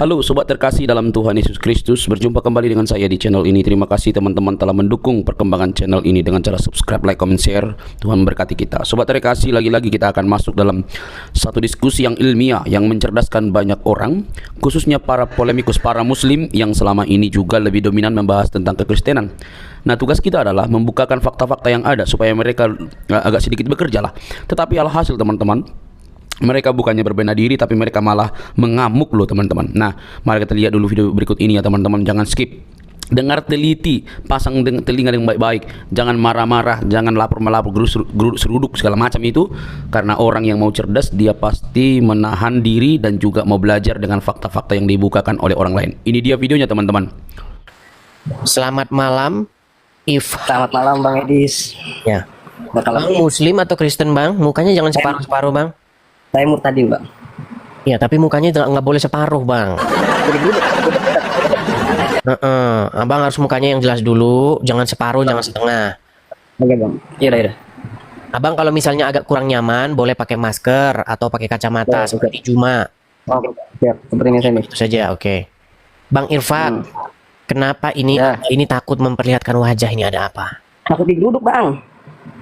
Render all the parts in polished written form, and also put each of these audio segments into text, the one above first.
Halo sobat terkasih dalam Tuhan Yesus Kristus, berjumpa kembali dengan saya di channel ini. Terima kasih teman-teman telah mendukung perkembangan channel ini dengan cara subscribe, like, comment, share. Tuhan memberkati kita. Sobat terkasih, lagi-lagi kita akan masuk dalam satu diskusi yang ilmiah yang mencerdaskan banyak orang, khususnya para polemikus, para muslim yang selama ini juga lebih dominan membahas tentang kekristenan. Nah, tugas kita adalah membukakan fakta-fakta yang ada supaya mereka agak sedikit bekerja lah. Tetapi alhasil teman-teman, mereka bukannya berbenah diri, tapi mereka malah mengamuk loh teman-teman. Nah, mari kita lihat dulu video berikut ini ya teman-teman. Jangan skip. Dengar teliti, pasang telinga yang baik-baik. Jangan marah-marah, jangan lapor-melapor, geruduk seruduk segala macam itu. Karena orang yang mau cerdas, dia pasti menahan diri dan juga mau belajar dengan fakta-fakta yang dibukakan oleh orang lain. Ini dia videonya teman-teman. Selamat malam, Selamat malam Bang Edis. Ya. Bang Muslim atau Kristen Bang? Mukanya jangan separuh-separuh Bang. Saya murtadi Bang. Ya tapi mukanya nggak boleh separuh Bang. Abang harus mukanya yang jelas dulu, jangan separuh, jangan setengah. Oke Bang. Iya. Abang kalau misalnya agak kurang nyaman, boleh pakai masker atau pakai kacamata Ya, seperti Juma. Oke, siap. Seperti ini saya nih. Itu saja, oke. Bang Irfan, kenapa ini takut memperlihatkan wajah, ini ada apa? Takut digeruduk Bang.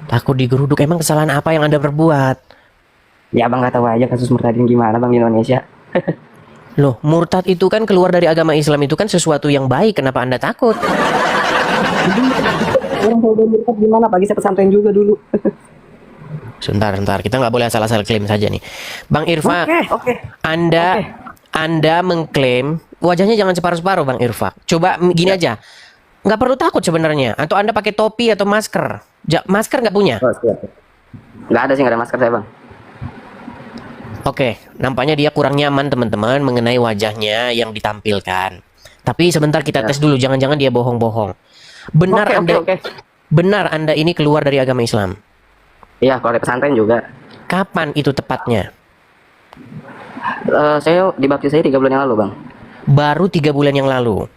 Takut digeruduk, emang kesalahan apa yang Anda berbuat? Ya Bang nggak tahu aja kasus murtadin gimana Bang di Indonesia. Loh, murtad itu kan keluar dari agama Islam, itu kan sesuatu yang baik, kenapa Anda takut? Orang saya udah murtad gimana? Pagi saya pesantren juga dulu. Sebentar, kita nggak boleh asal-asal klaim saja nih. Bang Irfan, Oke. Anda mengklaim wajahnya jangan separuh-separuh Bang Irfan. Coba gini aja, nggak perlu takut sebenarnya. Atau Anda pakai topi atau masker? Masker nggak punya? Oh, siap. Nggak ada sih, nggak ada masker saya Bang. Oke, nampaknya dia kurang nyaman teman-teman mengenai wajahnya yang ditampilkan. Tapi sebentar kita tes dulu, jangan-jangan dia bohong-bohong. Benar Benar Anda ini keluar dari agama Islam? Iya, kalau dari pesantren juga. Kapan itu tepatnya? Saya dibaptis saya 3 bulan yang lalu Bang. Baru 3 bulan yang lalu?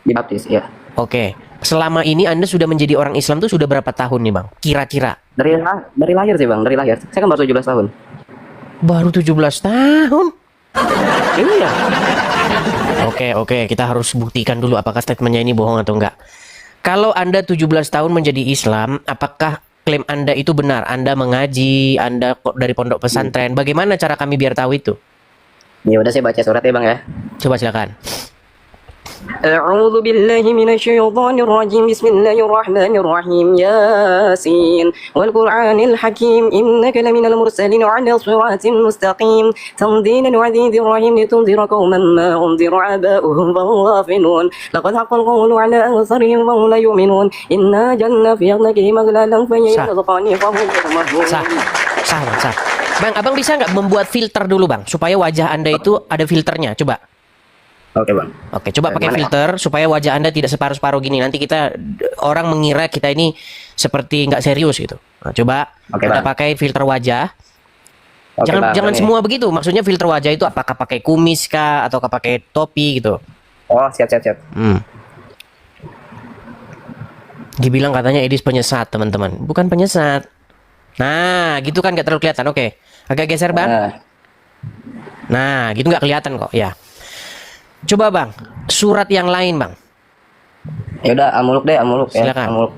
Dibaptis, ya. Oke, selama ini Anda sudah menjadi orang Islam tuh sudah berapa tahun nih Bang? Kira-kira? Dari lahir sih Bang, dari lahir. Saya kan baru 17 tahun. Baru 17 tahun? Iya. Oke, kita harus buktikan dulu apakah statementnya ini bohong atau enggak. Kalau Anda 17 tahun menjadi Islam, apakah klaim Anda itu benar? Anda mengaji, Anda dari pondok pesantren. Bagaimana cara kami biar tahu itu? Ya udah saya baca surat ya Bang ya. Coba silakan. أعوذ بالله من الشيطان الرجيم بسم الله الرحمن الرحيم ياسين والقرآن الحكيم إنك لمن المرسلين على صراط مستقيم تنزيل العزيز الرحيم لتنذر قوما ما أنذر آباؤهم فهم غافلون لقد حق القول على أكثرهم وهم لا يؤمنون إنا جعلنا في أعناقهم أغلالا فهي إلى الأذقان فهم يقمحون. Sah. Bang, abang bisa nggak membuat filter dulu Bang, supaya wajah Anda itu ada filternya? Coba. Oke Bang. Oke, coba pakai filter supaya wajah Anda tidak separuh-separuh gini. Nanti orang mengira kita ini seperti nggak serius gitu. Nah, coba kita pakai filter wajah. Jangan semua begitu. Maksudnya filter wajah itu apakah pakai kumis kah atau pakai topi gitu? Oh, siap. Dibilang katanya Edis penyesat, teman-teman. Bukan penyesat. Nah, gitu kan nggak terlalu kelihatan. Oke, agak geser Bang. Nah, gitu nggak kelihatan kok. Ya. Coba Bang, surat yang lain Bang. Ya udah, Al-Muluk deh, Al-Muluk ya. Silakan. Al-Muluk.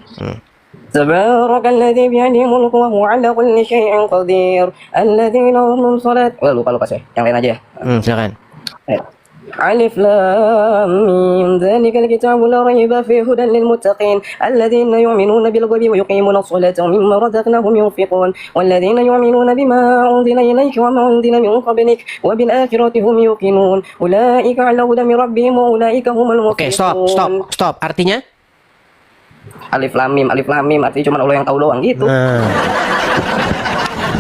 Tabarakalladzi biyadihi mulku wa huwa ala kulli syai'in qadir. Alladzi lahu mulku salat. Oh, lupa saya. Yang lain aja ya. Silakan. Alif Lam Mim dzalikal kitabu la raiba fihi hudan lil muttaqin alladzina yu'minuna bil ghaibi wa yuqimuna as-salata wa mimma razaqnahum yunfiqun walladzina yu'minuna bima unzila ilayka wa ma unzila min qablik wa bil akhirati hum yuqinun ulaika 'ala hudan min rabbihim wa ulaika humul muflihun. Oke, stop. Artinya? Alif Lam Mim artinya cuma Allah yang tahu doang gitu.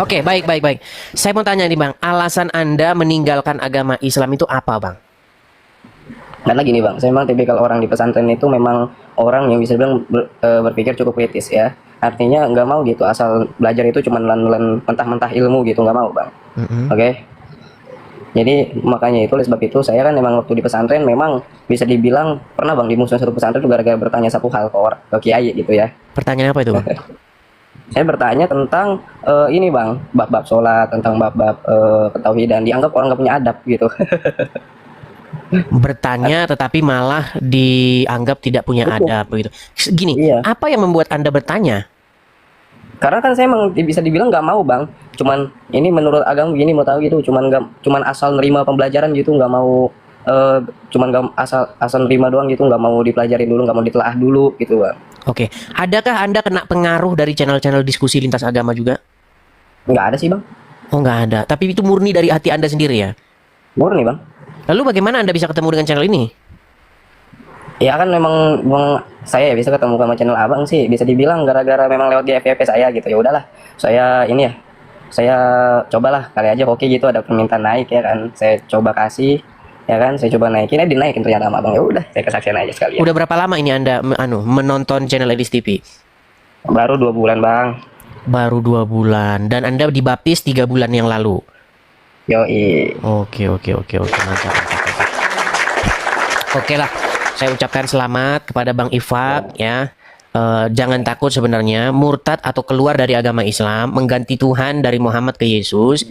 Oke, baik. Saya mau tanya nih Bang, alasan Anda meninggalkan agama Islam itu apa Bang? Karena gini Bang, saya memang tipikal orang di pesantren itu memang orang yang bisa bilang berpikir cukup kritis ya. Artinya nggak mau gitu asal belajar itu cuma mentah-mentah ilmu gitu, nggak mau Bang. Oke. Jadi makanya itu, oleh sebab itu saya kan memang waktu di pesantren memang bisa dibilang pernah Bang dimusuhin satu pesantren itu gara-gara bertanya satu hal ke kiai gitu ya. Pertanyaan apa itu Bang? Saya bertanya tentang ini Bang, bab-bab sholat, tentang bab-bab ketauhidan, dianggap orang nggak punya adab gitu. Bertanya tetapi malah dianggap tidak punya adab begitu. Gini, Iya. apa yang membuat Anda bertanya? Karena kan saya emang bisa dibilang nggak mau bang, cuman ini menurut agama begini mau tahu gitu, cuman asal nerima pembelajaran gitu, nggak mau cuman nggak asal nerima doang gitu, nggak mau dipelajarin dulu, nggak mau ditelaah dulu gitu bang. Oke, adakah Anda kena pengaruh dari channel-channel diskusi lintas agama juga? Nggak ada sih bang, Oh, nggak ada. Tapi itu murni dari hati Anda sendiri ya? murni bang. Lalu bagaimana Anda bisa ketemu dengan channel ini? Ya kan memang bang, saya bisa ketemu sama channel abang sih, bisa dibilang gara-gara memang lewat di FYP saya gitu. Ya udahlah, saya ini ya, saya cobalah kali aja hoki gitu, ada permintaan naik ya kan, saya coba kasih ya kan, saya coba naikin, dinaikin ternyata sama abang. Ya udah, saya kesaksian aja sekalian. Udah berapa lama ini Anda menonton channel Edis TV? Baru 2 bulan bang. Baru 2 bulan. Dan Anda dibaptis 3 bulan yang lalu. Yoi. Oke, mantap, mantap. Oke lah, saya ucapkan selamat kepada Bang Ifak ya. Jangan takut sebenarnya murtad atau keluar dari agama Islam, mengganti Tuhan dari Muhammad ke Yesus,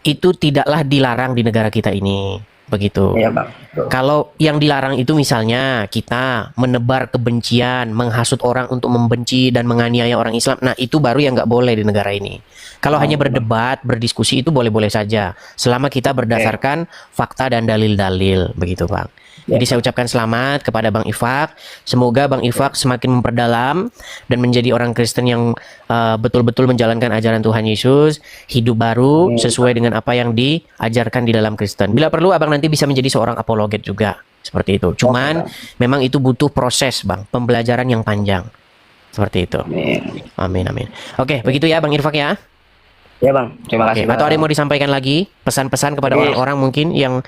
itu tidaklah dilarang di negara kita ini. Begitu. Iya bang. Betul. Kalau yang dilarang itu misalnya kita menebar kebencian, menghasut orang untuk membenci dan menganiaya orang Islam. Nah, itu baru yang nggak boleh di negara ini. Kalau hanya berdebat, berdiskusi itu boleh-boleh saja. Selama kita berdasarkan fakta dan dalil-dalil. Begitu, Bang. Jadi saya ucapkan selamat kepada Bang Ifak. Semoga Bang Ifak semakin memperdalam dan menjadi orang Kristen yang betul-betul menjalankan ajaran Tuhan Yesus, hidup baru sesuai dengan apa yang diajarkan di dalam Kristen. Bila perlu Abang nanti bisa menjadi seorang apologet juga. Seperti itu. Cuman memang itu butuh proses, Bang. Pembelajaran yang panjang. Seperti itu. Amin, amin. Oke, begitu ya Bang Ifak ya. Ya bang, terima kasih. Atau ada yang mau disampaikan lagi pesan-pesan kepada orang-orang mungkin yang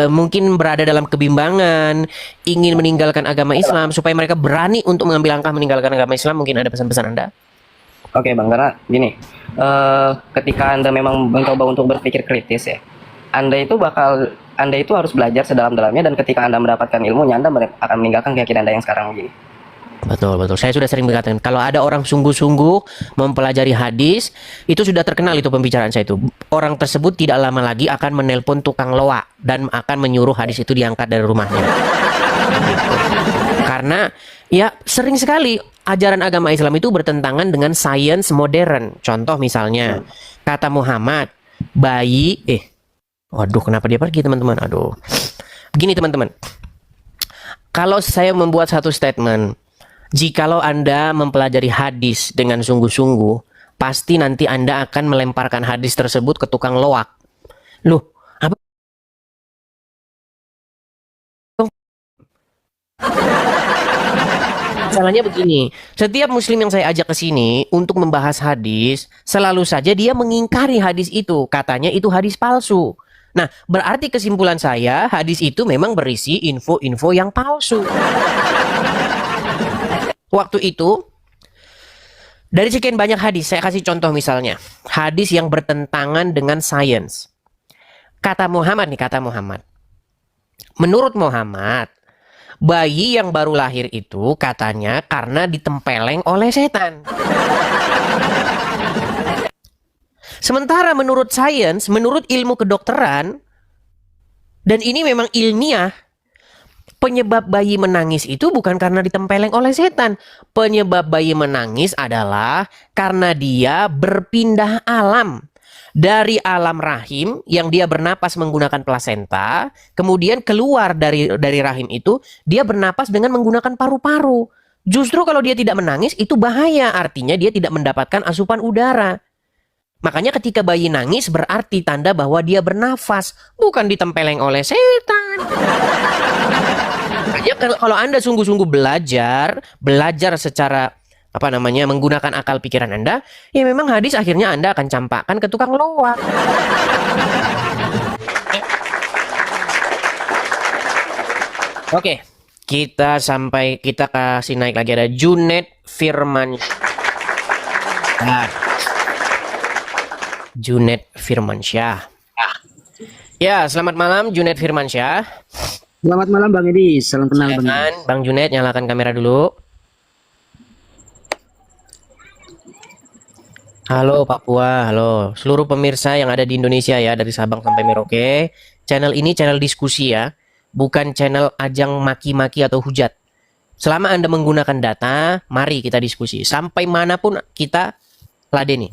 mungkin berada dalam kebimbangan, ingin meninggalkan agama Islam supaya mereka berani untuk mengambil langkah meninggalkan agama Islam, mungkin ada pesan-pesan Anda? Oke bang, karena gini, ketika Anda memang mencoba untuk berpikir kritis ya, Anda itu harus belajar sedalam-dalamnya, dan ketika Anda mendapatkan ilmunya, Anda akan meninggalkan keyakinan Anda yang sekarang begini. Betul, betul. Saya sudah sering mengatakan, kalau ada orang sungguh-sungguh mempelajari hadis, itu sudah terkenal itu pembicaraan saya itu. Orang tersebut tidak lama lagi akan menelpon tukang loak dan akan menyuruh hadis itu diangkat dari rumahnya. Karena ya sering sekali ajaran agama Islam itu bertentangan dengan sains modern. Contoh misalnya, kata Muhammad, bayi, waduh kenapa dia pergi teman-teman? Aduh. Begini teman-teman. Kalau saya membuat satu statement, jikalau Anda mempelajari hadis dengan sungguh-sungguh, pasti nanti Anda akan melemparkan hadis tersebut ke tukang loak. Loh, apa? Masalahnya begini, setiap muslim yang saya ajak ke sini untuk membahas hadis, selalu saja dia mengingkari hadis itu. Katanya itu hadis palsu. Nah, berarti kesimpulan saya, hadis itu memang berisi info-info yang palsu. Waktu itu, dari sekian banyak hadis, saya kasih contoh misalnya. Hadis yang bertentangan dengan sains. Kata Muhammad nih, kata Muhammad. Menurut Muhammad, bayi yang baru lahir itu katanya karena ditempeleng oleh setan. Sementara menurut sains, menurut ilmu kedokteran, dan ini memang ilmiah, penyebab bayi menangis itu bukan karena ditempeleng oleh setan. Penyebab bayi menangis adalah karena dia berpindah alam. Dari alam rahim yang dia bernapas menggunakan plasenta, kemudian keluar dari rahim itu, dia bernapas dengan menggunakan paru-paru. Justru kalau dia tidak menangis, itu bahaya. Artinya dia tidak mendapatkan asupan udara. Makanya ketika bayi nangis berarti tanda bahwa dia bernafas, bukan ditempeleng oleh setan. Makanya kalau Anda sungguh-sungguh belajar secara menggunakan akal pikiran Anda, ya memang hadis akhirnya Anda akan campakkan ke tukang loak. Oke, kita kasih naik lagi, ada Junet Firmansyah. Junet Firmansyah. Ya, selamat malam Junet Firmansyah. Selamat malam Bang Edi, salam kenal Bang Junet, nyalakan kamera dulu. Halo Papua, halo seluruh pemirsa yang ada di Indonesia ya, dari Sabang sampai Merauke. Channel ini channel diskusi ya. bukan channel ajang maki-maki atau hujat. Selama Anda menggunakan data, mari kita diskusi. Sampai manapun kita ladeni.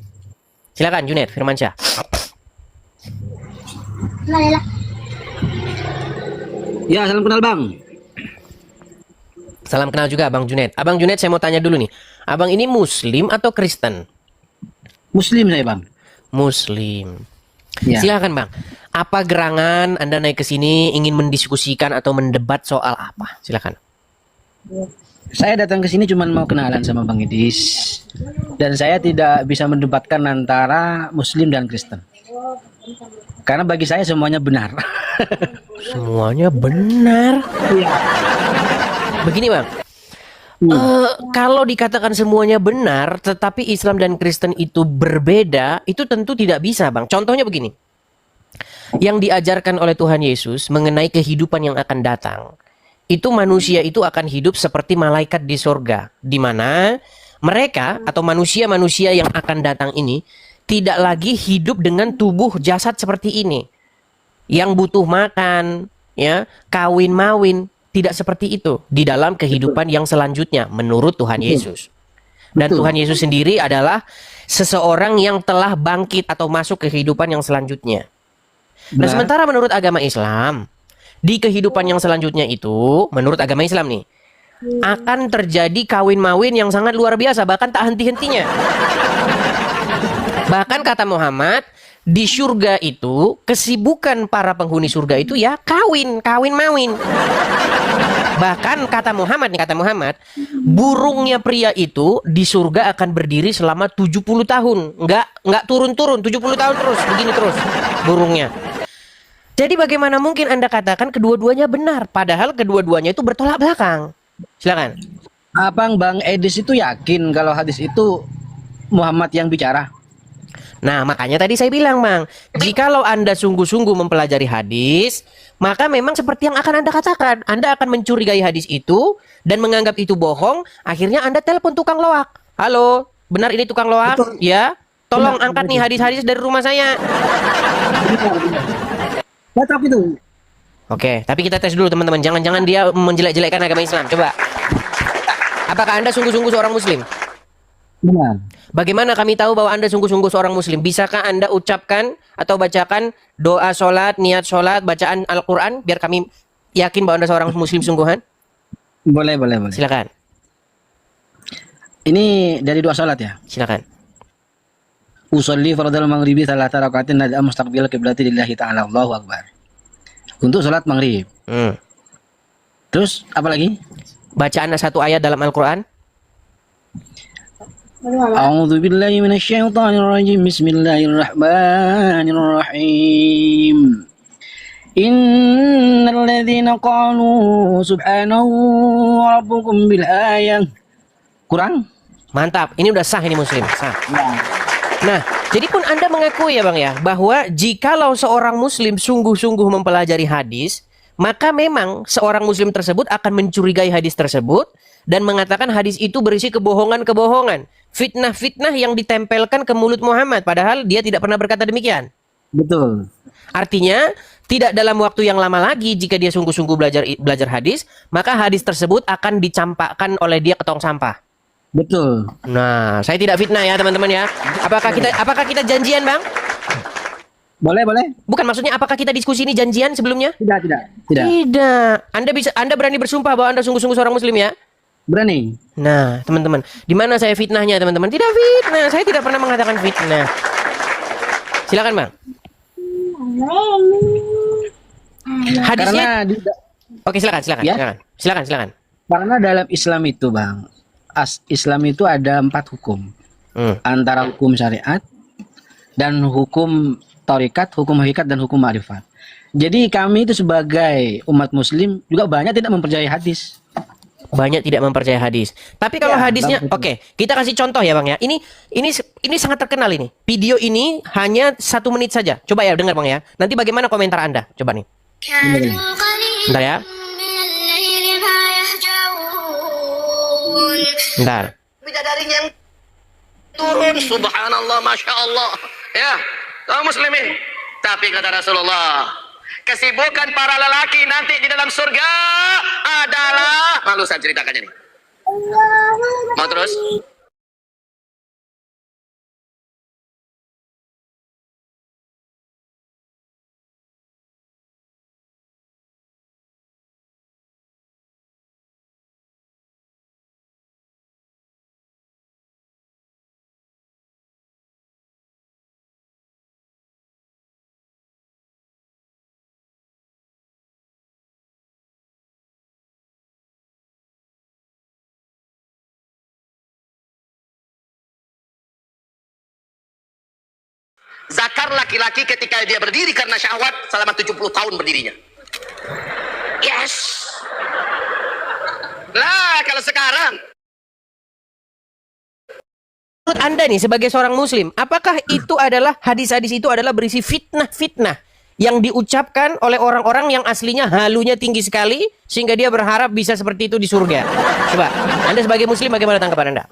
Silakan Junaid Firmansyah. Ya, salam kenal Bang. Salam kenal juga Abang Junaid. Abang Junaid, saya mau tanya dulu nih. Abang ini Muslim atau Kristen? Muslim saya Bang. Muslim. Ya. Silakan Bang. Apa gerangan Anda naik ke sini ingin mendiskusikan atau mendebat soal apa? Silakan. Saya datang ke sini cuma mau kenalan sama Bang Idis. Dan saya tidak bisa mendebatkan antara Muslim dan Kristen. Karena bagi saya semuanya benar. Semuanya benar. Begini Bang. Kalau dikatakan semuanya benar, tetapi Islam dan Kristen itu berbeda, itu tentu tidak bisa Bang. Contohnya begini. Yang diajarkan oleh Tuhan Yesus mengenai kehidupan yang akan datang. Itu manusia itu akan hidup seperti malaikat di sorga. Di mana mereka atau manusia-manusia yang akan datang ini tidak lagi hidup dengan tubuh jasad seperti ini. Yang butuh makan, ya, kawin-mawin. Tidak seperti itu di dalam kehidupan yang selanjutnya menurut Tuhan Yesus. Dan Tuhan Yesus sendiri adalah seseorang yang telah bangkit atau masuk ke kehidupan yang selanjutnya. Nah, sementara menurut agama Islam, di kehidupan yang selanjutnya itu, menurut agama Islam nih, akan terjadi kawin-mawin yang sangat luar biasa, bahkan tak henti-hentinya. Bahkan kata Muhammad, di surga itu, kesibukan para penghuni surga itu ya kawin-mawin. Bahkan kata Muhammad, burungnya pria itu di surga akan berdiri selama 70 tahun. Nggak turun-turun, 70 tahun terus, begini terus burungnya. Jadi bagaimana mungkin Anda katakan kedua-duanya benar, padahal kedua-duanya itu bertolak belakang? Silakan. Bang Edis itu yakin kalau hadis itu Muhammad yang bicara? Nah, makanya tadi saya bilang, Bang, jikalau Anda sungguh-sungguh mempelajari hadis, maka memang seperti yang akan Anda katakan. Anda akan mencurigai hadis itu dan menganggap itu bohong, akhirnya Anda telepon tukang loak. Halo, benar ini tukang loak? Betul. Ya, tolong angkat nih hadis-hadis dari rumah saya. Betul itu. Oke, tapi kita tes dulu teman-teman. Jangan-jangan dia menjelek-jelekkan agama Islam. Coba. Apakah Anda sungguh-sungguh seorang Muslim? Benar. Bagaimana kami tahu bahwa Anda sungguh-sungguh seorang Muslim? Bisakah Anda ucapkan atau bacakan doa sholat, niat sholat, bacaan Al-Quran, biar kami yakin bahwa Anda seorang Muslim sungguhan? Boleh. Silakan. Ini dari doa sholat ya? Silakan. Usolli fardal maghribi salata rakaatin nad'a mustaqbil qiblati lillahi ta'ala, Allahu akbar. Untuk sholat maghrib. Terus apa lagi? Bacaan satu ayat dalam Al-Quran. A'udzu billahi minasyaitonir rajim. Bismillahirrahmanirrahim. Innal ladzina qalu subhanahu rabbukum bil ayah. Kurang? Mantap. Ini udah sah ini Muslim. Sah. Nah, jadi pun Anda mengakui ya Bang ya, bahwa jikalau seorang Muslim sungguh-sungguh mempelajari hadis, maka memang seorang Muslim tersebut akan mencurigai hadis tersebut dan mengatakan hadis itu berisi kebohongan-kebohongan. Fitnah-fitnah yang ditempelkan ke mulut Muhammad, padahal dia tidak pernah berkata demikian. Betul. Artinya, tidak dalam waktu yang lama lagi jika dia sungguh-sungguh belajar hadis, maka hadis tersebut akan dicampakkan oleh dia ke tong sampah. Betul. Nah, saya tidak fitnah ya teman-teman ya. Apakah kita janjian, Bang? Boleh. Bukan, maksudnya apakah kita diskusi ini janjian sebelumnya? Tidak. Anda berani bersumpah bahwa Anda sungguh-sungguh seorang Muslim ya? Berani. Nah, teman-teman, di mana saya fitnahnya, teman-teman? Tidak fitnah, saya tidak pernah mengatakan fitnah. Silakan, Bang. Hadisnya. Oke, silakan. Ya? Silakan. Karena dalam Islam itu, Bang, Islam itu ada 4 hukum. Antara hukum syariat dan hukum tarikat, hukum hakikat, dan hukum ma'rifat. Jadi kami itu sebagai umat Muslim juga banyak tidak mempercayai hadis. Banyak tidak mempercayai hadis. Tapi kalau hadisnya, oke, kita kasih contoh ya Bang ya. Ini sangat terkenal ini. Video ini hanya 1 menit saja. Coba ya dengar Bang ya. Nanti bagaimana komentar Anda? Coba nih. Bentar ya. Bentar. Bidadarinya yang turun, subhanallah, masya Allah, ya, kaum muslimin. Tapi kata Rasulullah, Kesibukan para lelaki nanti di dalam surga adalah, malu saya ceritakannya nih. Mau terus? Zakar laki-laki ketika dia berdiri karena syahwat selama 70 tahun berdirinya. Yes. Lah kalau sekarang, menurut Anda nih sebagai seorang muslim, apakah itu adalah hadis-hadis itu adalah berisi fitnah-fitnah yang diucapkan oleh orang-orang yang aslinya halunya tinggi sekali sehingga dia berharap bisa seperti itu di surga? Coba, Anda sebagai muslim bagaimana tanggapan Anda?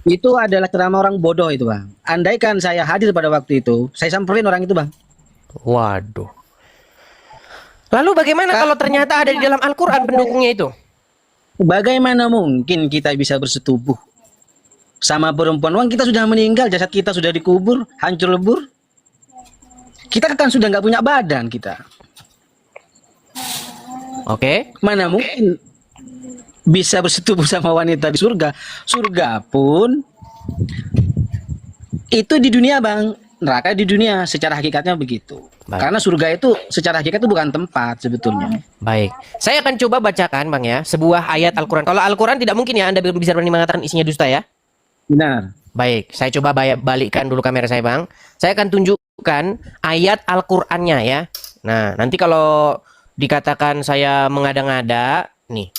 Itu adalah ceramah orang bodoh itu, Bang. Andaikan saya hadir pada waktu itu, saya samperin orang itu, Bang. Waduh. Lalu bagaimana kalau ternyata ada di dalam Al-Quran pendukungnya itu? Bagaimana mungkin kita bisa bersetubuh sama perempuan? Wang kita sudah meninggal, jasad kita sudah dikubur, hancur lebur. Kita kan sudah nggak punya badan kita. Oke. Mana mungkin bisa bersetubuh sama wanita di surga? Surga pun itu di dunia, Bang. Neraka di dunia, secara hakikatnya begitu. Baik. Karena surga itu secara hakikat itu bukan tempat sebetulnya. Baik. Saya akan coba bacakan, Bang ya, sebuah ayat Al-Quran. Kalau Al-Quran tidak mungkin ya Anda bisa berani mengatakan isinya dusta ya. Benar. Baik, saya coba balikkan dulu kamera saya, Bang. Saya akan tunjukkan ayat Al-Qur'annya ya. Nah, nanti kalau dikatakan saya mengada-ngada, nih.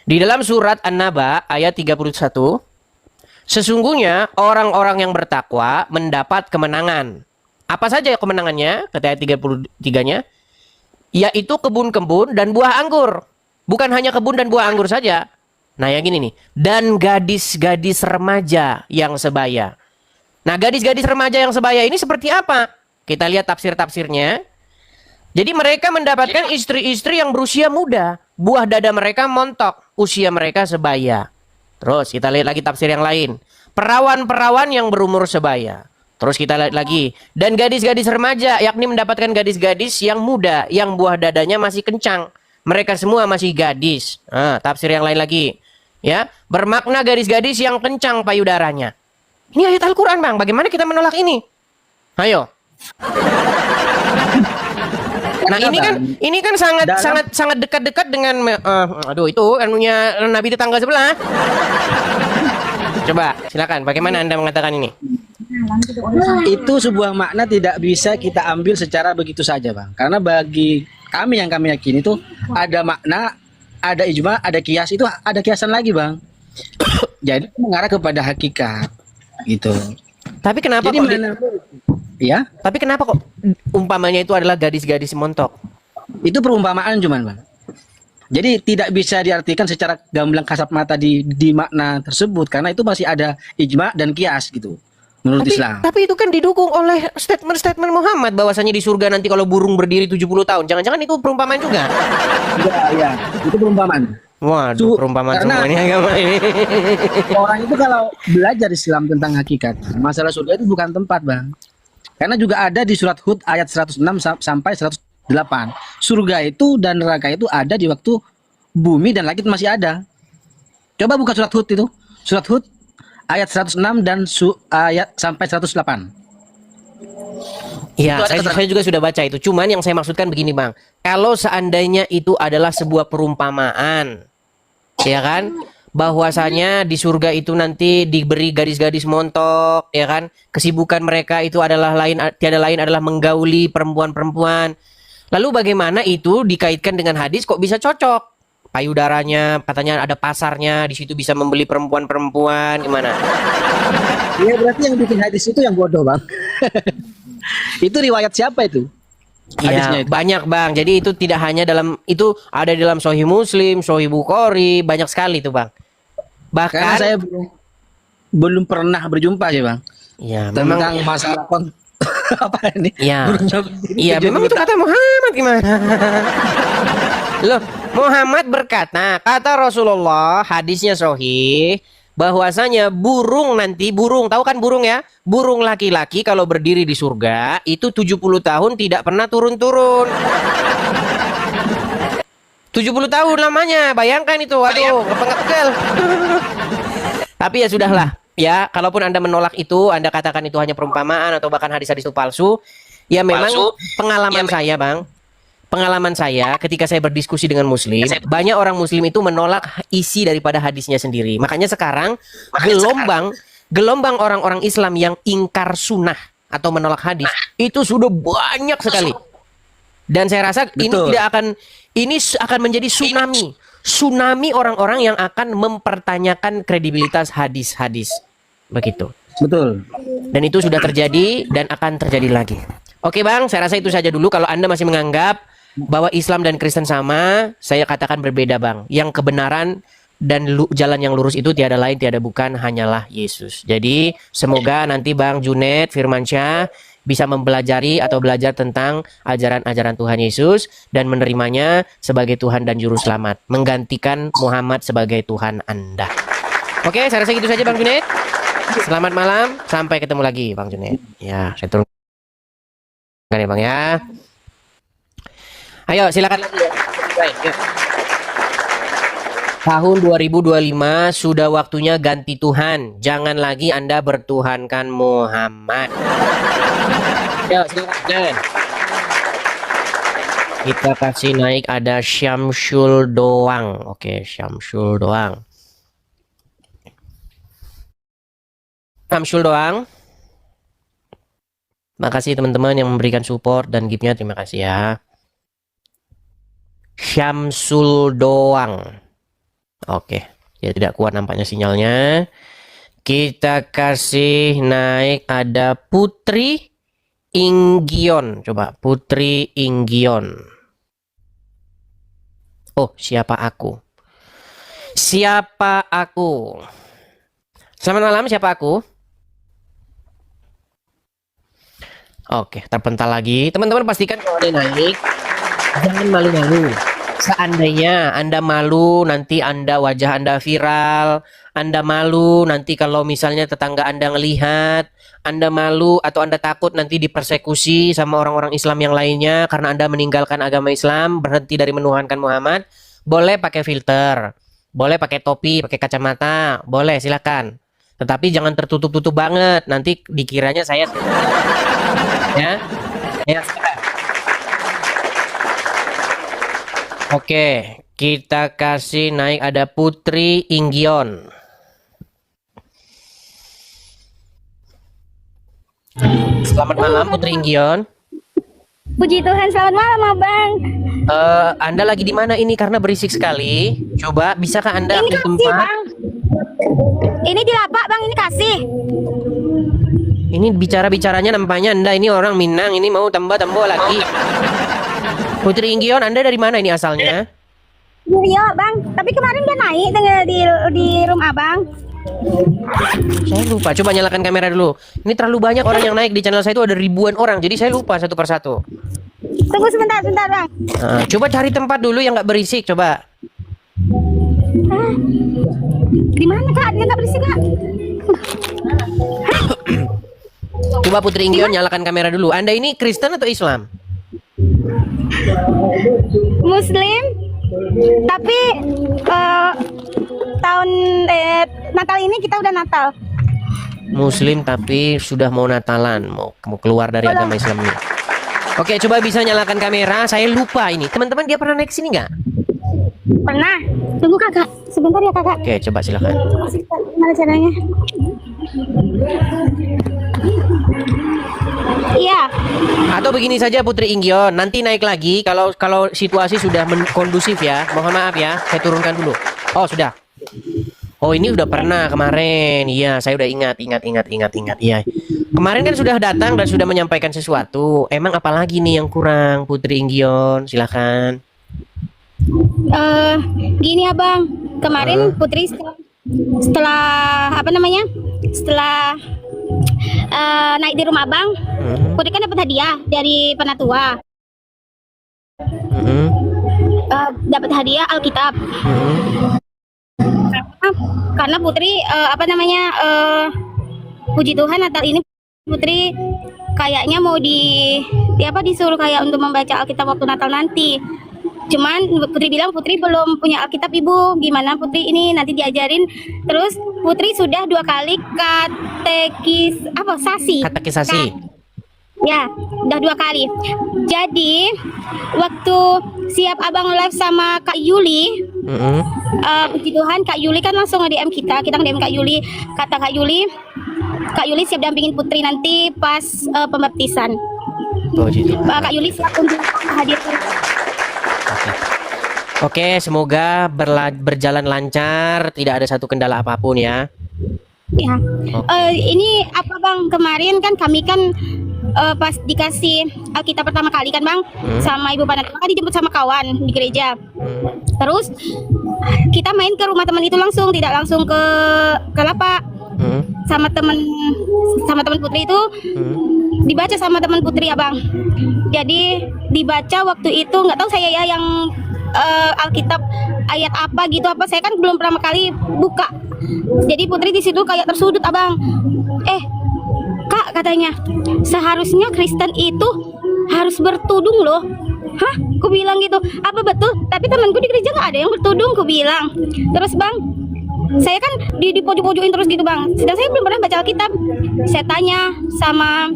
Di dalam surat An-Naba ayat 31, sesungguhnya orang-orang yang bertakwa mendapat kemenangan. Apa saja kemenangannya? Kata ayat 33-nya, yaitu kebun-kebun dan buah anggur. Bukan hanya kebun dan buah anggur saja. Nah, yang gini nih. Dan gadis-gadis remaja yang sebaya. Nah, gadis-gadis remaja yang sebaya ini seperti apa? Kita lihat tafsir-tafsirnya. Jadi mereka mendapatkan istri-istri yang berusia muda. Buah dada mereka montok. Usia mereka sebaya. Terus kita lihat lagi tafsir yang lain. Perawan-perawan yang berumur sebaya. Terus kita lihat lagi. Dan gadis-gadis remaja, yakni mendapatkan gadis-gadis yang muda. Yang buah dadanya masih kencang. Mereka semua masih gadis. Nah, tafsir yang lain lagi. Ya, bermakna gadis-gadis yang kencang payudaranya. Ini ayat Al-Quran, Bang. Bagaimana kita menolak ini? Ayo. Nah, ini kan sangat dekat-dekat dengan aduh, itu anunya Nabi tetangga sebelah. Coba, silakan. Bagaimana Anda mengatakan ini? Itu sebuah makna tidak bisa kita ambil secara begitu saja, Bang. Karena bagi kami yang kami yakini itu ada makna, ada ijma, ada kias, itu ada kiasan lagi, Bang. Jadi mengarah kepada hakikat gitu. Tapi kenapa jadi kok ya? Tapi kenapa kok umpamanya itu adalah gadis-gadis montok? Itu perumpamaan cuman, Bang. Jadi tidak bisa diartikan secara gamblang kasat mata di makna tersebut karena itu masih ada ijma dan kias gitu. Menurut Islam. Tapi itu kan didukung oleh statement Muhammad bahwasanya di surga nanti kalau burung berdiri 70 tahun. Jangan-jangan itu perumpamaan juga? Iya, itu perumpamaan. Waduh, perumpamaan semuanya agama ini. Orang itu kalau belajar Islam tentang hakikat, masalah surga itu bukan tempat, Bang. Karena juga ada di surat Hud ayat 106 sampai 108. Surga itu dan neraka itu ada di waktu bumi dan langit masih ada. Coba buka surat Hud itu. Surat Hud ayat 106 dan ayat sampai 108. Iya, saya juga sudah baca itu. Cuman yang saya maksudkan begini, Bang. Kalau seandainya itu adalah sebuah perumpamaan, ya kan? Bahwasanya di surga itu nanti diberi gadis-gadis montok, ya kan? Kesibukan mereka itu adalah tiada lain adalah menggauli perempuan-perempuan. Lalu bagaimana itu dikaitkan dengan hadis kok bisa cocok? Payudaranya katanya ada pasarnya, di situ bisa membeli perempuan-perempuan, gimana? Ya berarti yang bikin hadis itu yang bodoh, Bang. Itu riwayat siapa itu? Iya, banyak, Bang. Jadi itu tidak hanya itu ada di dalam Sahih Muslim, Sahih Bukhari, banyak sekali itu, Bang. Bahkan karena saya belum pernah berjumpa sih, Bang. Iya, tentang masalah Apa ini? Iya. Burungnya Iya, tujuh memang itu juta. kata Muhammad gimana? Loh, Muhammad berkata, kata Rasulullah, hadisnya sahih, bahwasanya burung nanti, burung, tahu kan burung ya? Burung laki-laki kalau berdiri di surga, itu 70 tahun tidak pernah turun-turun. 70 tahun lamanya, bayangkan itu, waduh, kepengel. Tapi ya sudahlah, ya, kalaupun Anda menolak itu, Anda katakan itu hanya perumpamaan atau bahkan hadis-hadis itu palsu, ya memang pengalaman saya, Bang. Pengalaman saya ketika saya berdiskusi dengan muslim, banyak orang muslim itu menolak isi daripada hadisnya sendiri. Makanya sekarang gelombang orang-orang Islam yang ingkar sunnah atau menolak hadis itu sudah banyak sekali. Dan saya rasa Betul. ini akan menjadi tsunami orang-orang yang akan mempertanyakan kredibilitas hadis-hadis. Begitu. Betul. Dan itu sudah terjadi dan akan terjadi lagi. Oke Bang, saya rasa itu saja dulu. Kalau Anda masih menganggap bahwa Islam dan Kristen sama, saya katakan berbeda Bang. Yang kebenaran dan jalan yang lurus itu tiada lain, tiada bukan, hanyalah Yesus. Jadi semoga nanti Bang Junet Firmansyah bisa mempelajari atau belajar tentang ajaran-ajaran Tuhan Yesus dan menerimanya sebagai Tuhan dan Juru Selamat, menggantikan Muhammad sebagai Tuhan Anda. Oke, saya rasa gitu saja Bang Junet. Selamat malam, sampai ketemu lagi Bang Junet. Ya, saya turunkan ya Bang ya. Ayo, silakan lagi ya. Baik, yuk. Tahun 2025 sudah waktunya ganti Tuhan. Jangan lagi Anda bertuhankan Muhammad. Yuk, silakan. Kita kasih naik ada Syamsul doang. Oke, Syamsul doang. Syamsul doang. Makasih teman-teman yang memberikan support dan gift-nya. Terima kasih ya. Syamsul doang. Oke, ya tidak kuat nampaknya sinyalnya. Kita kasih naik ada Putri Inggion. Coba Putri Inggion. Oh, siapa aku? Siapa aku? Selamat malam, siapa aku? Oke, terpental lagi. Teman-teman pastikan kalau ada naik, jangan malu-malu. Seandainya Anda malu, nanti wajah Anda viral, Anda malu nanti kalau misalnya tetangga Anda ngelihat, Anda malu atau Anda takut nanti dipersekusi sama orang-orang Islam yang lainnya karena Anda meninggalkan agama Islam, berhenti dari menuhankan Muhammad, boleh pakai filter, boleh pakai topi, pakai kacamata, boleh silakan. Tetapi jangan tertutup-tutup banget, nanti dikiranya saya ya. Ya, silakan. Oke, kita kasih naik ada Putri Inggion. Selamat malam Putri Inggion. Puji Tuhan, selamat malam Abang. Anda lagi di mana ini karena berisik sekali? Coba bisakah Anda Ini ambil kasih tempat? Bang. Ini di lapak Bang, ini kasih. Ini bicara-bicaranya nampaknya Anda ini orang Minang, ini mau tambah-tambah lagi. Putri Inggion, Anda dari mana ini asalnya? Iya Bang, tapi kemarin dia naik di rumah Abang. Saya lupa, coba nyalakan kamera dulu. Ini terlalu banyak orang yang naik di channel saya itu, ada ribuan orang, jadi saya lupa satu persatu. Tunggu sebentar Bang. Nah, coba cari tempat dulu yang nggak berisik, coba. Di mana Kak? Dia nggak berisik Kak? Coba Putri Inggion nyalakan kamera dulu. Anda ini Kristen atau Islam? Muslim, tapi tahun Natal ini kita udah Natal. Muslim tapi sudah mau Natalan, mau keluar dari agama Islam ini. Oke, coba bisa nyalakan kamera. Saya lupa ini. Teman-teman dia pernah naik sini nggak? Pernah. Tunggu Kakak, sebentar ya Kakak. Oke, coba silakan. Gimana caranya? Iya. Atau begini saja Putri Inggion, nanti naik lagi kalau situasi sudah kondusif ya. Mohon maaf ya, saya turunkan dulu. Oh, sudah. Oh, ini udah pernah kemarin. Iya, saya udah ingat. Iya. Kemarin kan sudah datang dan sudah menyampaikan sesuatu. Emang apalagi nih yang kurang, Putri Inggion? Silakan. Gini Abang, kemarin Putri setelah apa namanya? Setelah naik di rumah Abang, Putri kan dapat hadiah dari penatua. Dapat hadiah Alkitab. Karena Putri puji Tuhan Natal ini Putri kayaknya mau disuruh kayak untuk membaca Alkitab waktu Natal nanti. Cuman Putri bilang Putri belum punya Alkitab Ibu. Gimana Putri ini nanti diajarin. Terus Putri sudah 2 kali katekisasi. Ya, udah 2 kali. Jadi waktu siap abang live sama Kak Yuli, puji Tuhan Kak Yuli kan langsung nge-DM kita nge-DM Kak Yuli. Kata Kak Yuli siap dampingin Putri nanti pas pembaptisan. Kak Yuli siap untuk hadir. Oke, semoga berjalan lancar, tidak ada satu kendala apapun ya. Ya, ini apa Bang, kemarin kan kami kan pas dikasih Alkitab pertama kali kan Bang, sama Ibu Panatua kan dijemput sama kawan di gereja. Terus kita main ke rumah teman itu langsung, tidak langsung ke lapak. Sama teman Putri itu dibaca sama teman Putri ya Bang. Jadi dibaca waktu itu nggak tahu saya ya yang Alkitab ayat apa gitu apa, saya kan belum pertama kali buka. Jadi Putri di situ kayak tersudut abang. Kak katanya seharusnya Kristen itu harus bertudung loh. Hah? Ku bilang gitu. Apa betul? Tapi temanku di gereja nggak ada yang bertudung, ku bilang. Terus bang, saya kan di pojok-pojokin terus gitu bang. Sedang saya belum pernah baca Alkitab. Saya tanya sama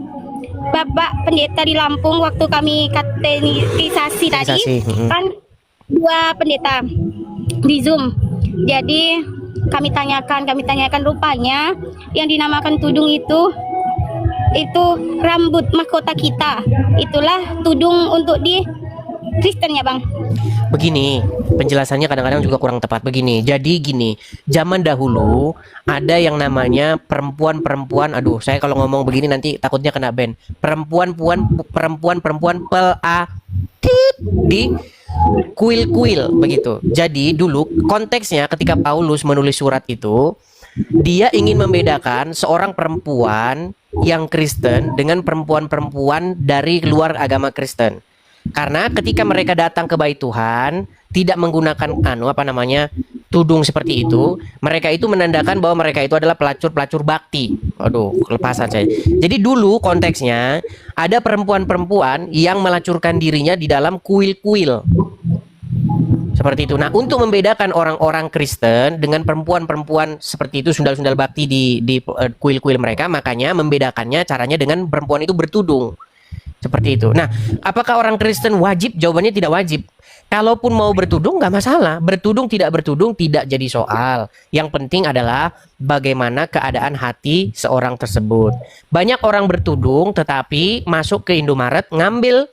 Bapak Pendeta di Lampung waktu kami katekisasi tadi, kan 2 pendeta di Zoom. Jadi kami tanyakan rupanya yang dinamakan tudung itu rambut mahkota kita. Itulah tudung untuk di Kristen ya bang. Begini, penjelasannya kadang-kadang juga kurang tepat. Begini, jadi gini, zaman dahulu ada yang namanya perempuan. Aduh, saya kalau ngomong begini nanti takutnya kena ban. Perempuan di kuil begitu. Jadi dulu konteksnya ketika Paulus menulis surat itu, dia ingin membedakan seorang perempuan yang Kristen dengan perempuan-perempuan dari luar agama Kristen. Karena ketika mereka datang ke bait Tuhan tidak menggunakan tudung seperti itu, mereka itu menandakan bahwa mereka itu adalah pelacur bakti. Aduh, kelepasan saya. Jadi dulu konteksnya ada perempuan-perempuan yang melacurkan dirinya di dalam kuil-kuil. Seperti itu. Nah, untuk membedakan orang-orang Kristen dengan perempuan-perempuan seperti itu, sundal-sundal bakti di kuil-kuil mereka, makanya membedakannya caranya dengan perempuan itu bertudung. Seperti itu. Nah, apakah orang Kristen wajib? Jawabannya tidak wajib. Kalaupun mau bertudung nggak masalah. Bertudung tidak jadi soal. Yang penting adalah bagaimana keadaan hati seorang tersebut. Banyak orang bertudung tetapi masuk ke Indomaret ngambil,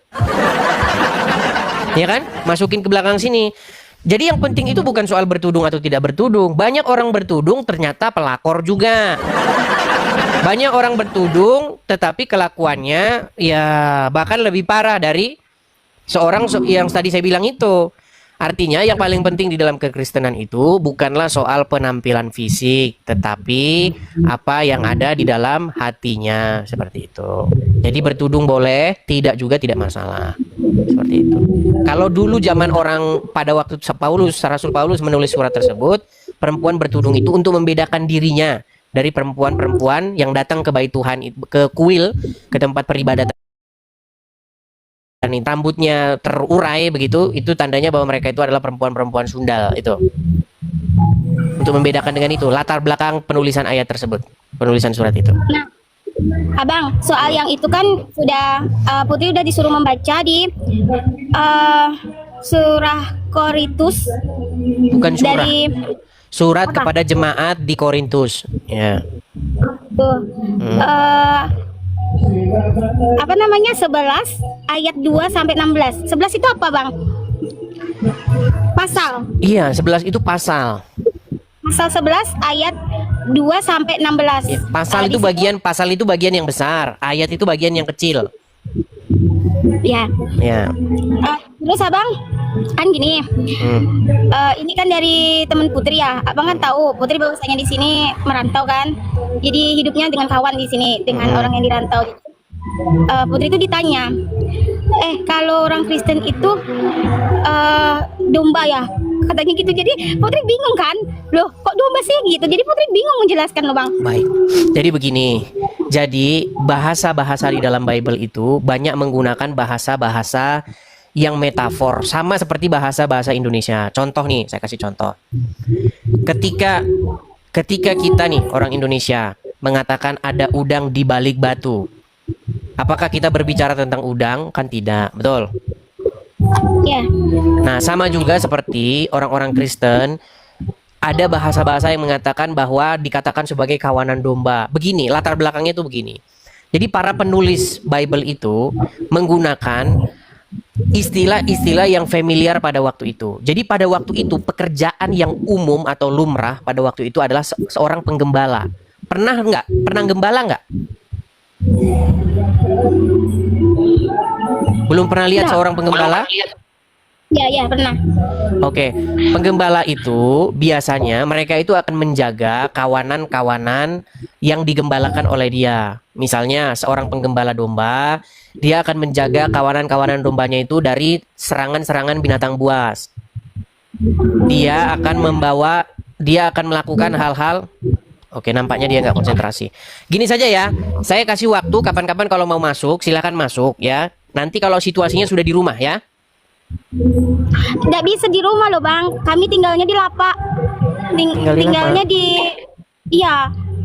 ya kan? Masukin ke belakang sini. Jadi yang penting itu bukan soal bertudung atau tidak bertudung. Banyak orang bertudung ternyata pelakor juga. Banyak orang bertudung tetapi kelakuannya ya bahkan lebih parah dari seorang yang tadi saya bilang itu. Artinya yang paling penting di dalam kekristenan itu bukanlah soal penampilan fisik, tetapi apa yang ada di dalam hatinya, seperti itu. Jadi bertudung boleh, tidak masalah. Seperti itu. Kalau dulu zaman orang pada waktu Rasul Paulus menulis surat tersebut, perempuan bertudung itu untuk membedakan dirinya dari perempuan-perempuan yang datang ke bait Tuhan, ke kuil, ke tempat peribadatan. Rambutnya terurai begitu, itu tandanya bahwa mereka itu adalah perempuan-perempuan sundal itu. Untuk membedakan dengan itu, latar belakang penulisan ayat tersebut, penulisan surat itu. Nah, abang, soal yang itu kan sudah Putri udah disuruh membaca di surah Korintus. Bukan surah. Dari surat kepada jemaat di Korintus. Ya. Tuh. 11 ayat 2 sampai 16. 11 itu apa, Bang? Pasal. Iya, 11 itu pasal. Pasal 11 ayat 2 sampai 16. Ya, pasal itu bagian yang besar, ayat itu bagian yang kecil. Ya. Ya. Terus Abang kan gini. Ini kan dari teman Putri ya. Abang kan tahu Putri bahwasanya di sini merantau kan. Jadi hidupnya dengan kawan di sini, dengan orang yang dirantau. Putri itu ditanya, kalau orang Kristen itu domba ya, katanya gitu. Jadi Putri bingung kan, loh kok domba sih gitu. Jadi Putri bingung menjelaskan loh bang. Baik, jadi begini. Jadi bahasa-bahasa di dalam Bible itu banyak menggunakan bahasa-bahasa yang metafor, sama seperti bahasa-bahasa Indonesia. Contoh nih, saya kasih contoh. Ketika kita nih orang Indonesia mengatakan ada udang di balik batu, apakah kita berbicara tentang udang? Kan tidak, betul? Ya. Nah, sama juga seperti orang-orang Kristen, ada bahasa-bahasa yang mengatakan bahwa dikatakan sebagai kawanan domba. Begini, latar belakangnya itu begini. Jadi para penulis Bible itu menggunakan istilah-istilah yang familiar pada waktu itu. Jadi pada waktu itu pekerjaan yang umum atau lumrah pada waktu itu adalah seorang penggembala. Pernah nggak? Pernah gembala nggak? Belum pernah lihat seorang penggembala? Ya, pernah. Oke, penggembala itu biasanya mereka itu akan menjaga kawanan-kawanan yang digembalakan oleh dia. Misalnya seorang penggembala domba, dia akan menjaga kawanan-kawanan dombanya itu dari serangan-serangan binatang buas. Dia akan melakukan hal-hal. Oke, nampaknya dia nggak konsentrasi. Gini saja ya, saya kasih waktu kapan-kapan kalau mau masuk, silakan masuk ya. Nanti kalau situasinya sudah di rumah ya. Nggak bisa di rumah loh bang, kami tinggalnya di lapak. Tinggalnya di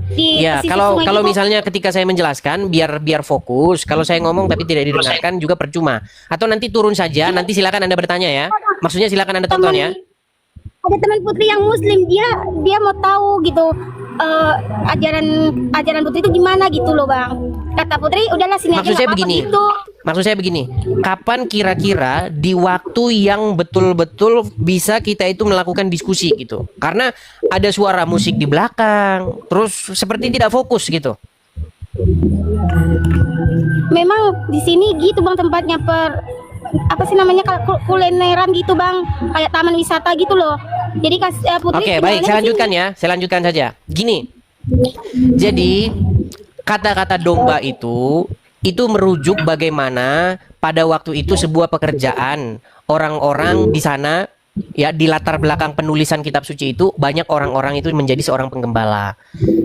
Iya, sisi kalau sungai kalau gitu. misalnya ketika saya menjelaskan biar fokus, kalau saya ngomong tapi tidak didengarkan juga percuma. Atau nanti turun saja, nanti silakan Anda bertanya ya. Maksudnya silakan Anda tonton ya. Ada teman Putri yang Muslim, dia mau tahu gitu ajaran Putri itu gimana gitu loh bang. Kata Putri, udahlah sini Maksud aja saya nggak apa-apa begini. gitu. Maksud saya begini, kapan kira-kira di waktu yang betul-betul bisa kita itu melakukan diskusi gitu? Karena ada suara musik di belakang, terus seperti tidak fokus gitu. Memang di sini gitu bang tempatnya apa sih namanya kulineran gitu bang, kayak taman wisata gitu loh. Jadi Putri. Oke, baik, saya lanjutkan ya. Saya lanjutkan saja. Gini. Jadi kata-kata domba itu merujuk bagaimana pada waktu itu sebuah pekerjaan orang-orang di sana ya, di latar belakang penulisan kitab suci itu banyak orang-orang itu menjadi seorang penggembala,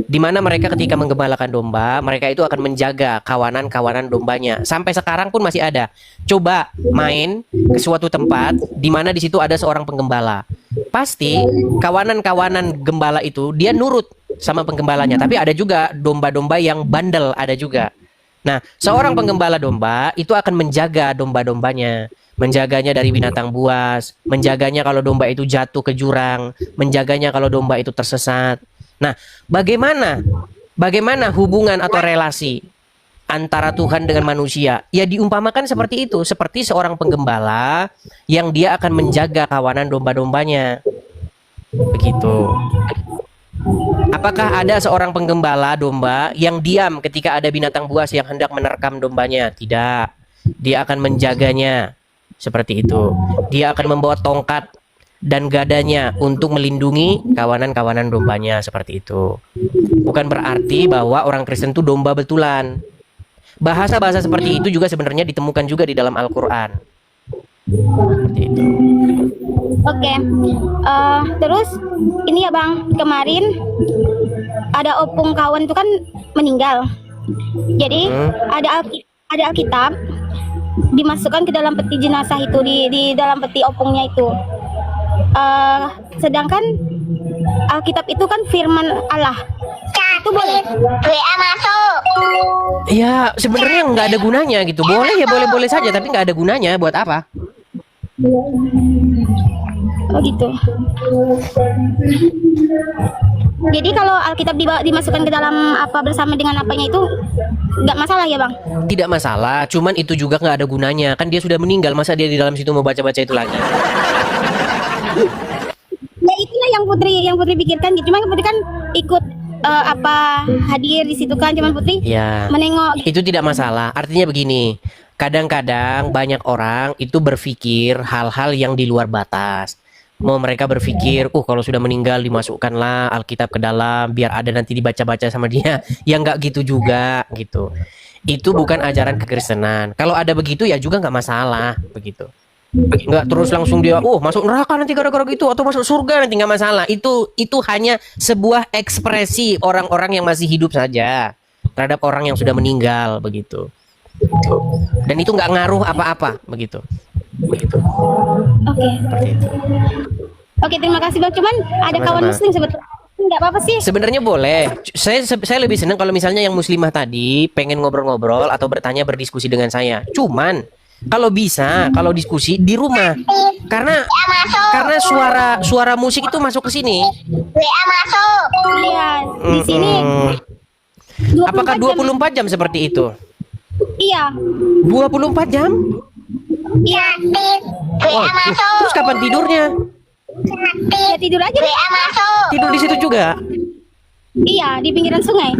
di mana mereka ketika menggembalakan domba, mereka itu akan menjaga kawanan-kawanan dombanya. Sampai sekarang pun masih ada. Coba main ke suatu tempat di mana di situ ada seorang penggembala, pasti kawanan-kawanan gembala itu dia nurut sama penggembalanya. Tapi ada juga domba-domba yang bandel, ada juga. Nah, seorang penggembala domba itu akan menjaga domba-dombanya, menjaganya dari binatang buas, menjaganya kalau domba itu jatuh ke jurang, menjaganya kalau domba itu tersesat. Nah, bagaimana hubungan atau relasi antara Tuhan dengan manusia? Ya diumpamakan seperti itu, seperti seorang penggembala yang dia akan menjaga kawanan domba-dombanya. Begitu. Apakah ada seorang penggembala domba yang diam ketika ada binatang buas yang hendak menerkam dombanya? Tidak. Dia akan menjaganya. Seperti itu. Dia akan membawa tongkat dan gadanya untuk melindungi kawanan-kawanan dombanya, seperti itu. Bukan berarti bahwa orang Kristen itu domba betulan. Bahasa-bahasa seperti itu juga sebenarnya ditemukan juga di dalam Al-Quran. Seperti itu. Oke. Terus ini ya bang, kemarin ada opung kawan itu kan meninggal. Jadi ada Alkitab dimasukkan ke dalam peti jenazah itu, di dalam peti opungnya itu. Sedangkan Alkitab itu kan firman Allah. Itu boleh WA masuk. Ya sebenarnya nggak ada gunanya gitu. Boleh ya boleh-boleh saja, tapi nggak ada gunanya. Buat apa? Oh gitu. Jadi kalau Alkitab dimasukkan ke dalam apa bersama dengan apanya itu nggak masalah ya bang? Tidak masalah, cuman itu juga nggak ada gunanya. Kan dia sudah meninggal, masa dia di dalam situ mau baca-baca itu lagi? Ya itulah yang Putri pikirkan gitu. Cuma Putri kan ikut hadir di situ kan, cuman Putri Ya, menengok. itu tidak masalah. Artinya begini, kadang-kadang banyak orang itu berpikir hal-hal yang di luar batas. Mau mereka berpikir, kalau sudah meninggal dimasukkanlah Alkitab ke dalam, biar ada nanti dibaca-baca sama dia. Ya nggak gitu juga gitu. Itu bukan ajaran kekristenan. Kalau ada begitu ya juga nggak masalah begitu. Nggak terus langsung dia, masuk neraka nanti gara-gara gitu, atau masuk surga nanti, nggak masalah. Itu hanya sebuah ekspresi orang-orang yang masih hidup saja terhadap orang yang sudah meninggal begitu. Dan itu nggak ngaruh apa-apa begitu. Oke. Seperti itu. Oke, terima kasih Bang. Cuman ada Sama-sama. kawan muslim sebetulnya. Nggak apa-apa sih. Sebenarnya boleh. Saya lebih senang kalau misalnya yang muslimah tadi pengen ngobrol-ngobrol atau bertanya, berdiskusi dengan saya. Cuman kalau bisa, kalau diskusi di rumah. Karena suara musik itu masuk ke sini. Iya, di sini. 24 Apakah jam. 24 jam seperti itu? Iya. 24 jam? Iya. Terus kapan tidurnya? Ya tidur aja. Tidur di situ juga? Iya, di pinggiran sungai.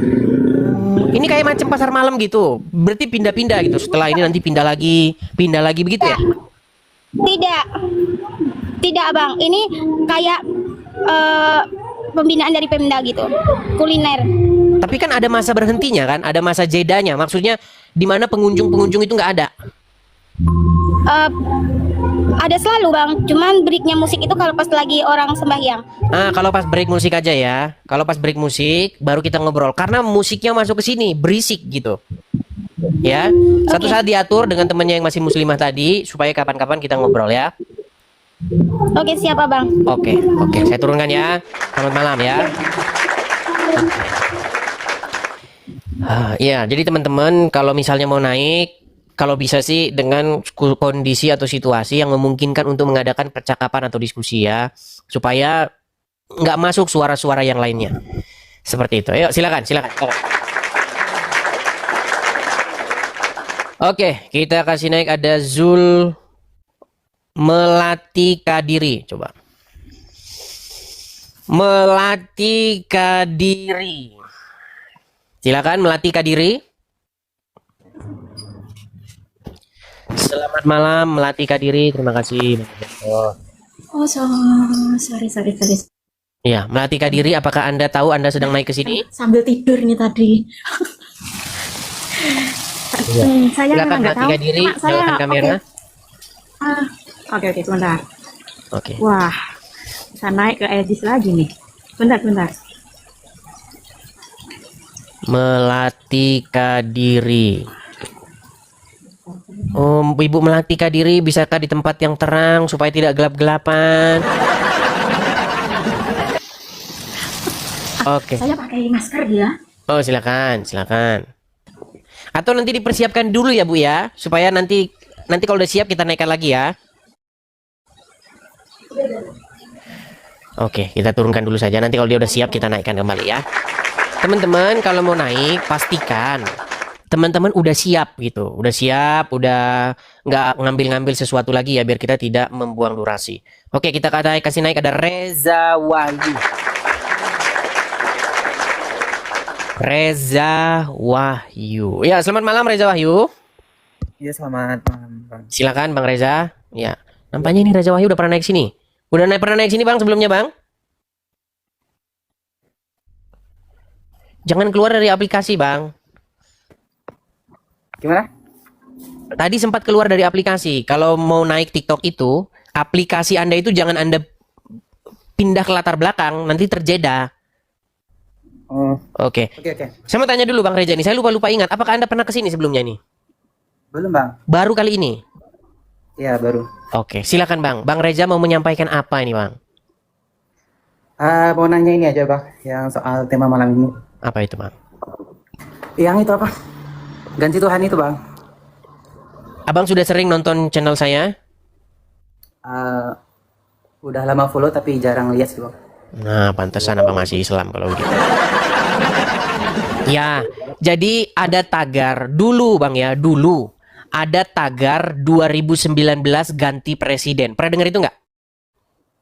Ini kayak macam pasar malam gitu. Berarti pindah-pindah gitu. Setelah ini nanti pindah lagi begitu ya? Tidak. Tidak, Bang. Ini kayak pembinaan dari Pemda gitu. Kuliner. Tapi kan ada masa berhentinya kan? Ada masa jedanya. Maksudnya di mana pengunjung-pengunjung itu nggak ada? Ada selalu, Bang. Cuman breaknya musik itu kalau pas lagi orang sembahyang. Kalau pas break musik aja ya. Kalau pas break musik baru kita ngobrol. Karena musiknya masuk ke sini, berisik gitu. Ya, satu saat diatur dengan temannya yang masih muslimah tadi supaya kapan-kapan kita ngobrol ya. Oke, siapa, Bang? Oke, saya turunkan ya. Selamat malam ya. Ya, jadi teman-teman kalau misalnya mau naik, kalau bisa sih dengan kondisi atau situasi yang memungkinkan untuk mengadakan percakapan atau diskusi ya, supaya nggak masuk suara-suara yang lainnya. Seperti itu. Ayo, silakan. Oke, kita kasih naik ada Zul Melati Kadiri, coba. Melati Kadiri. Silakan Melati Kadiri. Selamat malam Melati Kadiri, terima kasih. Sorry. Ya, Melati Kadiri, apakah Anda tahu Anda sedang naik ke sini? Sambil tidur nih tadi. Ya. Saya Silakan nggak Melati tahu. Kadiri, Saya nyalakan kamera. Oke, sebentar. Oke. Wah, bisa naik ke Edis lagi nih. Bentar. Melati Kadiri. Ibu Melati Kadiri, bisakah di tempat yang terang supaya tidak gelap-gelapan? Oke. Saya pakai masker ya. Oh, silakan. Atau nanti dipersiapkan dulu ya, Bu ya, supaya nanti kalau udah siap kita naikkan lagi ya. Oke, kita turunkan dulu saja. Nanti kalau dia udah siap kita naikkan kembali ya. Teman-teman, kalau mau naik pastikan teman-teman udah siap gitu. Udah nggak ngambil-ngambil sesuatu lagi ya, biar kita tidak membuang durasi. Oke, kita kasih naik ada Reza Wahyu. Reza Wahyu. Ya, selamat malam Reza Wahyu. Iya, selamat malam, Bang. Silakan Bang Reza. Ya, nampaknya ini Reza Wahyu udah pernah naik sini. Pernah naik sini Bang sebelumnya, Bang? Jangan keluar dari aplikasi, Bang. Gimana? Tadi sempat keluar dari aplikasi. Kalau mau naik TikTok itu, aplikasi Anda itu jangan Anda pindah ke latar belakang, nanti terjeda. Oh, Oke. oke. Saya mau tanya dulu Bang Reza nih, saya lupa ingat. Apakah Anda pernah kesini sebelumnya nih? Belum, Bang. Baru kali ini? Iya, baru. Oke, silakan Bang. Bang Reza mau menyampaikan apa ini, Bang? Mau nanya ini aja, Bang, yang soal tema malam ini. Apa itu, Bang? Yang itu apa? Ganti Tuhan itu, Bang. Abang sudah sering nonton channel saya? Udah lama follow tapi jarang lihat sih, Bang. Nah, pantesan Abang masih Islam kalau gitu. Ya, jadi ada tagar dulu, Bang ya, dulu. Ada tagar 2019 ganti presiden. Pernah dengar itu nggak?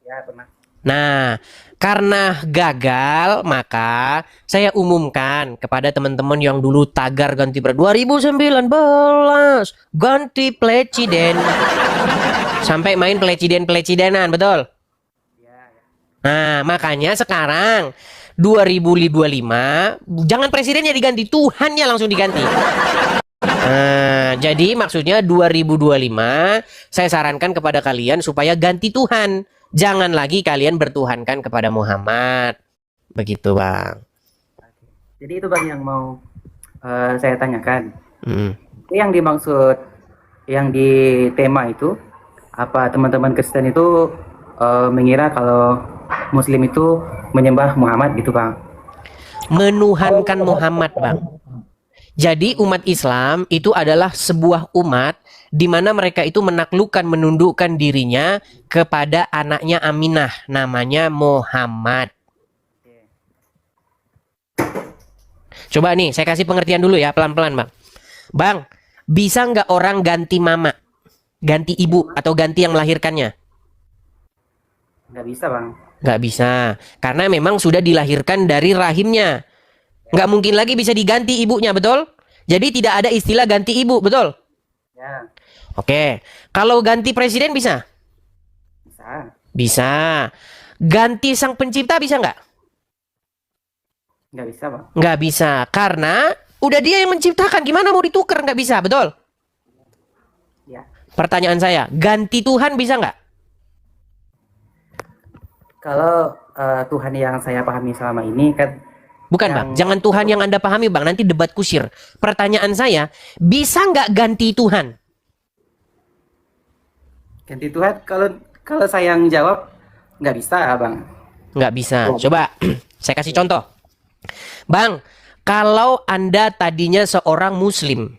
Ya, pernah. Nah, karena gagal, maka saya umumkan kepada teman-teman yang dulu tagar ganti presiden 2019 ganti presiden. Sampai main presidenan, betul? Nah, makanya sekarang 2025 jangan presidennya diganti, Tuhannya langsung diganti. Nah, jadi maksudnya 2025 saya sarankan kepada kalian supaya ganti Tuhan. Jangan lagi kalian bertuhankan kepada Muhammad. Begitu, Bang. Jadi itu Bang yang mau saya tanyakan. Yang dimaksud yang di tema itu, apa teman-teman Kristen itu mengira kalau Muslim itu menyembah Muhammad gitu Bang? Menuhankan Muhammad, Bang. Jadi umat Islam itu adalah sebuah umat di mana mereka itu menaklukkan, menundukkan dirinya kepada anaknya Aminah, namanya Muhammad. Coba nih, saya kasih pengertian dulu ya, pelan-pelan Bang. Bang, bisa nggak orang ganti mama, ganti ibu, atau ganti yang melahirkannya? Nggak bisa Bang. Nggak bisa, karena memang sudah dilahirkan dari rahimnya. Nggak mungkin lagi bisa diganti ibunya, betul? Jadi tidak ada istilah ganti ibu, betul? Ya. Oke, kalau ganti presiden bisa? Bisa. Bisa. Ganti sang pencipta bisa nggak? Nggak bisa Bang. Nggak bisa, karena udah dia yang menciptakan, gimana mau ditukar? Nggak bisa, betul? Ya. Pertanyaan saya, ganti Tuhan bisa nggak? Kalau Tuhan yang saya pahami selama ini kan Bukan Bang, jangan Tuhan yang Anda pahami Bang, nanti debat kusir. Pertanyaan saya, bisa nggak ganti Tuhan? ganti Tuhan, kalau saya yang jawab nggak bisa Bang. Nggak bisa. Coba saya kasih contoh. Bang, kalau Anda tadinya seorang Muslim,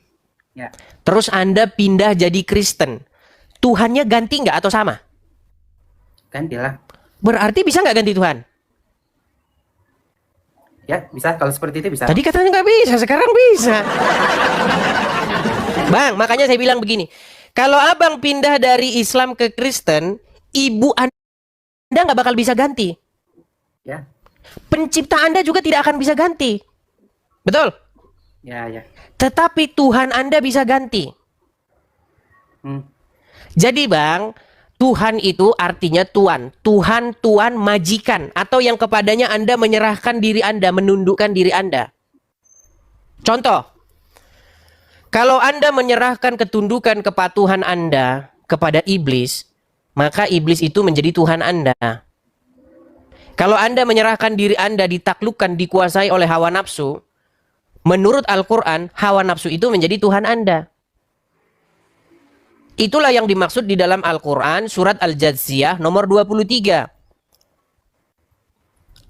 Ya. terus Anda pindah jadi Kristen, Tuhannya ganti nggak atau sama? Gantilah. Berarti bisa nggak ganti Tuhan? Ya, bisa. Kalau seperti itu bisa. Tadi katanya nggak bisa, sekarang bisa. Bang, makanya saya bilang begini. Kalau abang pindah dari Islam ke Kristen, ibu Anda nggak bakal bisa ganti. Ya. Pencipta Anda juga tidak akan bisa ganti. Betul? Ya, ya. Tetapi Tuhan Anda bisa ganti. Jadi Bang, Tuhan itu artinya Tuan. Tuhan, Tuan, majikan. Atau yang kepadanya Anda menyerahkan diri Anda, menundukkan diri Anda. Contoh. Kalau Anda menyerahkan ketundukan kepatuhan Anda kepada iblis, maka iblis itu menjadi Tuhan Anda. Kalau Anda menyerahkan diri Anda ditaklukkan, dikuasai oleh hawa nafsu, menurut Al-Quran, hawa nafsu itu menjadi Tuhan Anda. Itulah yang dimaksud di dalam Al-Quran, surat Al-Jathiyah nomor 23.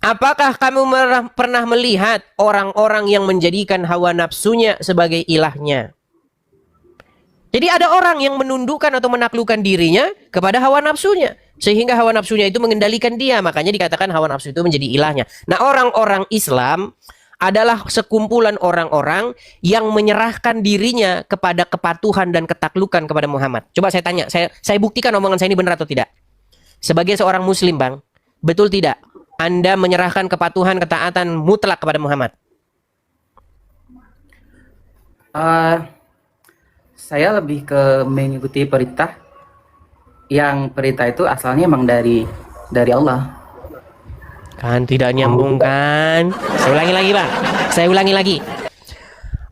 Apakah kamu pernah melihat orang-orang yang menjadikan hawa nafsunya sebagai ilahnya? Jadi ada orang yang menundukkan atau menaklukkan dirinya kepada hawa nafsunya. Sehingga hawa nafsunya itu mengendalikan dia. Makanya dikatakan hawa nafsu itu menjadi ilahnya. Nah, orang-orang Islam adalah sekumpulan orang-orang yang menyerahkan dirinya kepada kepatuhan dan ketaklukan kepada Muhammad. Coba saya tanya, saya buktikan omongan saya ini benar atau tidak. Sebagai seorang Muslim, Bang, betul tidak Anda menyerahkan kepatuhan, ketaatan mutlak kepada Muhammad? Saya lebih ke mengikuti perintah. Yang perintah itu asalnya emang dari Allah. Kan tidak nyambung kan? Saya ulangi lagi Bang. Saya ulangi lagi.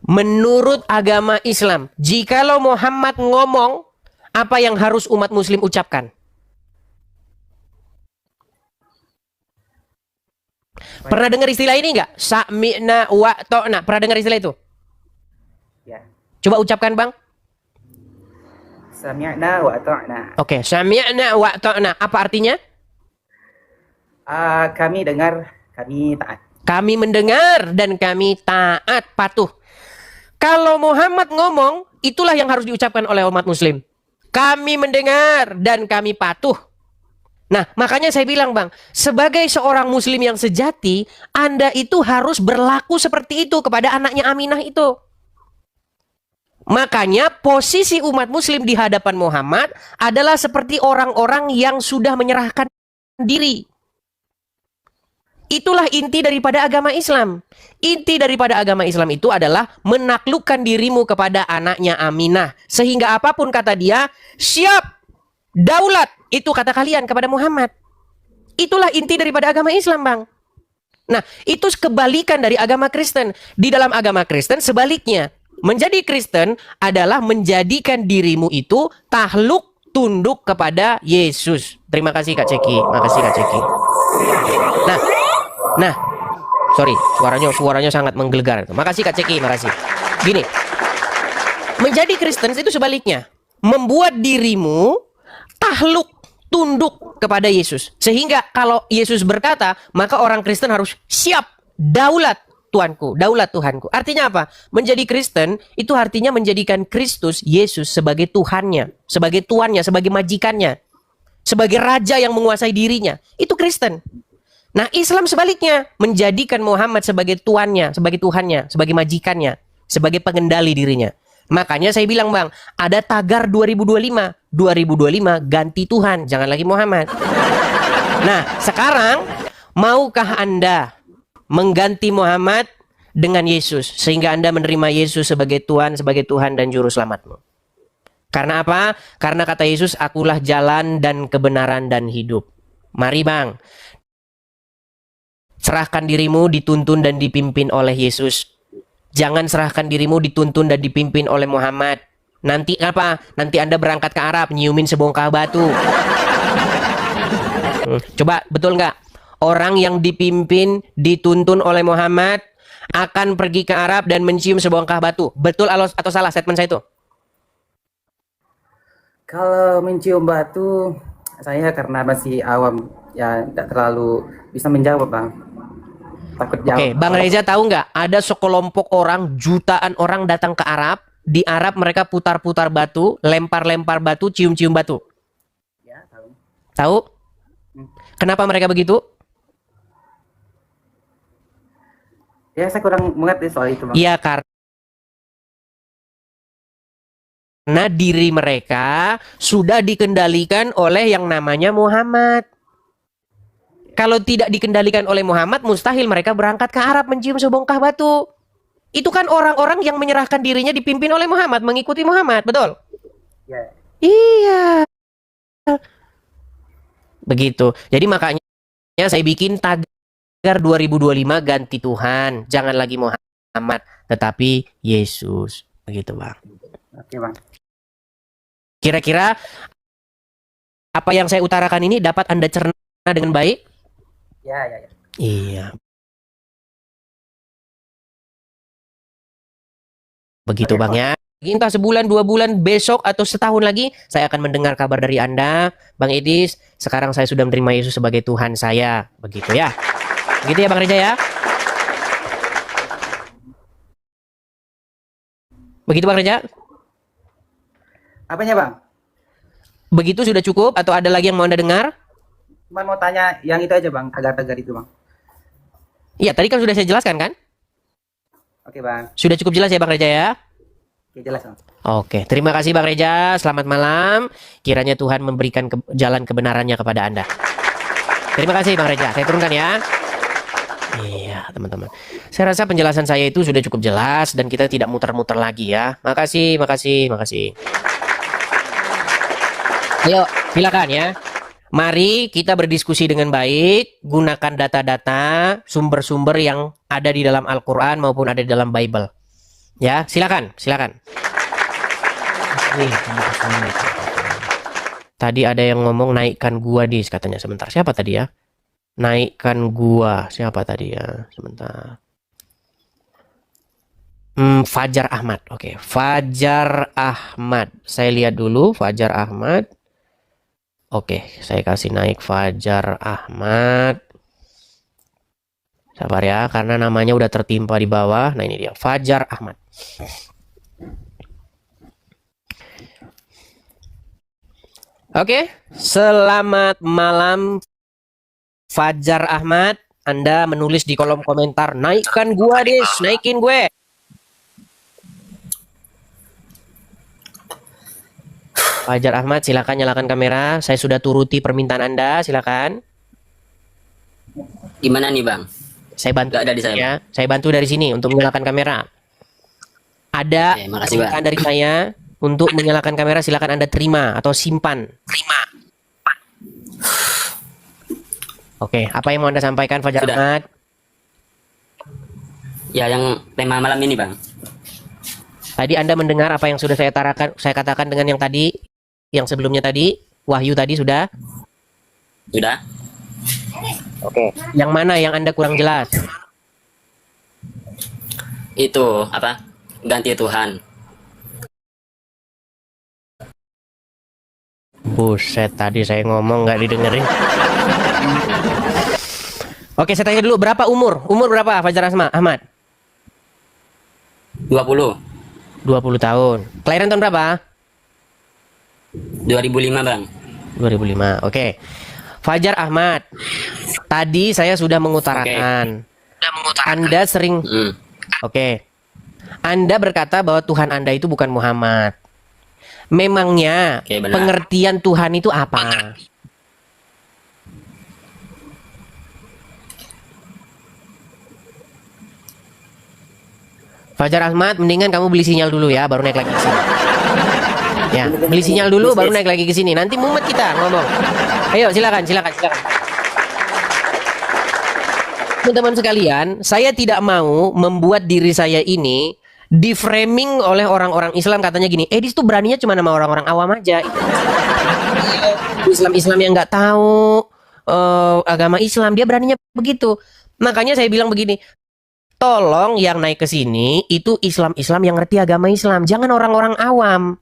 Menurut agama Islam, jikalau Muhammad ngomong, apa yang harus umat muslim ucapkan? Pernah dengar istilah ini enggak? Sami'na wa ta'na. Pernah dengar istilah itu? Ya. Coba ucapkan Bang. Sami'na wa ta'na. Oke, sami'na wa ta'na. Apa artinya? Kami dengar, kami taat. Kami mendengar dan kami taat, patuh. Kalau Muhammad ngomong, itulah yang harus diucapkan oleh umat muslim. Kami mendengar dan kami patuh. Nah, makanya saya bilang Bang, sebagai seorang muslim yang sejati, Anda itu harus berlaku seperti itu kepada anaknya Aminah itu. Makanya posisi umat muslim di hadapan Muhammad adalah seperti orang-orang yang sudah menyerahkan diri. Itulah inti daripada agama Islam. Inti daripada agama Islam itu adalah menaklukkan dirimu kepada anaknya Aminah. Sehingga apapun kata dia, siap, daulat. Itu kata kalian kepada Muhammad. Itulah inti daripada agama Islam, Bang. Nah, itu kebalikan dari agama Kristen. Di dalam agama Kristen sebaliknya. Menjadi Kristen adalah menjadikan dirimu itu takluk tunduk kepada Yesus. Terima kasih Kak Ceki. Makasih Kak Ceki. Nah, sorry, suaranya sangat menggelegar. Makasih Kak Ceki, makasih. Gini, menjadi Kristen itu sebaliknya, membuat dirimu takluk tunduk kepada Yesus. Sehingga kalau Yesus berkata, maka orang Kristen harus siap, daulat Tuanku, daulat Tuhanku. Artinya apa? Menjadi Kristen itu artinya menjadikan Kristus Yesus sebagai Tuhannya, sebagai tuannya, sebagai majikannya, sebagai raja yang menguasai dirinya. Itu Kristen. Nah, Islam sebaliknya, menjadikan Muhammad sebagai tuannya, sebagai Tuhannya, sebagai majikannya, sebagai pengendali dirinya. Makanya saya bilang, Bang, ada tagar 2025. 2025 ganti Tuhan, jangan lagi Muhammad. Nah, sekarang maukah Anda mengganti Muhammad dengan Yesus sehingga Anda menerima Yesus sebagai Tuhan, sebagai Tuhan dan juru selamatmu? Karena apa? Karena kata Yesus, akulah jalan dan kebenaran dan hidup. Mari, Bang, serahkan dirimu dituntun dan dipimpin oleh Yesus. Jangan serahkan dirimu dituntun dan dipimpin oleh Muhammad. Nanti apa? Nanti Anda berangkat ke Arab, nyiumin sebongkah batu. Coba, betul nggak? Orang yang dipimpin, dituntun oleh Muhammad akan pergi ke Arab dan mencium sebongkah batu. Betul atau salah statement saya itu? Kalau mencium batu, saya karena masih awam, ya tidak terlalu bisa menjawab, Bang. Oke, Bang Reza tahu nggak? Ada sekelompok orang, jutaan orang datang ke Arab. Di Arab mereka putar-putar batu, lempar-lempar batu, cium-cium batu. Ya, tahu. Tahu? Kenapa mereka begitu? Ya, saya kurang mengerti soal itu, Bang. Iya, karena diri mereka sudah dikendalikan oleh yang namanya Muhammad. Kalau tidak dikendalikan oleh Muhammad, mustahil mereka berangkat ke Arab mencium sebongkah batu. Itu kan orang-orang yang menyerahkan dirinya dipimpin oleh Muhammad, mengikuti Muhammad, betul? Ya. Iya. Begitu. Jadi makanya saya bikin tagar 2025 ganti Tuhan. Jangan lagi Muhammad, tetapi Yesus. Begitu, Bang. Oke, Bang. Kira-kira apa yang saya utarakan ini dapat Anda cerna dengan baik? Ya. Iya. Begitu, Bang, ya. Entah sebulan, 2 bulan, besok atau setahun lagi saya akan mendengar kabar dari Anda, Bang Edis. Sekarang saya sudah menerima Yesus sebagai Tuhan saya. Begitu ya. Begitu ya, Bang Reza ya. Begitu, Bang Reza. Apanya, Bang? Begitu sudah cukup atau ada lagi yang mau Anda dengar? Cuma mau tanya yang itu aja, Bang, tagar-tagar itu, Bang. Iya, tadi kan sudah saya jelaskan kan? Oke, Bang. Sudah cukup jelas ya, Bang Reza ya? Oke, jelas, Bang. Oke, terima kasih Bang Reza. Selamat malam. Kiranya Tuhan memberikan jalan kebenarannya kepada Anda. Terima kasih Bang Reza. Saya turunkan ya. Iya, teman-teman. Saya rasa penjelasan saya itu sudah cukup jelas dan kita tidak muter-muter lagi ya. Makasih. Ayo, silakan ya. Mari kita berdiskusi dengan baik, gunakan data-data, sumber-sumber yang ada di dalam Al-Quran maupun ada di dalam Bible. Ya, silakan. Tadi ada yang ngomong naikkan gua dis katanya. Sebentar, siapa tadi ya? Naikkan gua, siapa tadi ya? Sebentar. Fajar Ahmad. Oke, Fajar Ahmad. Saya lihat dulu Fajar Ahmad. Oke, saya kasih naik Fajar Ahmad. Sabar ya, karena namanya udah tertimpa di bawah. Nah, ini dia, Fajar Ahmad. Oke, selamat malam Fajar Ahmad. Anda menulis di kolom komentar, naikkan gua dis, naikin gue. Fajar Ahmad, silakan nyalakan kamera. Saya sudah turuti permintaan Anda, silakan. Gimana nih, Bang? Saya bantu Gak ada di saya. ya. Saya bantu dari sini untuk menyalakan kamera. Ada makasih, Bang. permintaan dari saya untuk menyalakan kamera, silakan Anda terima atau simpan. Oke, apa yang mau Anda sampaikan Fajar Sudah. Ahmad? Ya, yang tema malam ini, Bang. Tadi Anda mendengar apa yang sudah saya katakan dengan yang tadi, yang sebelumnya tadi, Wahyu tadi sudah? Sudah? Oke. Yang mana yang Anda kurang jelas? Itu apa? Ganti Tuhan. Buset, tadi saya ngomong nggak didengerin. Oke, saya tanya dulu, berapa umur? Umur berapa Fajar Ahmad? 20. 20 tahun. Kelahiran tahun berapa? 2005, Bang. 2005. Oke. Fajar Ahmad. Tadi saya sudah mengutarakan. Anda sering Oke. Anda berkata bahwa Tuhan Anda itu bukan Muhammad. Memangnya benar. pengertian Tuhan itu apa? Fajar Ahmad, mendingan kamu beli sinyal dulu ya, baru naik lagi ke sini. Ya, beli sinyal dulu, baru naik lagi ke sini. Nanti mumet kita ngomong. Ayo, silakan. Teman-teman sekalian, saya tidak mau membuat diri saya ini di-framing oleh orang-orang Islam, katanya gini, Edis tuh beraninya cuma sama orang-orang awam aja. Islam yang nggak tahu agama Islam, dia beraninya begitu. Makanya saya bilang begini, tolong yang naik ke sini itu Islam yang ngerti agama Islam, jangan orang-orang awam.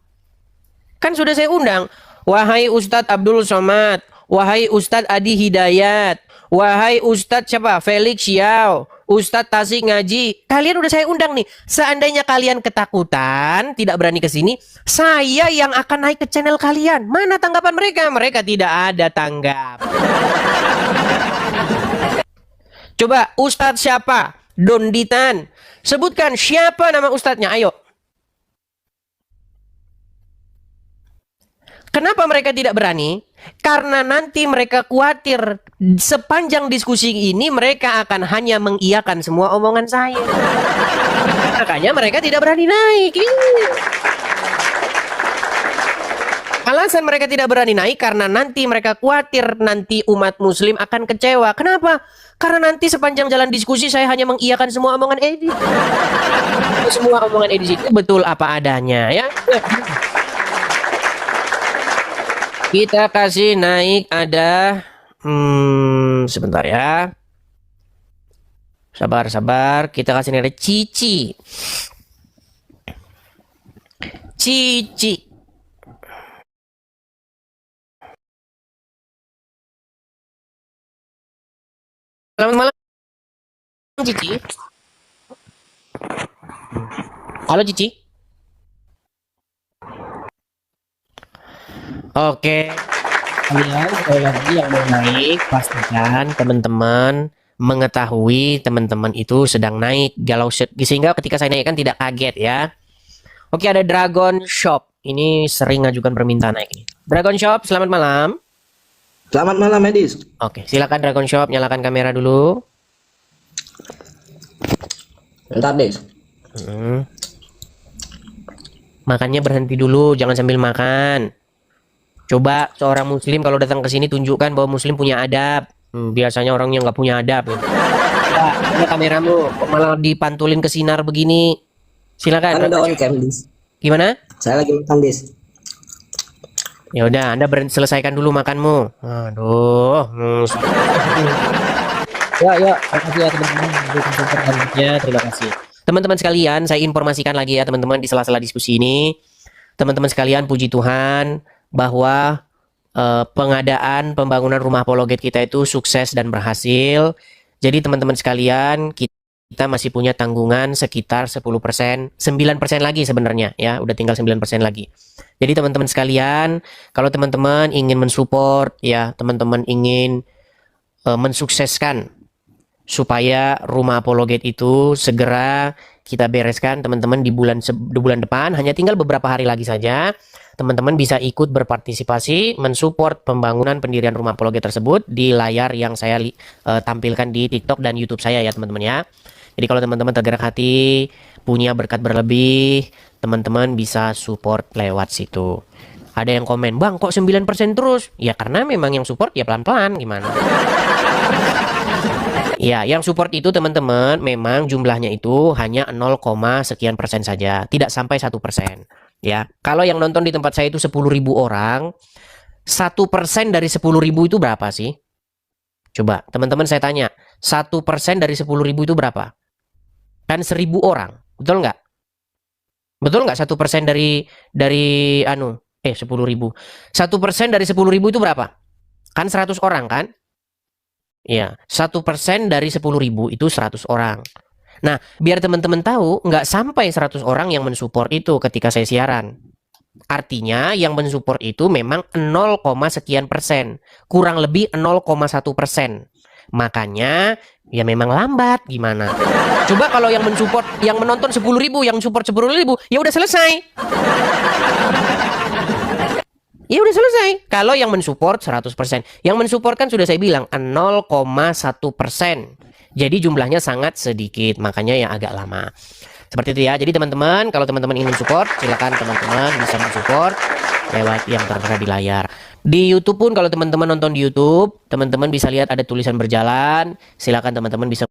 Kan sudah saya undang, wahai Ustadz Abdul Somad, wahai Ustadz Adi Hidayat, wahai Ustadz siapa? Felix Xiao, Ustadz Tasik Ngaji. Kalian udah saya undang nih. Seandainya kalian ketakutan, tidak berani ke sini, saya yang akan naik ke channel kalian. Mana tanggapan mereka? Mereka tidak ada tanggap. Coba Ustadz siapa? Donditan. Sebutkan siapa nama ustadznya, ayo. Kenapa mereka tidak berani? Karena nanti mereka khawatir sepanjang diskusi ini mereka akan hanya mengiyakan semua omongan saya. Makanya mereka tidak berani naik. Alasan mereka tidak berani naik karena nanti mereka khawatir nanti umat muslim akan kecewa. Kenapa? Karena nanti sepanjang jalan diskusi saya hanya mengiyakan semua omongan Edis. Semua omongan Edis itu betul apa adanya ya. Kita kasih naik ada sebentar ya. Sabar. Kita kasih naik ada Cici. Selamat malam Cici. Halo Cici. Oke. Kalian sekali lagi yang mau naik, pastikan teman-teman mengetahui teman-teman itu sedang naik galau sehingga ketika saya naikkan tidak kaget ya. Oke, ada Dragon Shop. Ini sering ngajukan permintaan naik ini. Dragon Shop, selamat malam. Selamat malam, Edis. Oke, silakan Dragon Shop, nyalakan kamera dulu. Bentar, Des. Makannya berhenti dulu, jangan sambil makan. Coba seorang muslim kalau datang ke sini tunjukkan bahwa muslim punya adab. Biasanya orang yang nggak punya adab. Coba, ini kameramu kok malah dipantulin ke sinar begini. Silakan. Ada on cam, Des. Gimana? Saya lagi makan, Des. Ya udah, Anda selesaikan dulu makanmu. Aduh. Ya, makasih ya teman-teman. Terima kasih. Teman-teman sekalian, saya informasikan lagi ya teman-teman di sela-sela diskusi ini. Teman-teman sekalian, puji Tuhan bahwa pengadaan pembangunan rumah apologet kita itu sukses dan berhasil. Jadi teman-teman sekalian, kita masih punya tanggungan sekitar 10%, 9% lagi sebenarnya ya, udah tinggal 9% lagi. Jadi teman-teman sekalian, kalau teman-teman ingin mensupport ya, teman-teman ingin mensukseskan supaya rumah apologet itu segera kita bereskan teman-teman di bulan depan, hanya tinggal beberapa hari lagi saja. Teman-teman bisa ikut berpartisipasi mensupport pembangunan pendirian rumah apologet tersebut di layar yang saya tampilkan di TikTok dan YouTube saya ya teman-teman ya. Jadi kalau teman-teman tergerak hati, punya berkat berlebih, teman-teman bisa support lewat situ. Ada yang komen, Bang kok 9% terus? Ya karena memang yang support ya pelan-pelan, gimana? Ya, yang support itu teman-teman memang jumlahnya itu hanya 0, sekian persen saja, tidak sampai 1%. Ya, kalau yang nonton di tempat saya itu 10.000 orang, 1% dari 10.000 itu berapa sih? Coba teman-teman saya tanya, 1% dari 10.000 itu berapa? Kan 1.000 orang, betul nggak? Betul nggak 1% dari 10.000. 1% dari 10.000 itu berapa? Kan 100 orang kan? Ya, 1% dari 10.000 itu 100 orang. Nah, biar teman-teman tahu, nggak sampai 100 orang yang mensupport itu ketika saya siaran. Artinya yang mensupport itu memang 0, sekian persen. Kurang lebih 0,1%. Makanya ya memang lambat gimana. Coba kalau yang mensupport, yang menonton 10.000, yang support 10.000, ya udah selesai. Ya udah selesai. Kalau yang mensupport 100%. Yang mensupport kan sudah saya bilang 0,1%. Jadi jumlahnya sangat sedikit. Makanya ya agak lama. Seperti itu ya. Jadi teman-teman, kalau teman-teman ingin support, silakan teman-teman bisa mensupport lewat yang tertera di layar. Di YouTube pun kalau teman-teman nonton di YouTube, teman-teman bisa lihat ada tulisan berjalan. Silakan teman-teman bisa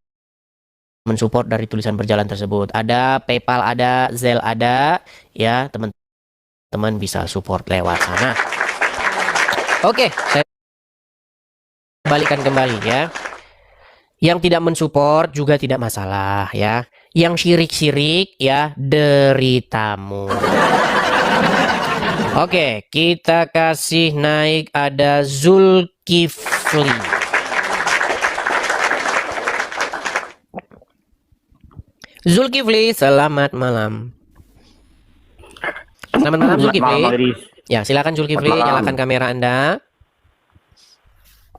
mensupport dari tulisan berjalan tersebut. Ada PayPal, ada Zelle, ada ya, teman-teman bisa support lewat sana. Oke, saya balikkan kembali ya. Yang tidak mensupport juga tidak masalah ya. Yang syirik-syirik ya deritamu. Oke, kita kasih naik ada Zulkifli. Zulkifli, selamat malam. Selamat malam Zulkifli. Ya, silakan Zulkifli, nyalakan kamera Anda.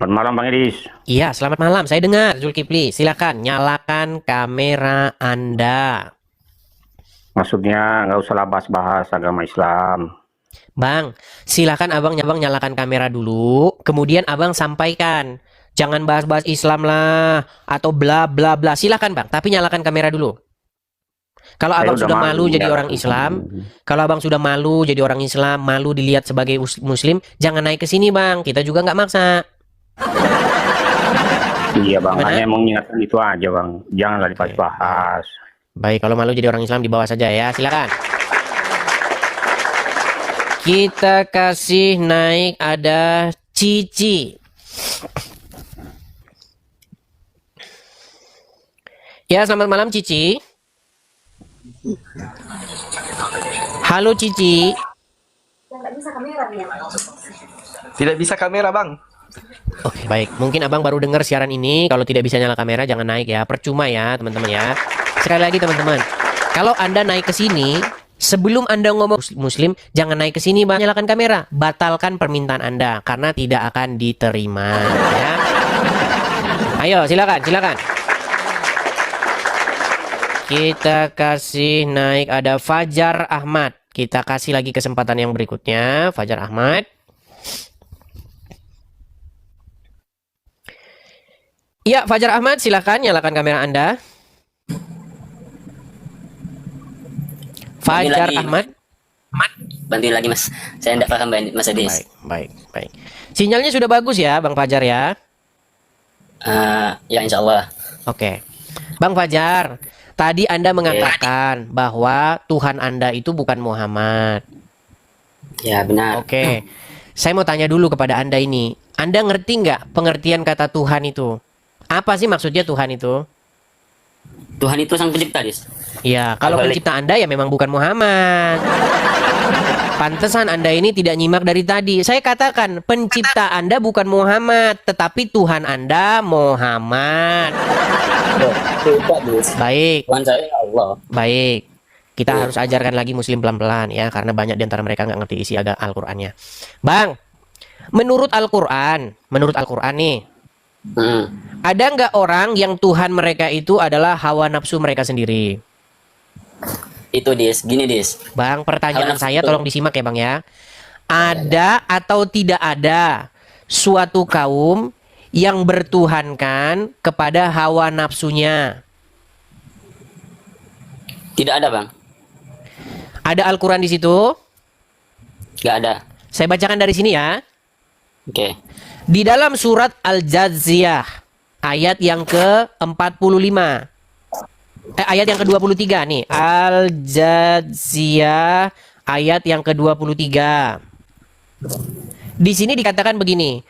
Selamat malam Bang Idris. Iya, selamat malam. Saya dengar Zulkifli. Silakan nyalakan kamera Anda. Maksudnya nggak usah bahas-bahas agama Islam. Bang, silakan abang nyalakan kamera dulu. Kemudian abang sampaikan. Jangan bahas-bahas Islam lah atau bla bla bla. Silakan bang, tapi nyalakan kamera dulu. Kalau abang sudah malu jadi orang Islam, kalau abang sudah malu jadi orang Islam, malu dilihat sebagai Muslim, jangan naik ke sini bang. Kita juga nggak maksa. Iya bang, hanya mengingatkan itu aja bang. Janganlah dibahas-bahas. Baik, kalau malu jadi orang Islam di bawah saja ya, silakan. Kita kasih naik ada Cici. Ya, selamat malam Cici. Halo Cici. Tidak bisa kamera bang. Oke, baik. Mungkin abang baru dengar siaran ini. Kalau tidak bisa nyala kamera, jangan naik ya. Percuma ya, teman-teman ya. Sekali lagi, teman-teman. Kalau Anda naik ke sini, sebelum Anda ngomong Muslim, jangan naik ke sini, Bang. Nyalakan kamera. Batalkan permintaan Anda, karena tidak akan diterima. Ya. Ayo, silakan, silakan. Kita kasih naik ada Fajar Ahmad. Kita kasih lagi kesempatan yang berikutnya. Fajar Ahmad. Ya, Fajar Ahmad, silakan nyalakan kamera Anda. Fajar Ahmad. Bantuin lagi mas, saya tidak paham Mas Adis. Baik. Sinyalnya sudah bagus ya, Bang Fajar ya? Ya insya Allah. Oke. Bang Fajar, tadi Anda mengatakan bahwa Tuhan Anda itu bukan Muhammad. Ya benar. Oke. Saya mau tanya dulu kepada Anda ini. Anda ngerti nggak pengertian kata Tuhan itu? Apa sih maksudnya Tuhan itu? Tuhan itu sang pencipta, Dis. Ya, kalau pencipta Anda ya memang bukan Muhammad. Pantesan Anda ini tidak nyimak dari tadi. Saya katakan pencipta Anda bukan Muhammad, tetapi Tuhan Anda Muhammad. Baik. Tuhan saya Allah. Baik. Kita harus ajarkan lagi Muslim pelan-pelan ya, karena banyak di antara mereka nggak ngerti isi Al-Qur'annya. Bang, menurut Al-Qur'an nih. Ada nggak orang yang Tuhan mereka itu adalah hawa nafsu mereka sendiri? Itu Dis, gini Dis. Bang, pertanyaan saya tolong disimak ya Bang ya. Ada atau tidak ada suatu kaum yang bertuhankan kepada hawa nafsunya? Tidak ada Bang. Ada Al-Quran di situ? Nggak ada. Saya bacakan dari sini ya. Oke. Di dalam surat Al-Jazziyah ayat yang ke-45. Ayat yang ke-23 nih. Al-Jaziyah ayat yang ke-23. Di sini dikatakan begini.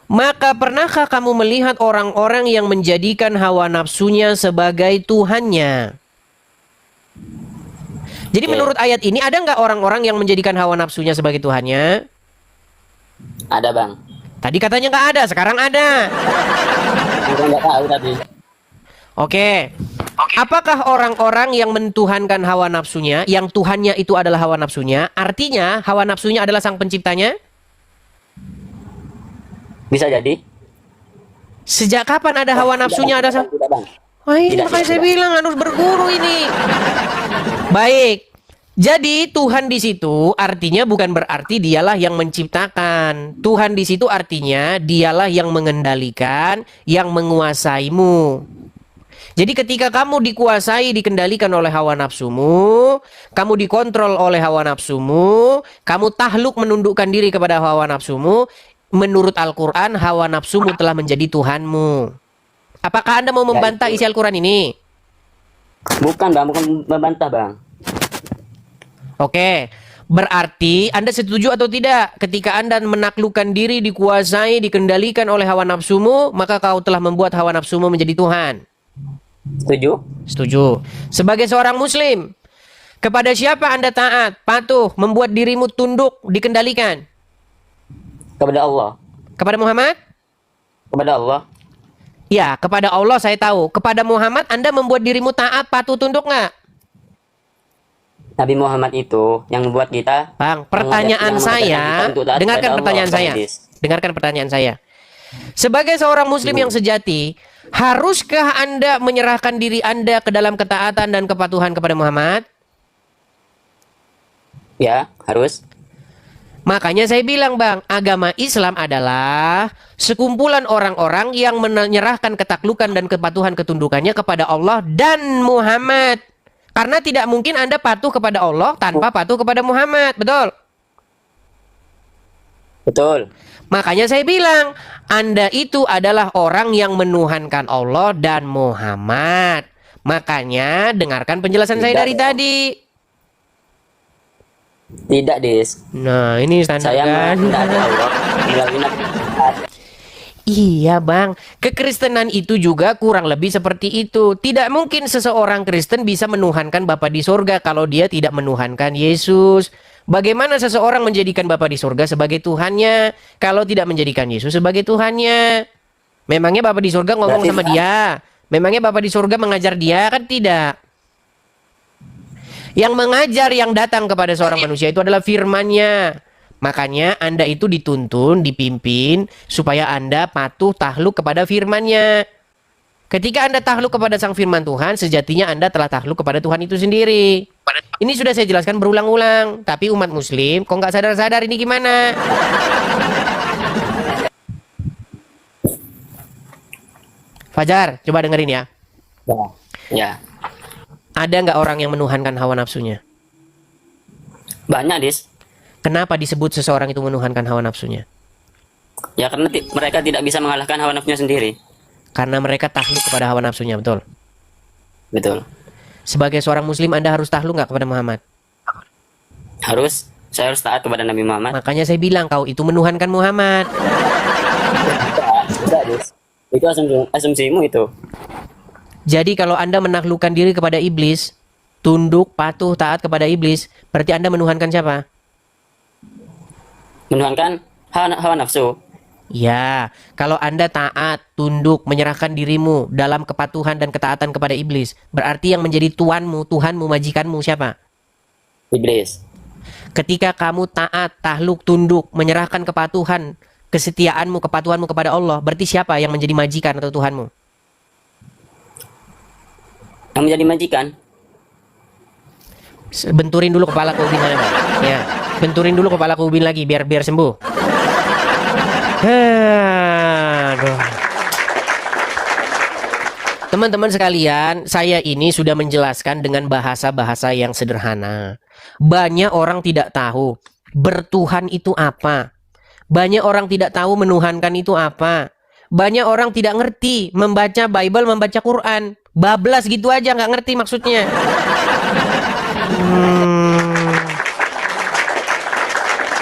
Maka pernahkah kamu melihat orang-orang yang menjadikan hawa nafsunya sebagai Tuhannya? Jadi menurut ayat ini ada nggak orang-orang yang menjadikan hawa nafsunya sebagai Tuhannya? Ada, Bang. Tadi katanya nggak ada, sekarang ada. Nggak tahu tadi. Oke. Apakah orang-orang yang mentuhankan hawa nafsunya, yang Tuhannya itu adalah hawa nafsunya, artinya hawa nafsunya adalah sang penciptanya? Bisa jadi. Sejak kapan ada hawa nafsunya ada sang? Wah, ini makanya saya bilang harus berguru ini. Baik. Jadi Tuhan di situ artinya bukan berarti dialah yang menciptakan. Tuhan di situ artinya dialah yang mengendalikan, yang menguasaimu. Jadi ketika kamu dikuasai, dikendalikan oleh hawa nafsumu, kamu dikontrol oleh hawa nafsumu, kamu tahluk menundukkan diri kepada hawa nafsumu, menurut Al-Quran, hawa nafsumu telah menjadi Tuhanmu. Apakah Anda mau membantah isi Al-Quran ini? Bukan, Bang. Bukan membantah, Bang. Oke. Berarti Anda setuju atau tidak? Ketika Anda menaklukkan diri, dikuasai, dikendalikan oleh hawa nafsumu, maka kau telah membuat hawa nafsumu menjadi Tuhan. Setuju? Setuju. Sebagai seorang muslim, kepada siapa Anda taat, patuh, membuat dirimu tunduk, dikendalikan? Kepada Allah. Kepada Muhammad? Kepada Allah. Ya, kepada Allah saya tahu. Kepada Muhammad Anda membuat dirimu taat, patuh, tunduk nggak? Nabi Muhammad itu yang membuat kita. Bang, pertanyaan saya, dengarkan pertanyaan saya. Dengarkan pertanyaan saya. Sebagai seorang muslim yang sejati, haruskah Anda menyerahkan diri Anda ke dalam ketaatan dan kepatuhan kepada Muhammad? Ya, harus. Makanya saya bilang, Bang, agama Islam adalah sekumpulan orang-orang yang menyerahkan ketaklukan dan kepatuhan ketundukannya kepada Allah dan Muhammad. Karena tidak mungkin Anda patuh kepada Allah tanpa patuh kepada Muhammad, betul? Betul. Makanya saya bilang, Anda itu adalah orang yang menuhankan Allah dan Muhammad. Makanya dengarkan penjelasan saya dari tadi. Tidak, Dis. Nah, ini standar kan? Iya, Bang. Kekristenan itu juga kurang lebih seperti itu. Tidak mungkin seseorang Kristen bisa menuhankan Bapa di surga kalau dia tidak menuhankan Yesus. Bagaimana seseorang menjadikan Bapa di surga sebagai Tuhannya kalau tidak menjadikan Yesus sebagai Tuhannya? Memangnya Bapa di surga ngomong sama dia? Memangnya Bapa di surga mengajar dia? Kan tidak. Yang mengajar, yang datang kepada seorang manusia itu adalah firman-Nya. Makanya Anda itu dituntun, dipimpin supaya Anda patuh tahluk kepada firman-Nya. Ketika Anda tahluk kepada sang firman Tuhan, sejatinya Anda telah tahluk kepada Tuhan itu sendiri. Ini sudah saya jelaskan berulang-ulang. Tapi umat muslim kok nggak sadar-sadar ini gimana? Fajar, coba dengerin ya. Ya. Ada nggak orang yang menuhankan hawa nafsunya? Banyak, Dis. Kenapa disebut seseorang itu menuhankan hawa nafsunya? Ya karena mereka tidak bisa mengalahkan hawa nafsunya sendiri. Karena mereka takluk kepada hawa nafsunya, betul? Betul. Sebagai seorang muslim Anda harus takluk nggak kepada Muhammad? Harus. Saya harus taat kepada Nabi Muhammad. Makanya saya bilang kau itu menuhankan Muhammad. Tidak, Dis. Itu asumsimu itu. Jadi kalau Anda menaklukkan diri kepada iblis, tunduk, patuh, taat kepada iblis, berarti Anda menuhankan siapa? Menuhankan hawa nafsu. Ya, kalau Anda taat, tunduk, menyerahkan dirimu dalam kepatuhan dan ketaatan kepada iblis, berarti yang menjadi tuanmu, Tuhanmu, majikanmu siapa? Iblis. Ketika kamu taat, tahluk, tunduk, menyerahkan kepatuhan, kesetiaanmu, kepatuhanmu kepada Allah, berarti siapa yang menjadi majikan atau Tuhanmu? Yang menjadi majikan. Benturin dulu kepala ke ubin sana, Bang. Ya, benturin dulu kepala ke ubin lagi biar sembuh. Aduh. Teman-teman sekalian, saya ini sudah menjelaskan dengan bahasa-bahasa yang sederhana. Banyak orang tidak tahu bertuhan itu apa. Banyak orang tidak tahu menuhankan itu apa. banyak orang tidak ngerti membaca Bible, membaca Quran. Bablas gitu aja, nggak ngerti maksudnya.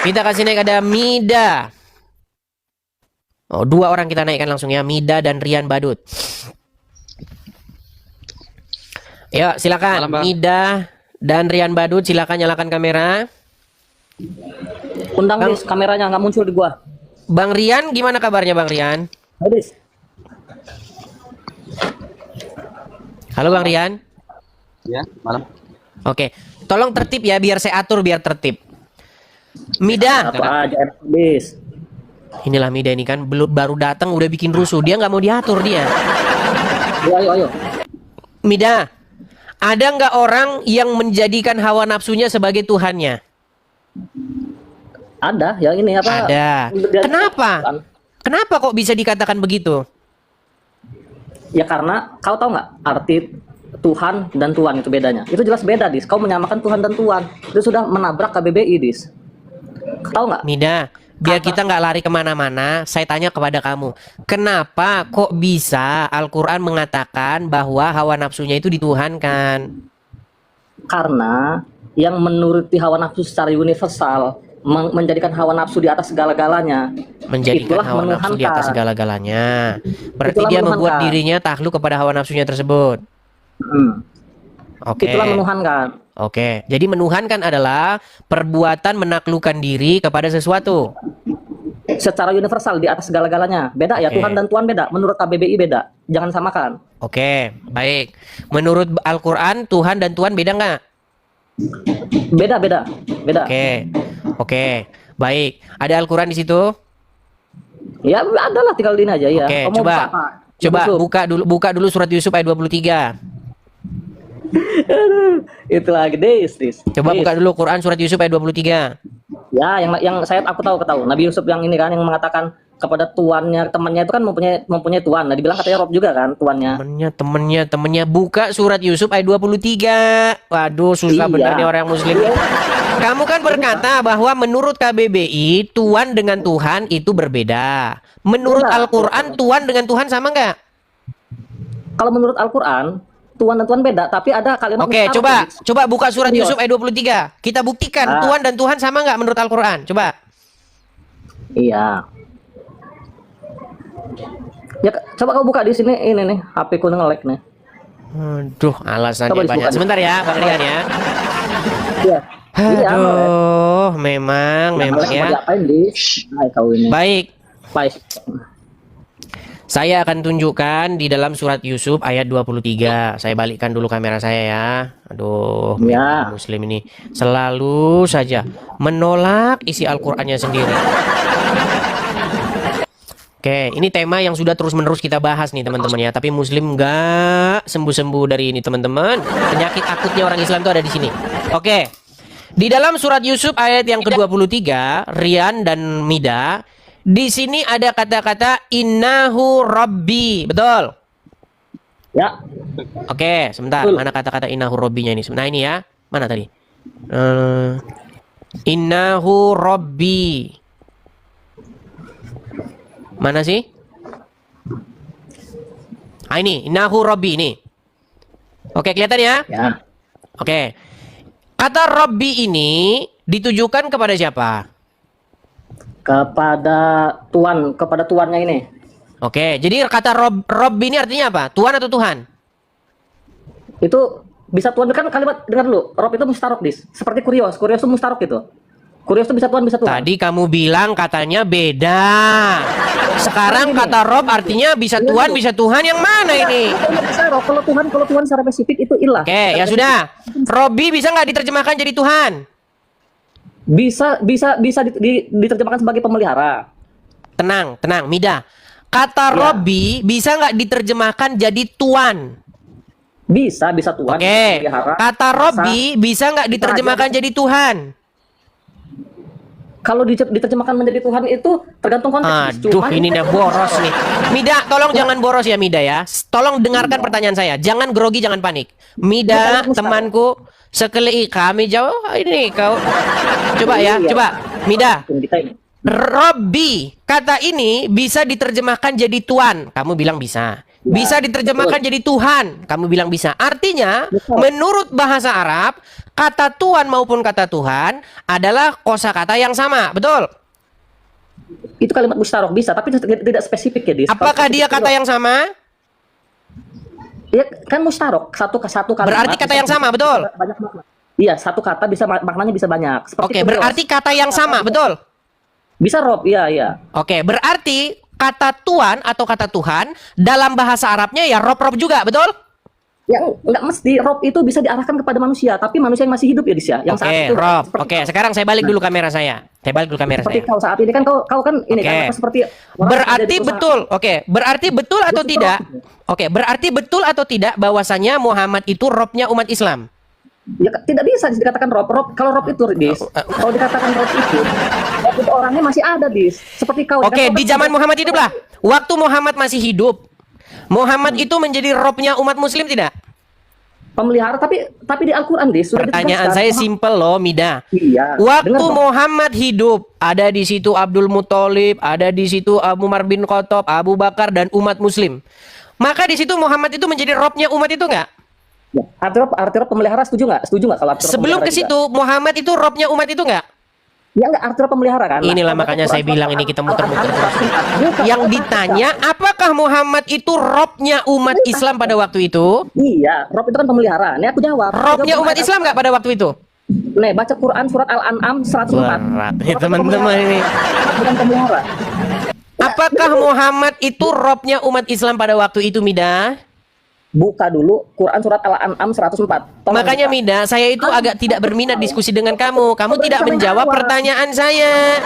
Kita kasih naik ada Mida. Oh, 2 orang kita naikkan langsung ya, Mida dan Rian Badut. Ya, silakan Mida dan Rian Badut, silakan nyalakan kamera. Undang Dis, kameranya nggak muncul di gua. Bang Rian, gimana kabarnya Bang Rian? Dis. Halo Bang Rian. Ya, malam. Oke, tolong tertib ya, biar saya atur biar tertib. Mida. Apa aja Dis. Inilah Mida ini kan baru datang udah bikin rusuh, dia nggak mau diatur dia. Ayo. Mida, ada nggak orang yang menjadikan hawa nafsunya sebagai Tuhannya? Ada, yang ini apa? Ada. Kenapa? Kenapa kok bisa dikatakan begitu? Ya karena kau tahu nggak arti Tuhan dan Tuhan itu bedanya? Itu jelas beda, Dis. Kau menyamakan Tuhan dan Tuhan. Itu sudah menabrak KBBI, Dis. Tahu nggak? Mida, biar kita nggak lari kemana-mana, saya tanya kepada kamu. Kenapa kok bisa Al-Quran mengatakan bahwa hawa nafsunya itu dituhankan? Karena yang menuruti hawa nafsu secara universal, menjadikan hawa nafsu di atas segala-galanya, menjadikan hawa nafsu di atas segala-galanya. Berarti dia membuat dirinya takluk kepada hawa nafsunya tersebut. Oke. Itulah menuhankan. Oke, jadi menuhankan adalah perbuatan menaklukkan diri kepada sesuatu. Secara universal di atas segala-galanya. Beda ya, Tuhan dan Tuhan beda. Menurut KBBI beda. Jangan samakan. Oke, baik. Menurut Al-Quran, Tuhan dan Tuhan beda nggak? Beda. Oke, baik. Ada Al-Quran di situ? Ya, ada lah, tinggal ini aja ya. Oke, coba buka dulu surat Yusuf ayat 23. Itu lagi Dis. Coba buka dulu Quran surat Yusuf ayat 23. Ya, yang aku tahu. Nabi Yusuf yang ini kan yang mengatakan kepada tuannya, temannya itu kan mempunyai tuan. Nah, dibilang katanya Rob juga kan tuannya. Temennya buka surat Yusuf ayat 23. Waduh, susah benar nih orang muslim. Kamu kan berkata bahwa menurut KBBI Tuhan dengan Tuhan itu berbeda. Menurut Al-Quran Tuhan dengan Tuhan sama nggak? Kalau menurut Al-Quran Tuhan dan Tuhan beda, tapi ada kalimat. Oke, coba buka surat Yusuf ayat 23. Kita buktikan Tuhan dan Tuhan sama nggak menurut Al-Quran. Coba. Iya. Ya, coba kau buka di sini, ini nih, HP ku nge-lag nih. Aduh, alasannya banyak. Sebentar ya, Bang Rian ya. Iya. Aduh, memang ya. Baik. Saya akan tunjukkan di dalam surat Yusuf ayat 23. Saya balikkan dulu kamera saya ya. Aduh, muslim ini selalu saja menolak isi Al-Qur'annya sendiri. Oke, ini tema yang sudah terus-menerus kita bahas nih teman-teman ya. Tapi muslim nggak sembuh-sembuh dari ini teman-teman. Penyakit akutnya orang Islam itu ada di sini. Oke, di dalam surat Yusuf ayat yang ke-23, Rian dan Mida, di sini ada kata-kata innahu rabbi, betul? Ya. Oke, sebentar. Mana kata-kata innahu rabbinya ini? Nah ini ya, mana tadi? Innahu rabbi. Mana sih? Ah ini, innahu rabbi ini. Oke, kelihatan ya? Ya. Oke. Kata rabbi ini ditujukan kepada siapa? Kepada tuan, kepada tuannya ini. Oke, jadi kata Rob ini artinya apa? Tuan atau Tuhan? Itu bisa tuan, kan kalimat, dengar dulu. Rob itu mustarok, Dis. Seperti kurios itu mustarok itu. Kurios itu bisa tuan, bisa Tuhan. Tadi kamu bilang katanya beda. Sekarang kata Rob artinya bisa Tuhan, bisa Tuhan, yang mana ini? Kalau Tuhan secara spesifik itu ilah. Oke, ya sudah. Robbi bisa nggak diterjemahkan jadi Tuhan? Bisa diterjemahkan sebagai pemelihara. Tenang, Mida. Kata Robbi bisa nggak diterjemahkan jadi tuan? Bisa Tuhan. Oke. Kata Robbi bisa nggak diterjemahkan jadi Tuhan? Kalau diterjemahkan menjadi Tuhan itu tergantung konteks. Aduh, ini udah boros nih. Mida, tolong jangan boros ya Mida ya. Tolong dengarkan pertanyaan saya. Jangan grogi, jangan panik. Mida, temanku, sekali kami jauh ini kau. Coba ya, coba. Mida. Robbi, kata ini bisa diterjemahkan jadi Tuhan. Kamu bilang bisa. Bisa diterjemahkan jadi Tuhan. Kamu bilang bisa. Artinya, menurut bahasa Arab, kata Tuhan maupun kata Tuhan adalah kosakata yang sama. Betul? Itu kalimat mustarok bisa, tapi tidak spesifik ya, Dis. Apakah dia kata yang sama? Ya, kan mustarok. Satu kalimat. Berarti kata yang sama, betul? Banyak makna. Iya, satu kata bisa maknanya bisa banyak. Oke, berarti kata yang sama, betul? Bisa, Rob, iya. Oke, berarti kata Tuhan atau kata Tuhan dalam bahasa Arabnya ya Rob juga, betul? Ya, nggak mesti. Rob itu bisa diarahkan kepada manusia, tapi manusia yang masih hidup ya, Dis ya. Yang Oke, Rob. Oke, sekarang saya balik dulu kamera saya. Seperti kau saat ini kan kau kan ini kan seperti berarti betul. Oke, berarti betul atau tidak? Oke, berarti betul atau tidak bahwasanya Muhammad itu Robnya umat Islam? Ya, tidak bisa dikatakan Rob. Kalau Rob itu, Dis, kalau dikatakan Rob itu orangnya masih ada, Dis. Seperti kau. Oke, di zaman Muhammad hiduplah. Waktu Muhammad masih hidup, Muhammad itu menjadi Robnya umat Muslim tidak? Pemelihara, tapi di Al-Quran, Dis. Pertanyaan saya simpel loh, Mida. Iya. Waktu Muhammad hidup, ada di situ Abdul Muthalib, ada di situ Abu Umar bin Khattab, Abu Bakar dan umat Muslim. Maka di situ Muhammad itu menjadi Robnya umat itu enggak? Ya, arti Rob pemelihara setuju nggak? Setuju nggak kalau arti Rob sebelum ke situ Muhammad itu Robnya umat itu nggak? Ya nggak, arti Rob pemelihara kan? Inilah makanya saya bilang ini kita muter-muter terus. Yang ditanya apakah Muhammad itu Robnya umat Islam pada waktu itu? Iya, Rob itu kan pemelihara. Nih aku jawab. Robnya umat Islam nggak pada waktu itu? Nih, baca Quran surat Al-An'am 104. Berat nih teman-teman ini. Bukan pemelihara. Apakah Muhammad itu Robnya umat Islam pada waktu itu, Mida? Buka dulu Quran surat Al-An'am 104. Makanya Mida, saya itu agak tidak berminat diskusi dengan kamu. Kamu tidak menjawab pertanyaan saya.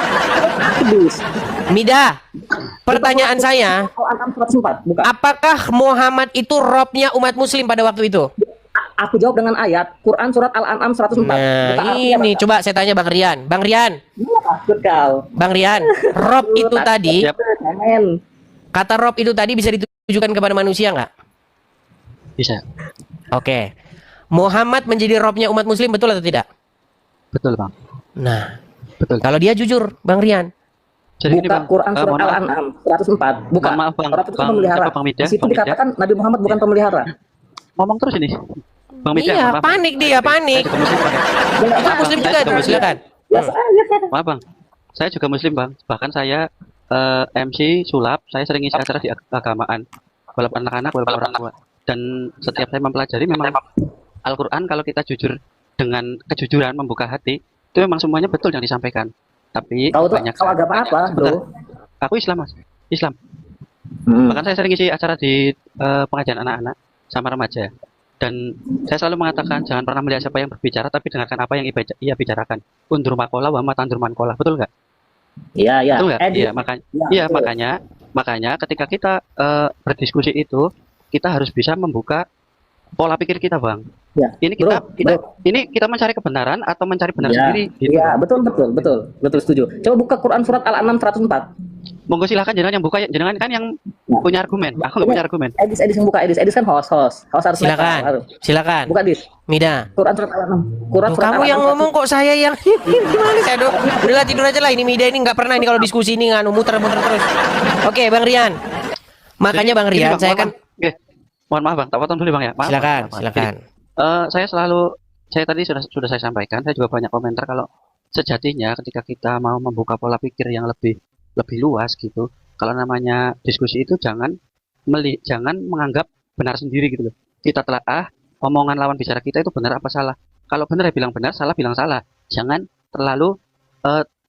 Mida, pertanyaan saya, apakah Muhammad itu Robnya umat Muslim pada waktu itu? Aku jawab dengan ayat Quran surat Al-An'am 104. Nah, ini coba saya tanya Bang Rian. Bang Rian. Bang Rian, Rob itu tadi, kata Rob itu tadi bisa ditujukan kepada manusia nggak? Bisa. Oke. Muhammad menjadi Robnya umat Muslim, betul atau tidak? Betul, Bang. Nah, betul. Kalau dia jujur, Bang Rian. Jadi buka Quran surat Al-An'am 104. Buka. Maaf, Bang. Rob itu pemelihara. Di situ dikatakan Nabi Muhammad bukan pemelihara. Ngomong terus ini. Bang Mida, iya, panik dia, panik. Itu Muslim juga tuh, silakan. Maaf, Bang. Saya juga Muslim, Bang. Bahkan saya MC sulap, saya sering isi acara di keagamaan. Walaupun anak-anak, walaupun orang tua. Dan setiap saya mempelajari memang Al-Quran kalau kita jujur dengan kejujuran membuka hati itu memang semuanya betul yang disampaikan. Tapi banyak kau agama apa, Bro? Aku Islam, Mas. Islam. Bahkan saya sering isi acara di pengajian anak-anak sama remaja. Dan saya selalu mengatakan jangan pernah melihat siapa yang berbicara, tapi dengarkan apa yang ia bicarakan. Undur makola wa matandur mankola, betul nggak? Iya, iya. Betul nggak? Iya, makanya ketika kita berdiskusi itu kita harus bisa membuka pola pikir kita, Bang. Ya, ini kita mencari kebenaran atau mencari benar sendiri? Gitu. Iya, betul setuju. Coba buka Quran surat Al-An'am 104. Monggo silakan jenengan yang buka, jenengan kan yang punya argumen. Aku nggak punya argumen. Edis yang buka, Edis kan host harus silakan. Buka Edis. Mida. Quran surat Al-An'am. Kamu yang ngomong kok saya yang gimana saya dong? Udah tidur aja lah, ini Mida ini nggak pernah ini kalau diskusi ini nganu muter-muter terus. Oke, Bang Rian. Makanya Bang Rian, saya kan mohon maaf, Bang, tak potong dulu, Bang ya. Maaf, silakan. Jadi, saya tadi sudah saya sampaikan, saya juga banyak komentar kalau sejatinya ketika kita mau membuka pola pikir yang lebih luas gitu, kalau namanya diskusi itu jangan menganggap benar sendiri gitu loh. Kita telaah omongan lawan bicara kita itu benar apa salah. Kalau benar ya bilang benar, salah bilang salah. Jangan terlalu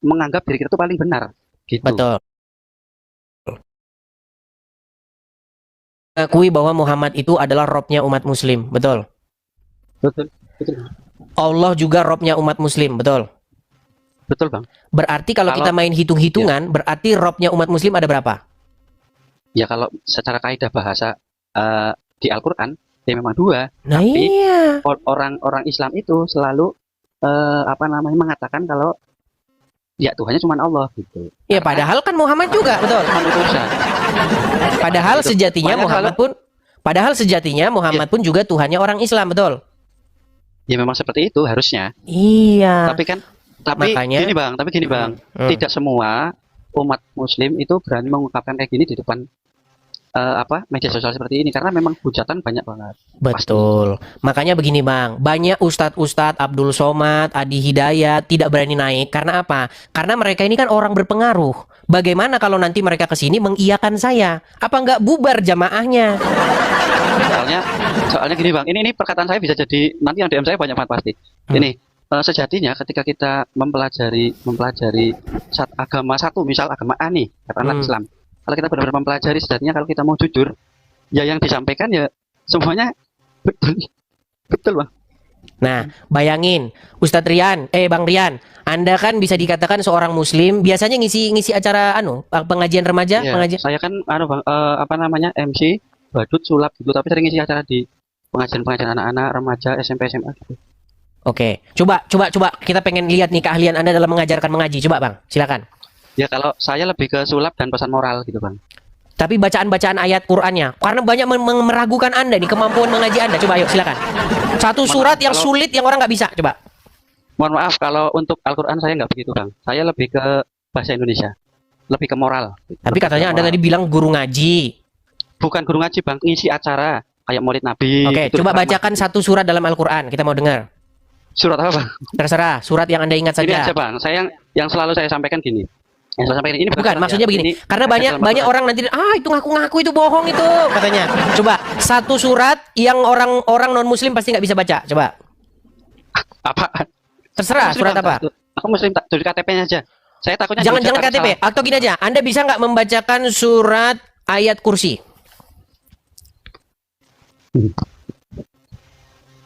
menganggap diri kita itu paling benar gitu. Betul. Akui bahwa Muhammad itu adalah Robnya umat Muslim, betul? Betul. Allah juga Robnya umat Muslim, betul? Betul, Bang. Berarti kalau kita main hitung-hitungan, berarti Robnya umat Muslim ada berapa? Ya kalau secara kaidah bahasa di Al-Quran, ya memang 2. Nah, tapi iya. Orang Islam itu selalu mengatakan kalau ya Tuhannya cuma Allah gitu. Ya padahal kan Muhammad juga, betul? Padahal sejatinya Muhammad pun juga Tuhannya orang Islam, betul? Ya memang seperti itu harusnya. Iya. Tapi gini Bang, tidak semua umat muslim itu berani mengungkapkan kayak gini di depan media sosial seperti ini, karena memang hujatan banyak banget. Betul. Makanya begini Bang, banyak ustadz Abdul Somad, Adi Hidayat tidak berani naik. Karena apa? Karena mereka ini kan orang berpengaruh. Bagaimana kalau nanti mereka kesini mengiyakan saya? Apa nggak bubar jamaahnya? Soalnya gini Bang, ini perkataan saya bisa jadi nanti yang DM saya banyak banget pasti. Ini sejatinya ketika kita mempelajari agama satu, misal agama A nih, katakanlah Islam. Kalau kita benar-benar mempelajari, sejatinya kalau kita mau jujur, ya yang disampaikan ya semuanya betul Bang. Nah, bayangin Ustadz Rian, Bang Rian, Anda kan bisa dikatakan seorang muslim, biasanya ngisi acara pengajian remaja, pengajian. Saya kan Bang, MC, badut, sulap gitu, tapi sering ngisi acara di pengajian anak-anak, remaja, SMP, SMA gitu. Oke, coba kita pengen lihat nih keahlian Anda dalam mengajarkan mengaji. Coba Bang, silakan. Ya kalau saya lebih ke sulap dan pesan moral gitu Bang. Tapi bacaan ayat Qur'annya, karena banyak meragukan Anda nih kemampuan mengaji Anda. Coba yuk silakan. Satu surat yang sulit yang orang nggak bisa, coba. Mohon maaf kalau untuk Al-Quran saya nggak begitu Bang. Saya lebih ke bahasa Indonesia, lebih ke moral. Tapi katanya Anda tadi bilang guru ngaji. Bukan guru ngaji Bang, ngisi acara kayak Maulid Nabi. Oke, coba bacakan satu surat dalam Al-Quran, kita mau dengar. Surat apa Bang? Terserah, surat yang Anda ingat saja. Ini aja Bang, saya yang selalu saya sampaikan gini. Yang saya sampaikan ini bukan maksudnya begini, karena banyak orang nanti itu ngaku-ngaku itu bohong itu katanya. Coba satu surat yang orang non muslim pasti nggak bisa baca. Coba. Apa? Terserah surat apa? Aku muslim tak tulis KTP-nya aja. Saya takutnya jangan KTP salah. Atau gini aja, Anda bisa nggak membacakan surat ayat kursi?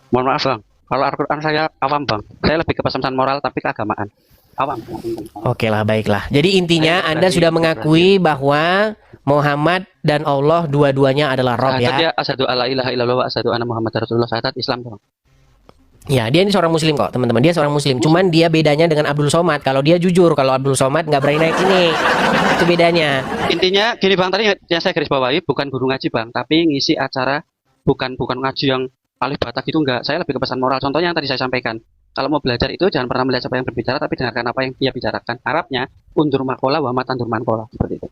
Mohon maaf Bang, kalau Al-Quran saya awam Bang. Saya lebih ke pesan moral tapi keagamaan. Awam. Oke lah, baiklah. Jadi intinya Anda sudah mengakui bahwa Muhammad dan Allah dua-duanya adalah Rob ya. Asyhadu alla ilaha illallah wa asyhadu anna Muhammadar Rasulullah, syahadat Islam Bang. Ya, dia ini seorang muslim kok, teman-teman. Dia seorang muslim. Cuman dia bedanya dengan Abdul Somad. Kalau dia jujur, kalau Abdul Somad nggak berani naik sini. Itu bedanya. Intinya gini Bang, tadi yang saya garis bawahi bukan guru ngaji Bang, tapi ngisi acara bukan ngaji yang alif bata gitu enggak. Saya lebih ke pesan moral. Contohnya yang tadi saya sampaikan. Kalau mau belajar itu jangan pernah melihat siapa yang berbicara, tapi dengarkan apa yang dia bicarakan. Arabnya undur makola wa matandur mankola, seperti itu.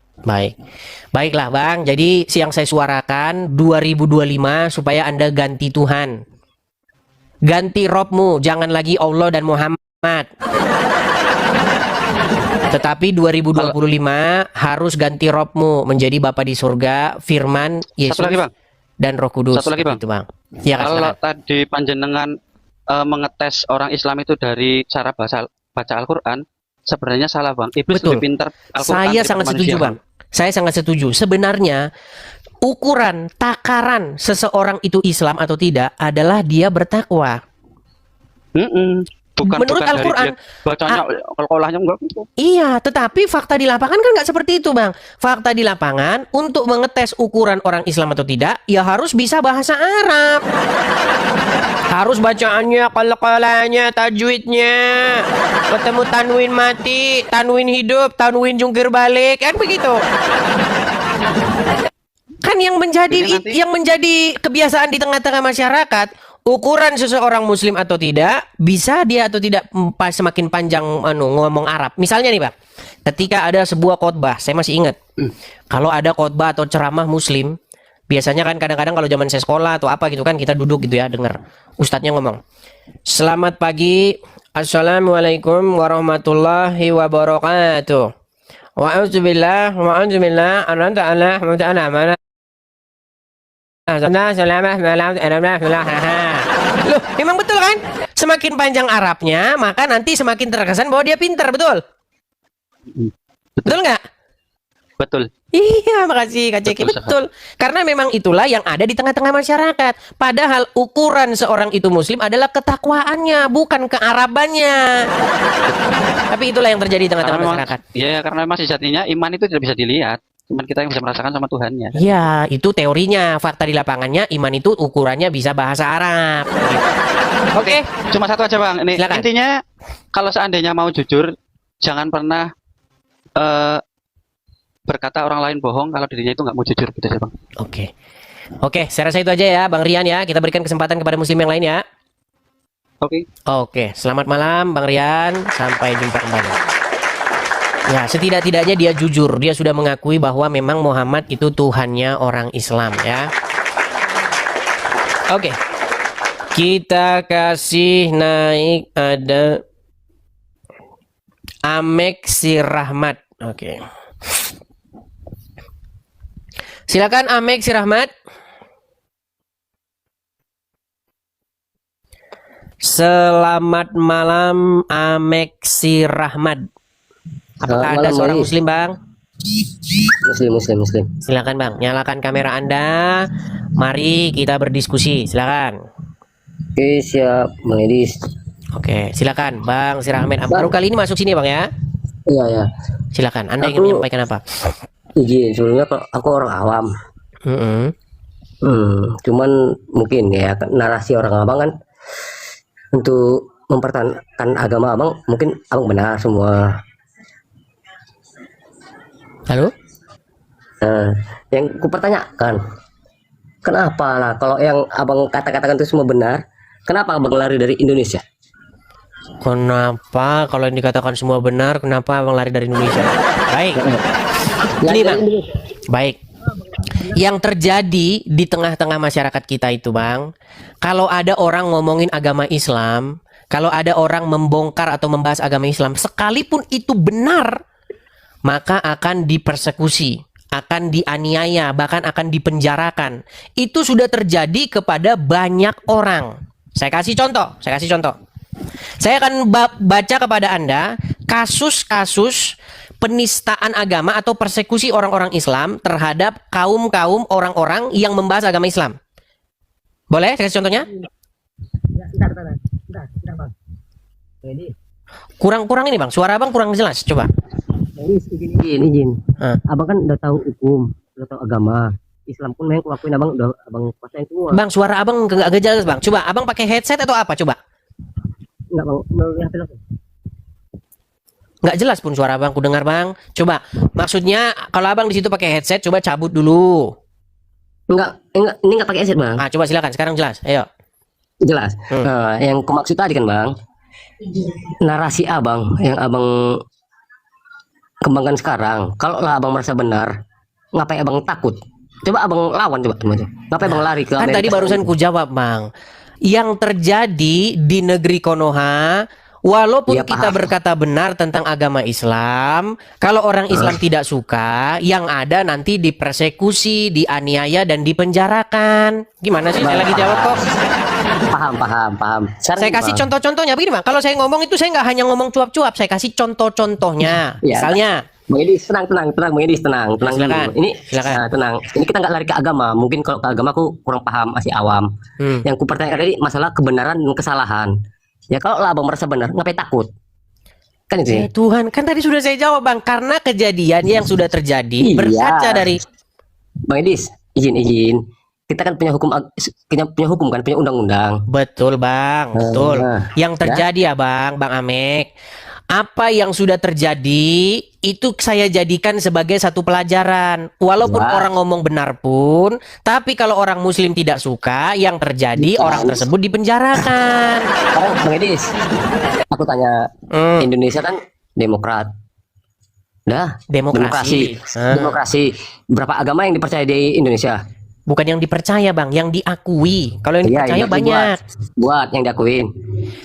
Baiklah Bang. Jadi yang saya suarakan 2025 supaya Anda ganti Tuhan, ganti Robmu, jangan lagi Allah dan Muhammad. Tetapi 2025 harus ganti Robmu menjadi Bapa di surga, Firman, Yesus dan Roh Kudus. Satu lagi Bang. Itu Bang. Ya, kalau tadi panjenengan mengetes orang Islam itu dari cara baca Al-Quran, sebenarnya salah Bang. Iblis lebih pintar Al-Quran. Saya sangat setuju Bang. Saya sangat setuju. Sebenarnya ukuran takaran seseorang itu Islam atau tidak adalah dia bertakwa. Menurut Al-Quran bacanya kolahnya enggak gitu. Iya, tetapi fakta di lapangan kan nggak seperti itu Bang. Fakta di lapangan untuk mengetes ukuran orang Islam atau tidak, ya harus bisa bahasa Arab. Harus bacaannya, qalqalanya, tajwidnya, ketemu tanwin mati, tanwin hidup, tanwin jungkir balik, kan begitu. Kan yang menjadi kebiasaan di tengah-tengah masyarakat, ukuran seseorang muslim atau tidak, bisa dia atau tidak semakin panjang ngomong Arab. Misalnya nih Pak, ketika ada sebuah khotbah, saya masih ingat, kalau ada khotbah atau ceramah muslim, biasanya kan kadang-kadang kalau zaman saya sekolah atau apa gitu kan, kita duduk gitu ya, dengar ustadznya ngomong, selamat pagi, assalamualaikum warahmatullahi wabarakatuh, wa'udzubillah Loh, memang betul kan? Semakin panjang Arabnya, maka nanti semakin terkesan bahwa dia pintar, betul? Betul nggak? Betul. Iya, makasih Kak Ceki. Betul. Karena memang itulah yang ada di tengah-tengah masyarakat. Padahal ukuran seorang itu muslim adalah ketakwaannya, bukan kearabannya. Tapi itulah yang terjadi di tengah-tengah masyarakat. Iya, karena memang sejatinya iman itu tidak bisa dilihat. Cuman kita yang bisa merasakan sama Tuhannya. Iya, itu teorinya. Fakta di lapangannya, iman itu ukurannya bisa bahasa Arab. Oke, cuma satu aja Bang. Ini silakan. Intinya kalau seandainya mau jujur, jangan pernah berkata orang lain bohong kalau dirinya itu nggak mau jujur gitu ya Bang. Oke, saya rasa itu aja ya Bang Rian ya. Kita berikan kesempatan kepada muslim yang lain ya. Oke, selamat malam Bang Rian. Sampai jumpa kembali. Ya, setidak-tidaknya dia jujur. Dia sudah mengakui bahwa memang Muhammad itu Tuhannya orang Islam ya. Oke. Kita kasih naik ada Amek si Rahmat. Oke. Silakan Amek si Rahmat. Selamat malam Amek si Rahmat. Apakah Anda seorang muslim, Bang? Muslim. Silakan, Bang. Nyalakan kamera Anda. Mari kita berdiskusi. Silakan. Oke, siap, Bang Edis. Oke, silakan, Bang si Rahmat. Baru kali ini masuk sini, Bang ya? Iya, ya. Silakan. Anda ingin menyampaikan apa? Izin, sebelumnya aku orang awam. Cuman mungkin ya narasi orang abang kan untuk mempertahankan agama abang, mungkin abang benar semua. Halo? Yang ku pertanyakan, kenapa lah kalau yang abang katakan itu semua benar, kenapa abang lari dari Indonesia? Kenapa kalau yang dikatakan semua benar, kenapa abang lari dari Indonesia? Baik. Ini, Bang. Baik. Yang terjadi di tengah-tengah masyarakat kita itu, Bang, kalau ada orang ngomongin agama Islam, kalau ada orang membongkar atau membahas agama Islam, sekalipun itu benar, maka akan dipersekusi, akan dianiaya, bahkan akan dipenjarakan. Itu sudah terjadi kepada banyak orang. Saya kasih contoh. Saya akan baca kepada Anda kasus-kasus penistaan agama atau persekusi orang-orang Islam terhadap kaum-kaum orang-orang yang membahas agama Islam. Boleh saya kasih contohnya? Kurang ini, Bang. Suara Abang kurang jelas. Coba. Izin. Abang kan udah tahu hukum, udah tahu agama. Islam pun yang lakuin abang udah abang kuasain semua. Bang, suara Abang agak jelas, Bang. Coba Abang pakai headset atau apa? Coba. Enggak, Bang. Yang jelas. Nggak jelas pun suara Abang, ku dengar, Bang. Coba, maksudnya kalau Abang di situ pakai headset, coba cabut dulu. Enggak, ini enggak pakai headset, Bang. Coba silakan, sekarang jelas. Ayo. Jelas. Yang ku maksud tadi kan, Bang, narasi abang yang abang kembangkan sekarang, kalau lah abang merasa benar, ngapain abang takut? Coba abang lawan, coba. Ngapain abang lari ke Amerika? Kan tadi barusan ku jawab, Bang. Yang terjadi di negeri Konoha, walaupun kita berkata benar tentang agama Islam, kalau orang Islam tidak suka, yang ada nanti dipersekusi, dianiaya, dan dipenjarakan. Gimana sih? Saya lagi jawab kok. Paham. Saya kasih contoh-contohnya begini, Bang. Kalau saya ngomong itu saya nggak hanya ngomong cuap-cuap, saya kasih contoh-contohnya. Misalnya, Bang Edis, tenang, Bang Edis, tenang. Silakan. Ini tenang. Ini kita nggak lari ke agama. Mungkin kalau ke agama aku kurang paham, masih awam. Yang ku pertanyakan tadi masalah kebenaran dan kesalahan. Ya kalau lah abang merasa benar, ngapain takut? Kan itu ya? Tuhan, kan tadi sudah saya jawab, Bang. Karena kejadian yang sudah terjadi berkaca dari Bang Edis, izin. Kita kan punya hukum kan, punya undang-undang. Betul, Bang. Betul. Yang terjadi ya, Bang Amek, apa yang sudah terjadi itu saya jadikan sebagai satu pelajaran. Walaupun orang ngomong benar pun, tapi kalau orang muslim tidak suka, yang terjadi orang tersebut dipenjarakan. Bang Edis, aku tanya, Indonesia kan demokrat. Demokrasi. Berapa agama yang dipercaya di Indonesia? Bukan yang dipercaya, Bang, yang diakui. Kalau yang dipercaya banyak. Buat yang diakuin.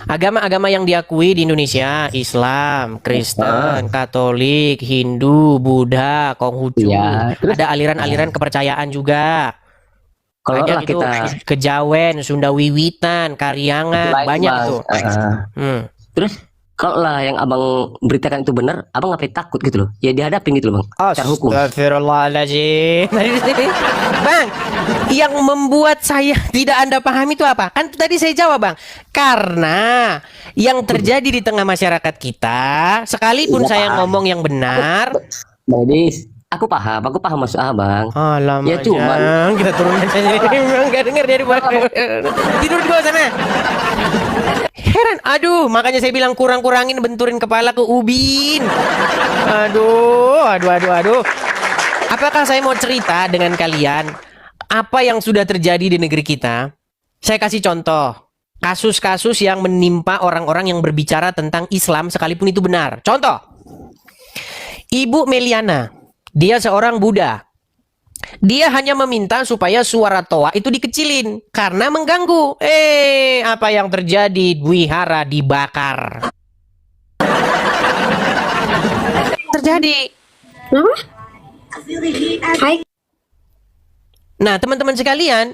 Agama-agama yang diakui di Indonesia, Islam, Kristen, Katolik, Hindu, Buddha, Konghucu. Ada aliran-aliran kepercayaan juga. Kalau itu Kejawen, Sunda Wiwitan, Karyangan, banyak itu. Terus kalau lah yang abang beritakan itu benar, abang ngapain takut gitu loh? Ya dihadapin gitu loh, Bang. Secara hukum. Astagfirullahaladzim. Bang, yang membuat saya tidak Anda pahami itu apa? Kan tadi saya jawab, Bang. Karena yang terjadi di tengah masyarakat kita, sekalipun saya ngomong yang benar, Bang Edis, aku paham maksud abang. Alamak, ya cuman kita turun aja. Enggak dengar dari bawah. Tidur di bawah sana. Heran, makanya saya bilang kurang-kurangin benturin kepala ke ubin. Aduh. Apakah saya mau cerita dengan kalian apa yang sudah terjadi di negeri kita? Saya kasih contoh kasus-kasus yang menimpa orang-orang yang berbicara tentang Islam sekalipun itu benar. Contoh, Ibu Meliana, dia seorang Buddha. Dia hanya meminta supaya suara toa itu dikecilin karena mengganggu. Apa yang terjadi? Wihara dibakar. Terjadi. Nah, teman-teman sekalian,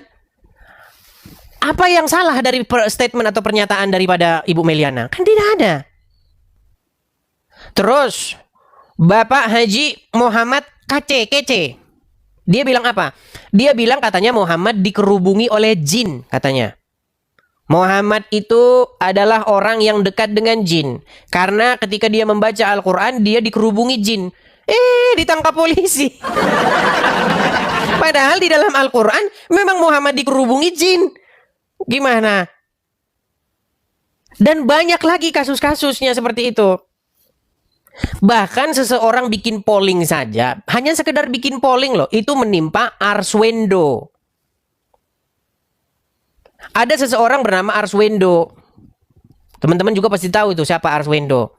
apa yang salah dari statement atau pernyataan daripada Ibu Meliana? Kan tidak ada. Terus, Bapak Haji Muhammad Kece. Dia bilang apa? Dia bilang katanya Muhammad dikerubungi oleh jin, katanya. Muhammad itu adalah orang yang dekat dengan jin. Karena ketika dia membaca Al-Quran, dia dikerubungi jin. Ditangkap polisi. Padahal di dalam Al-Quran, memang Muhammad dikerubungi jin. Gimana? Dan banyak lagi kasus-kasusnya seperti itu. Bahkan seseorang bikin polling saja, hanya sekedar bikin polling loh, itu menimpa Arswendo. Ada seseorang bernama Arswendo. Teman-teman juga pasti tahu itu siapa Arswendo.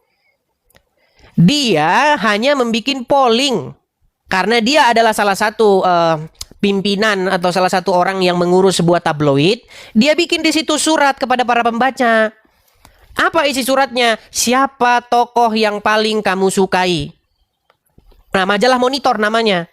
Dia hanya membikin polling karena dia adalah salah satu pimpinan atau salah satu orang yang mengurus sebuah tabloid. Dia bikin di situ surat kepada para pembaca. Apa isi suratnya? Siapa tokoh yang paling kamu sukai? Nah, majalah Monitor namanya.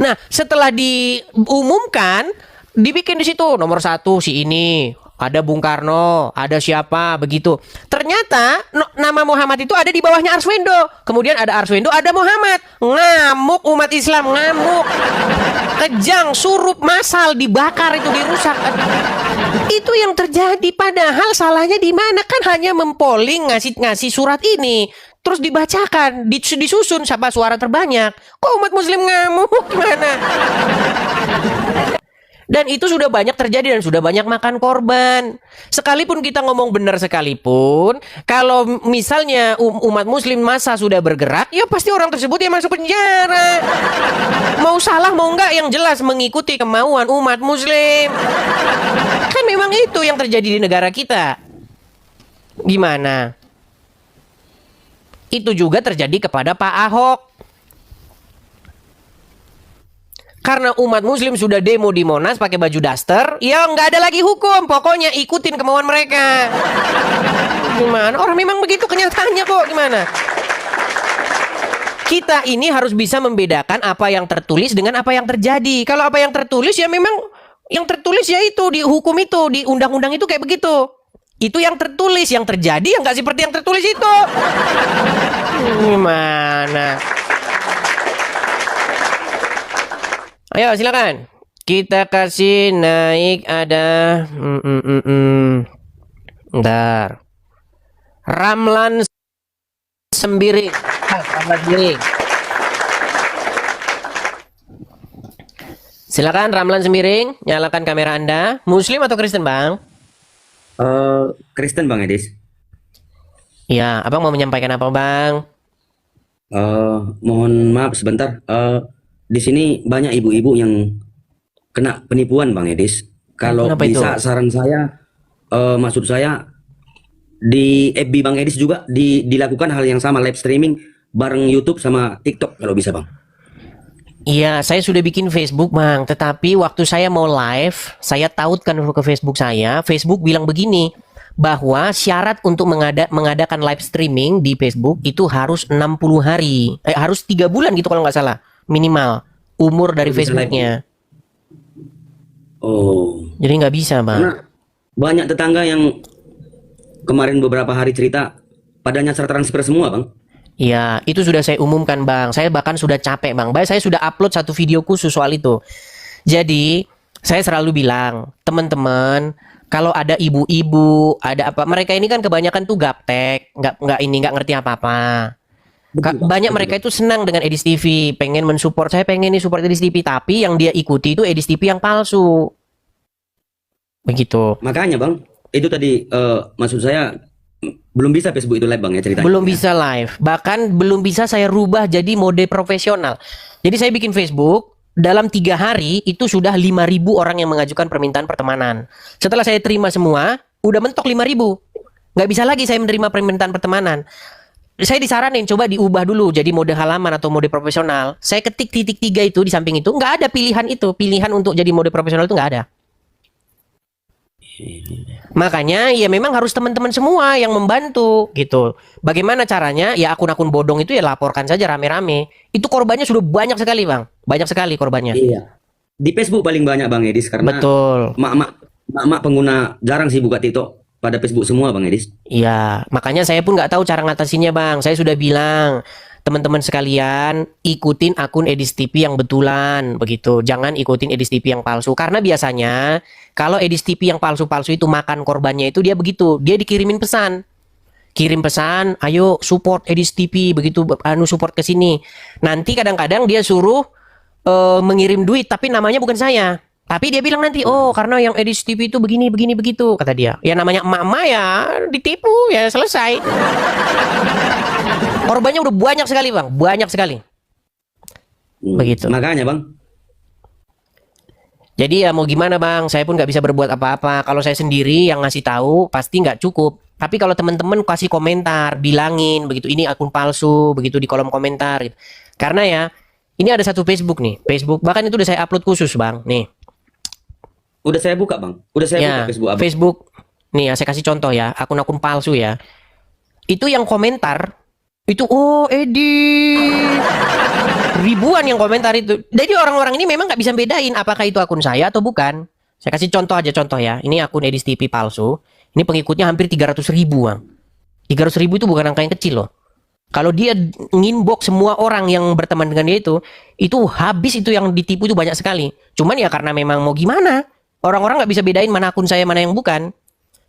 Nah, setelah diumumkan, dibikin di situ nomor 1 si ini, ada Bung Karno, ada siapa begitu. Ternyata nama Muhammad itu ada di bawahnya Arswendo. Kemudian ada Arswendo, ada Muhammad. Ngamuk umat Islam, ngamuk. Kejang, surup massal, dibakar itu, dirusak. Itu yang terjadi. Padahal salahnya di mana? Kan hanya mempoling, ngasih surat ini, terus dibacakan, disusun siapa suara terbanyak. Kok umat Muslim ngamuk? Gimana? Dan itu sudah banyak terjadi dan sudah banyak makan korban. Sekalipun kita ngomong benar sekalipun, kalau misalnya umat Muslim masa sudah bergerak, ya pasti orang tersebut yang masuk penjara. Mau salah mau enggak, yang jelas mengikuti kemauan umat Muslim. Kan memang itu yang terjadi di negara kita. Gimana? Itu juga terjadi kepada Pak Ahok. Karena umat Muslim sudah demo di Monas pakai baju daster, ya nggak ada lagi hukum. Pokoknya ikutin kemauan mereka. Gimana? Orang memang begitu kenyataannya kok. Gimana? Kita ini harus bisa membedakan apa yang tertulis dengan apa yang terjadi. Kalau apa yang tertulis ya memang yang tertulis ya itu di hukum itu, di undang-undang itu kayak begitu. Itu yang tertulis, yang terjadi yang nggak seperti yang tertulis itu. Gimana? Ayo silakan. Kita kasih naik ada Bentar. Ramlan Sembiring. Ramlan Sembiring. Silakan Ramlan Sembiring, nyalakan kamera Anda. Muslim atau Kristen, Bang? Kristen, Bang Edis. Ya, Abang mau menyampaikan apa, Bang? Mohon maaf sebentar. Di sini banyak ibu-ibu yang kena penipuan, Bang Edis. Kalau bisa saran saya, maksud saya di FB Bang Edis juga dilakukan hal yang sama, live streaming bareng YouTube sama TikTok kalau bisa, Bang. Iya, saya sudah bikin Facebook, Bang. Tetapi waktu saya mau live, saya tautkan ke Facebook saya. Facebook bilang begini, bahwa syarat untuk mengadakan live streaming di Facebook itu harus 60 hari. Harus 3 bulan gitu kalau nggak salah. Minimal umur dari Facebooknya. Oh. Jadi nggak bisa, Bang. Karena banyak tetangga yang kemarin beberapa hari cerita pada nyasar transfer semua, Bang. Iya, itu sudah saya umumkan, Bang. Saya bahkan sudah capek, Bang. Saya sudah upload 1 video khusus soal itu. Jadi, saya selalu bilang, teman-teman, kalau ada ibu-ibu, ada apa, mereka ini kan kebanyakan tuh gaptek, nggak ngerti apa-apa. Banyak mereka itu senang dengan Edis TV, pengen mensupport, saya pengen nih support Edis TV, tapi yang dia ikuti itu Edis TV yang palsu. Begitu. Makanya, Bang, itu tadi maksud saya belum bisa Facebook itu live, Bang, ya ceritanya. Belum bisa live, bahkan belum bisa saya rubah jadi mode profesional. Jadi saya bikin Facebook, dalam 3 hari itu sudah 5.000 orang yang mengajukan permintaan pertemanan. Setelah saya terima semua, udah mentok 5.000. Nggak bisa lagi saya menerima permintaan pertemanan. saya disaranin coba diubah dulu jadi mode halaman atau mode profesional. Saya ketik titik 3 itu di samping itu, nggak ada pilihan itu. Pilihan untuk jadi mode profesional itu nggak ada. Makanya ya memang harus teman-teman semua yang membantu gitu. Bagaimana caranya? Ya akun-akun bodong itu ya laporkan saja rame-rame. Itu korbannya sudah banyak sekali bang, banyak sekali korbannya. Iya. Di Facebook paling banyak Bang Edis karena betul. Mak pengguna jarang sih buka TikTok. Pada Facebook semua Bang Edis. Iya, makanya saya pun nggak tahu cara ngatasinnya Bang. Saya sudah bilang, teman-teman sekalian ikutin akun Edis TV yang betulan begitu. Jangan ikutin Edis TV yang palsu. Karena biasanya kalau Edis TV yang palsu-palsu itu makan korbannya itu dia begitu. Dia dikirimin pesan. Kirim pesan, ayo support Edis TV begitu, support ke sini. Nanti kadang-kadang dia suruh mengirim duit tapi namanya bukan saya. Tapi dia bilang nanti, oh karena yang Edis TV itu begini begitu kata dia. Ya namanya emak-emak ya ditipu ya selesai. Korbannya udah banyak sekali bang, banyak sekali. Begitu. Makanya bang. Jadi ya mau gimana bang, saya pun nggak bisa berbuat apa-apa. Kalau saya sendiri yang ngasih tahu pasti nggak cukup. Tapi kalau teman-teman kasih komentar, bilangin begitu ini akun palsu, begitu di kolom komentar. Gitu. Karena ya ini ada satu Facebook nih, Facebook bahkan itu udah saya upload khusus bang, nih. Udah saya buka bang, udah saya buka Facebook abang. Facebook, nih ya saya kasih contoh ya, akun-akun palsu ya. Itu yang komentar, itu oh Edi, ribuan yang komentar itu. Jadi orang-orang ini memang nggak bisa bedain apakah itu akun saya atau bukan. Saya kasih contoh aja contoh ya, ini akun Edis TV palsu, ini pengikutnya hampir 300.000 bang. 300.000 itu bukan angka yang kecil loh. Kalau dia nginbox semua orang yang berteman dengan dia itu habis itu yang ditipu itu banyak sekali. Cuman ya karena memang mau gimana. Orang-orang nggak bisa bedain mana akun saya, mana yang bukan.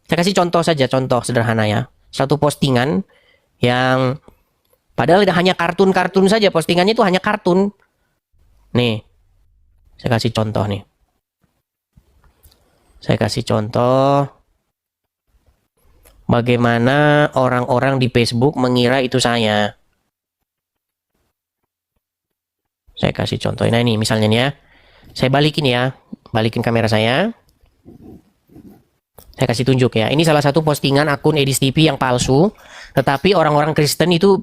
Saya kasih contoh saja, contoh sederhana ya. Satu postingan yang padahal hanya kartun-kartun saja. Postingannya itu hanya kartun. Nih, saya kasih contoh nih. Saya kasih contoh bagaimana orang-orang di Facebook mengira itu saya. Saya kasih contoh. Nah ini misalnya nih ya. Saya balikin ya. Balikin kamera saya. Saya kasih tunjuk ya. Ini salah satu postingan akun Edis TV yang palsu. Tetapi orang-orang Kristen itu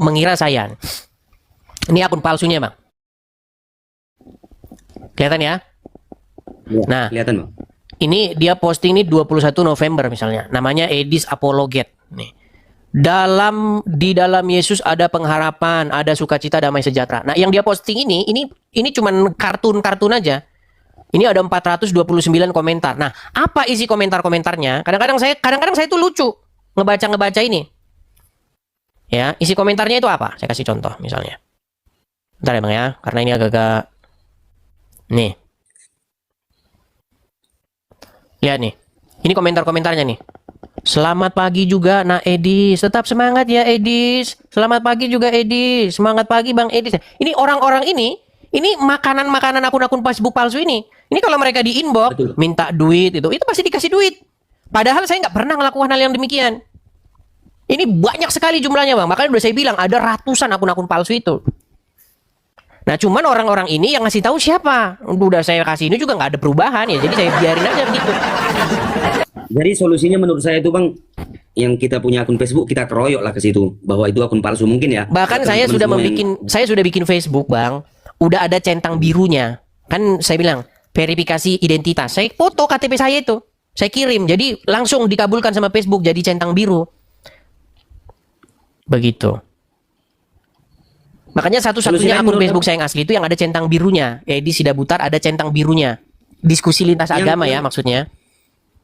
mengira saya. Ini akun palsunya bang. Kelihatan ya? Nah, kelihatan bang. Ini dia posting ini 21 November misalnya. Namanya Edis Apologet. Nih. Di dalam Yesus ada pengharapan, ada sukacita, damai sejahtera. Nah, yang dia posting ini cuman kartun-kartun aja. Ini ada 429 komentar. Nah, apa isi komentar-komentarnya? Kadang-kadang saya tuh lucu ngebaca ini. Ya, isi komentarnya itu apa? Saya kasih contoh misalnya. Bentar ya bang ya, karena ini agak-agak nih. Lihat nih. Ini komentar-komentarnya nih. Selamat pagi juga Nak Edis. Tetap semangat ya Edis. Selamat pagi juga Edis. Semangat pagi Bang Edis. Ini orang-orang ini makanan-makanan akun-akun Facebook palsu ini. Ini kalau mereka di inbox minta duit itu pasti dikasih duit. Padahal saya nggak pernah melakukan hal yang demikian. Ini banyak sekali jumlahnya bang. Makanya udah saya bilang ada ratusan akun-akun palsu itu. Nah cuman orang-orang ini yang ngasih tahu siapa. Udah saya kasih ini juga nggak ada perubahan ya. Jadi saya biarin aja begitu. Jadi solusinya menurut saya itu bang, yang kita punya akun Facebook kita keroyok lah ke situ bahwa itu akun palsu mungkin ya. Bahkan saya sudah bikin Facebook bang. Udah ada centang birunya. Kan saya bilang verifikasi identitas. Saya foto KTP saya itu. Saya kirim. Jadi langsung dikabulkan sama Facebook jadi centang biru. Begitu. Makanya satu-satunya akun Facebook saya yang asli itu yang ada centang birunya. Edis Sidabutar ada centang birunya. Diskusi lintas agama ya maksudnya.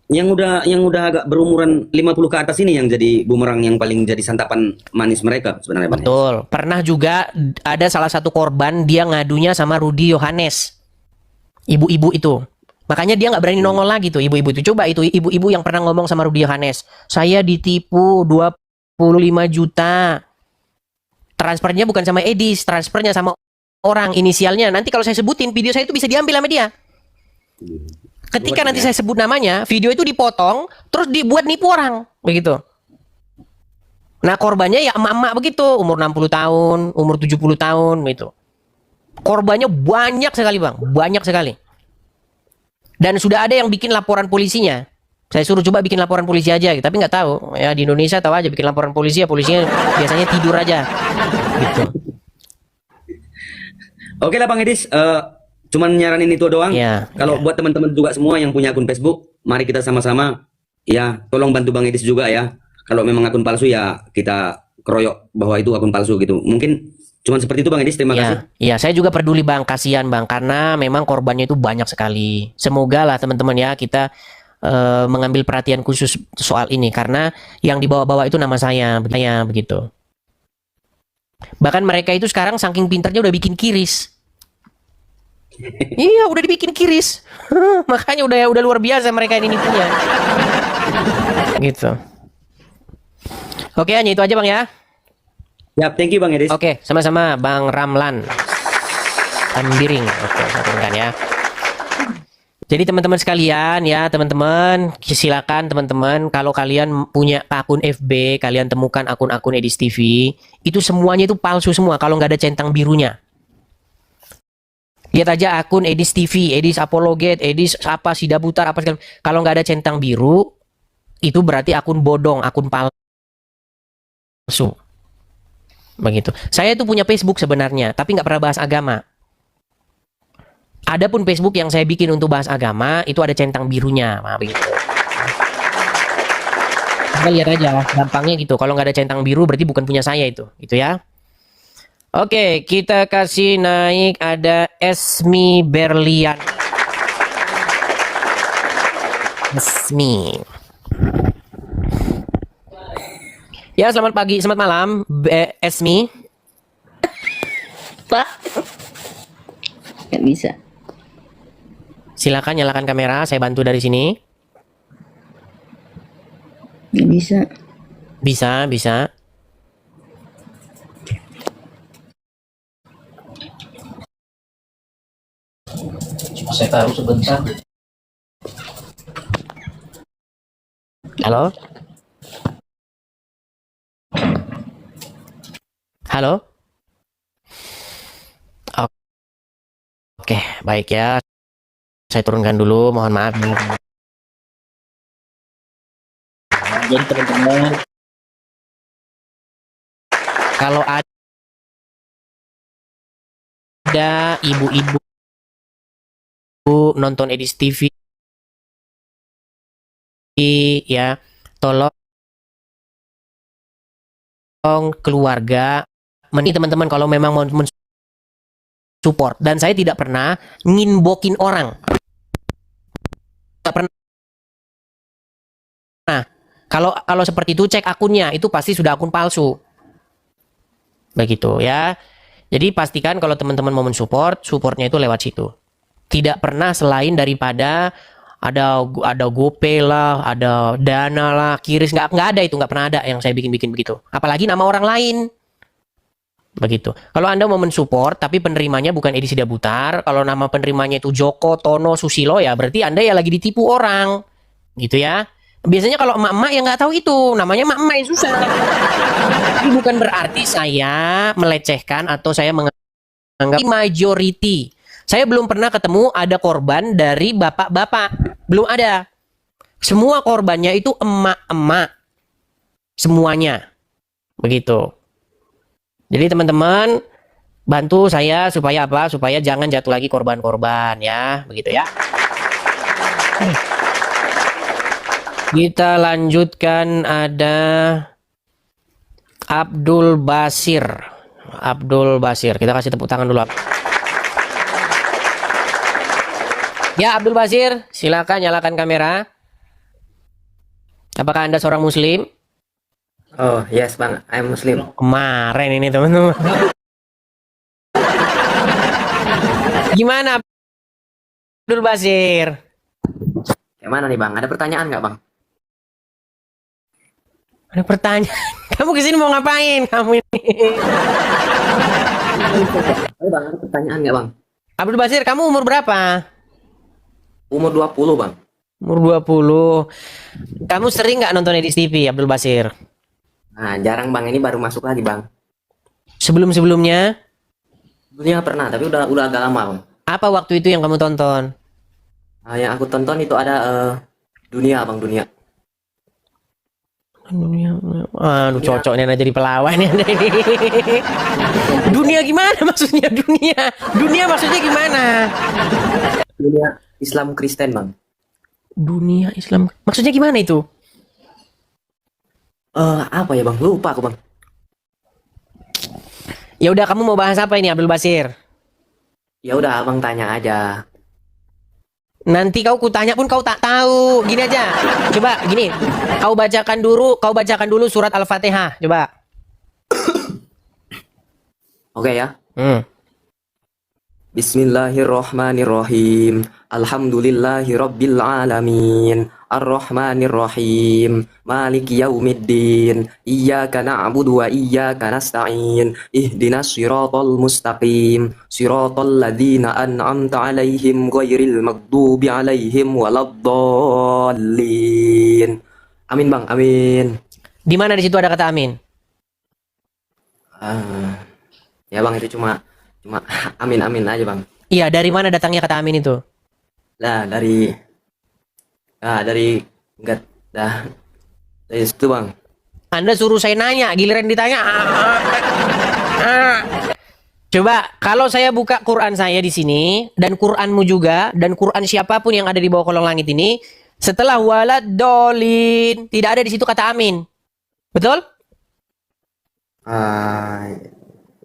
Yang udah agak berumuran 50 ke atas ini yang jadi bumerang yang paling jadi santapan manis mereka sebenarnya. Betul. Pernah juga ada salah satu korban dia ngadunya sama Rudy Yohanes. Ibu-ibu itu. Makanya dia nggak berani nongol lagi tuh ibu-ibu itu. Coba itu ibu-ibu yang pernah ngomong sama Rudy Yohanes. Saya ditipu 25 juta. Transfernya bukan sama Edis, transfernya sama orang inisialnya. Nanti kalau saya sebutin video saya itu bisa diambil sama dia. Ketika nanti saya sebut namanya, video itu dipotong, terus dibuat nipu orang, begitu. Nah korbannya ya emak-emak begitu, umur 60 tahun, umur 70 tahun, gitu. Korbannya banyak sekali bang, banyak sekali. Dan sudah ada yang bikin laporan polisinya. Saya suruh coba bikin laporan polisi aja, tapi nggak tahu. Ya di Indonesia tahu aja bikin laporan polisi ya polisinya biasanya tidur aja. Gitu. Oke lah Bang Edis, cuman nyaranin itu doang. Kalau buat teman-teman juga semua yang punya akun Facebook, mari kita sama-sama ya tolong bantu Bang Edis juga ya. Kalau memang akun palsu ya kita keroyok bahwa itu akun palsu gitu. Mungkin cuman seperti itu Bang Edis, terima kasih. Iya, saya juga peduli Bang, kasihan Bang, karena memang korbannya itu banyak sekali. Semoga lah teman-teman ya kita mengambil perhatian khusus soal ini, karena yang dibawa-bawa itu nama saya begitu. Bahkan mereka itu sekarang saking pintarnya udah bikin kiris. Iya, udah dibikin kiris. Makanya udah luar biasa mereka ini punya. Gitu. Oke, hanya itu aja Bang ya. Ya, thank you Bang Edis. Oke, sama-sama Bang Ramlan. Ambiring. Oke, saya turunkan ya. Jadi teman-teman sekalian ya, teman-teman silakan teman-teman kalau kalian punya akun FB, kalian temukan akun-akun Edis TV, itu semuanya itu palsu semua kalau nggak ada centang birunya. Lihat aja akun Edis TV, Edis Apologet, Edis apa Sida Butar apa segala. Kalau nggak ada centang biru, itu berarti akun bodong, akun palsu. Begitu. Saya itu punya Facebook sebenarnya, tapi nggak pernah bahas agama. Adapun Facebook yang saya bikin untuk bahas agama itu ada centang birunya, begitu. Kita lihat aja, gampangnya gitu. Kalau nggak ada centang biru berarti bukan punya saya itu, gitu ya. Oke, kita kasih naik ada Esmi Berlian. Esmi. Ya, selamat pagi, selamat malam, Esmi. Pak, nggak bisa. Silakan nyalakan kamera, saya bantu dari sini. Nggak bisa. Bisa. Saya taruh sebentar. Halo? Halo? Oke, baik ya. Saya turunkan dulu, mohon maaf. Jadi teman-teman, kalau ada ibu-ibu nonton Edis TV ya, tolong keluarga teman-teman kalau memang mau support, dan saya tidak pernah nginbokin orang. Tidak pernah. Nah, kalau seperti itu cek akunnya, itu pasti sudah akun palsu. Begitu ya. Jadi pastikan kalau teman-teman mau mensupport, supportnya itu lewat situ. Tidak pernah selain daripada ada GoPay lah, ada Dana lah, Kiris, nggak ada itu, nggak pernah ada yang saya bikin begitu. Apalagi nama orang lain. Begitu. Kalau Anda mau mensupport tapi penerimanya bukan Edi Sida Butar, kalau nama penerimanya itu Joko, Tono, Susilo, ya berarti Anda ya lagi ditipu orang. Gitu ya. Biasanya kalau emak-emak yang nggak tahu itu, namanya emak-emak yang susah. Tapi bukan berarti saya melecehkan atau saya menganggap majority. Saya belum pernah ketemu ada korban dari bapak-bapak. Belum ada. Semua korbannya itu emak-emak. Semuanya. Begitu. Jadi teman-teman, bantu saya supaya apa? Supaya jangan jatuh lagi korban-korban ya. Begitu ya. Kita lanjutkan, ada Abdul Basir. Abdul Basir. Kita kasih tepuk tangan dulu. Ya, Abdul Basir, silakan nyalakan kamera. Apakah Anda seorang muslim? Oh, yes Bang, I'm Muslim. Kemarin ini teman-teman. Gimana Abdul Basir? Gimana nih Bang? Ada pertanyaan nggak Bang? Ada pertanyaan. Kamu kesini mau ngapain kamu ini? Bang, ada pertanyaan nggak Bang? Abdul Basir, kamu umur berapa? Umur 20 Bang. Umur 20. Kamu sering nggak nonton Edis TV, Abdul Basir? Nah, jarang Bang, ini baru masuk lagi Bang. Sebelum-sebelumnya? Sebelumnya pernah, tapi udah agak lama Bang. Apa waktu itu yang kamu tonton? Yang aku tonton itu ada Dunia bang, dunia. Aduh, cocoknya nah jadi pelawak nih Anda ini. Dunia gimana maksudnya dunia? Dunia maksudnya gimana? Dunia Islam Kristen bang. Dunia Islam maksudnya gimana itu? Apa ya bang? Lupa aku bang. Ya udah, kamu mau bahas apa ini Abdul Basir? Ya udah abang tanya aja. Nanti kau kutanya pun kau tak tahu. Gini aja. Coba gini. Kau bacakan dulu surat Al-Fatihah. Coba. Oke ya. Bismillahirrahmanirrahim. Alhamdulillahi rabbil alamin. Ar-Rahmanir-Rahim. Maliki yaumiddin. Iyyaka na'budu wa iyyaka nasta'in. Ihdinas siratal mustaqim. Siratal ladzina an'amta 'alaihim ghairil maghdubi 'alaihim waladdallin. Amin bang, amin. Di mana di situ ada kata amin? Ya bang, itu cuma amin aja bang. Iya, dari mana datangnya kata amin itu? Nah, dari situ bang. Anda suruh saya nanya, giliran ditanya. Coba kalau saya buka Quran saya di sini dan Quranmu juga dan Quran siapapun yang ada di bawah kolong langit ini, setelah waladdallin tidak ada di situ kata amin. Betul?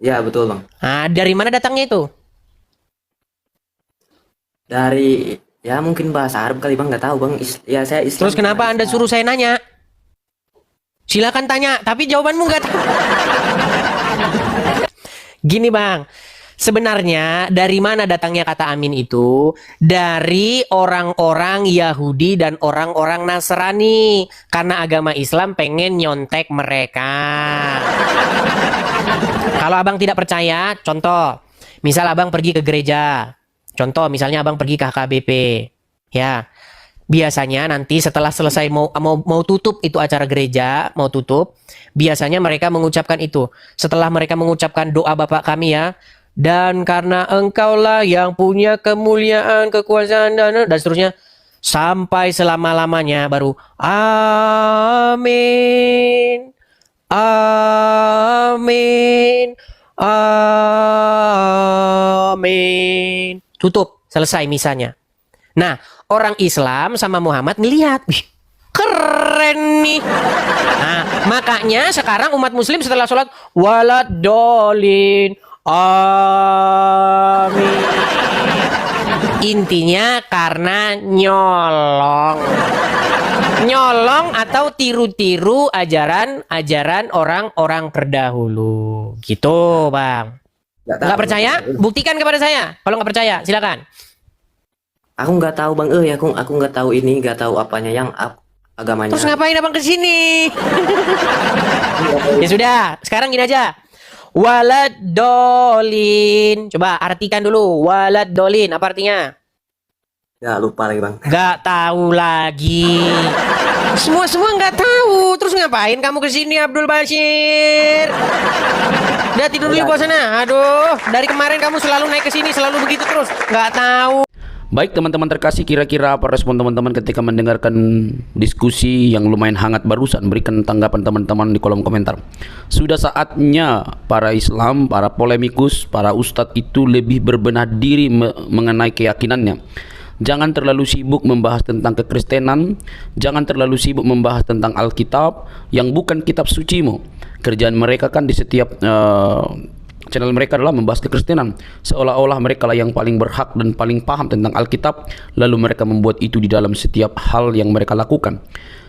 Ya betul bang. Nah, dari mana datangnya itu? Dari ya mungkin bahasa Arab kali bang, nggak tahu bang. Ya saya Islam. Terus kenapa Anda suruh saya nanya? Silakan tanya, tapi jawabanmu nggak tahu. Gini bang, sebenarnya dari mana datangnya kata amin itu? Dari orang-orang Yahudi dan orang-orang Nasrani. Karena agama Islam pengen nyontek mereka. Kalau abang tidak percaya, contoh, misal abang pergi ke gereja. Contoh, misalnya abang pergi ke HKBP. Ya, biasanya nanti setelah selesai mau tutup itu acara gereja, mau tutup, biasanya mereka mengucapkan itu. Setelah mereka mengucapkan doa Bapa kami ya, dan karena engkaulah yang punya kemuliaan, kekuasaan dan seterusnya, sampai selama-lamanya baru amin, amin, amin. Tutup, selesai misanya. Nah, orang Islam sama Muhammad ngelihat, wih, keren nih. Nah, makanya sekarang umat muslim setelah sholat waladdallin, amin. Intinya karena nyolong atau tiru-tiru ajaran orang-orang terdahulu. Gitu, Bang. Nggak percaya? Buktikan kepada saya. Kalau nggak percaya, silakan. Aku nggak tahu bang. Aku nggak tahu ini, nggak tahu apanya yang agamanya. Terus ngapain abang kesini? Ya sudah, sekarang gini aja. Waladdallin. Coba artikan dulu. Waladdallin, apa artinya? Ya lupa lagi bang. Nggak tahu lagi. Semua nggak tahu. Terus ngapain kamu kesini Abdul Basir? Udah tidur dulu bawah sana. Aduh, dari kemarin kamu selalu naik ke sini, selalu begitu terus. Nggak tahu. Baik teman-teman terkasih, kira-kira apa respon teman-teman ketika mendengarkan diskusi yang lumayan hangat barusan? Berikan tanggapan teman-teman di kolom komentar. Sudah saatnya para Islam, para polemikus, para ustadz itu lebih berbenah diri mengenai keyakinannya. Jangan terlalu sibuk membahas tentang kekristenan. Jangan terlalu sibuk membahas tentang Alkitab yang bukan kitab sucimu. Kerjaan mereka kan di setiap channel mereka adalah membahas kekristenan, seolah-olah mereka lah yang paling berhak dan paling paham tentang Alkitab. Lalu mereka membuat itu di dalam setiap hal yang mereka lakukan.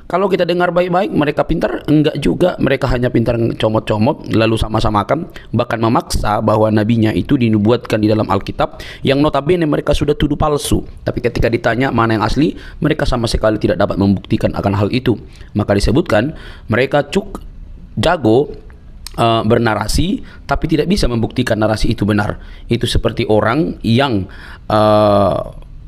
Kalau kita dengar baik-baik, mereka pintar? Enggak juga. Mereka hanya pintar comot-comot lalu sama-samakan, bahkan memaksa bahwa nabinya itu dinubuatkan di dalam Alkitab yang notabene mereka sudah tuduh palsu. Tapi ketika ditanya mana yang asli, mereka sama sekali tidak dapat membuktikan akan hal itu. Maka disebutkan mereka jago bernarasi tapi tidak bisa membuktikan narasi itu benar. Itu seperti orang yang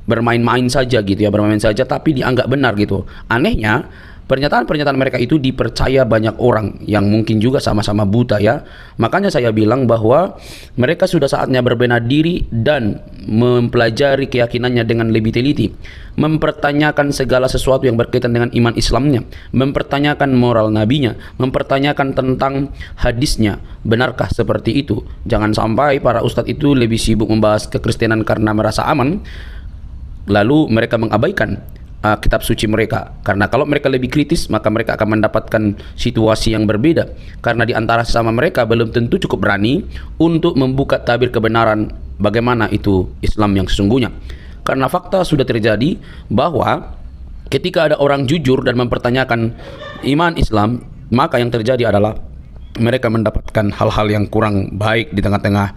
bermain-main saja gitu ya, bermain saja tapi dianggap benar gitu. Anehnya Pernyataan-pernyataan mereka itu dipercaya banyak orang yang mungkin juga sama-sama buta ya. Makanya saya bilang bahwa mereka sudah saatnya berbenah diri dan mempelajari keyakinannya dengan lebih teliti, mempertanyakan segala sesuatu yang berkaitan dengan iman Islamnya, mempertanyakan moral nabinya, mempertanyakan tentang hadisnya. Benarkah seperti itu? Jangan sampai para ustadz itu lebih sibuk membahas kekristenan karena merasa aman, lalu mereka mengabaikan kitab suci mereka. Karena kalau mereka lebih kritis, maka mereka akan mendapatkan situasi yang berbeda, karena di antara sesama mereka belum tentu cukup berani untuk membuka tabir kebenaran bagaimana itu Islam yang sesungguhnya. Karena fakta sudah terjadi bahwa ketika ada orang jujur dan mempertanyakan iman Islam, maka yang terjadi adalah mereka mendapatkan hal-hal yang kurang baik di tengah-tengah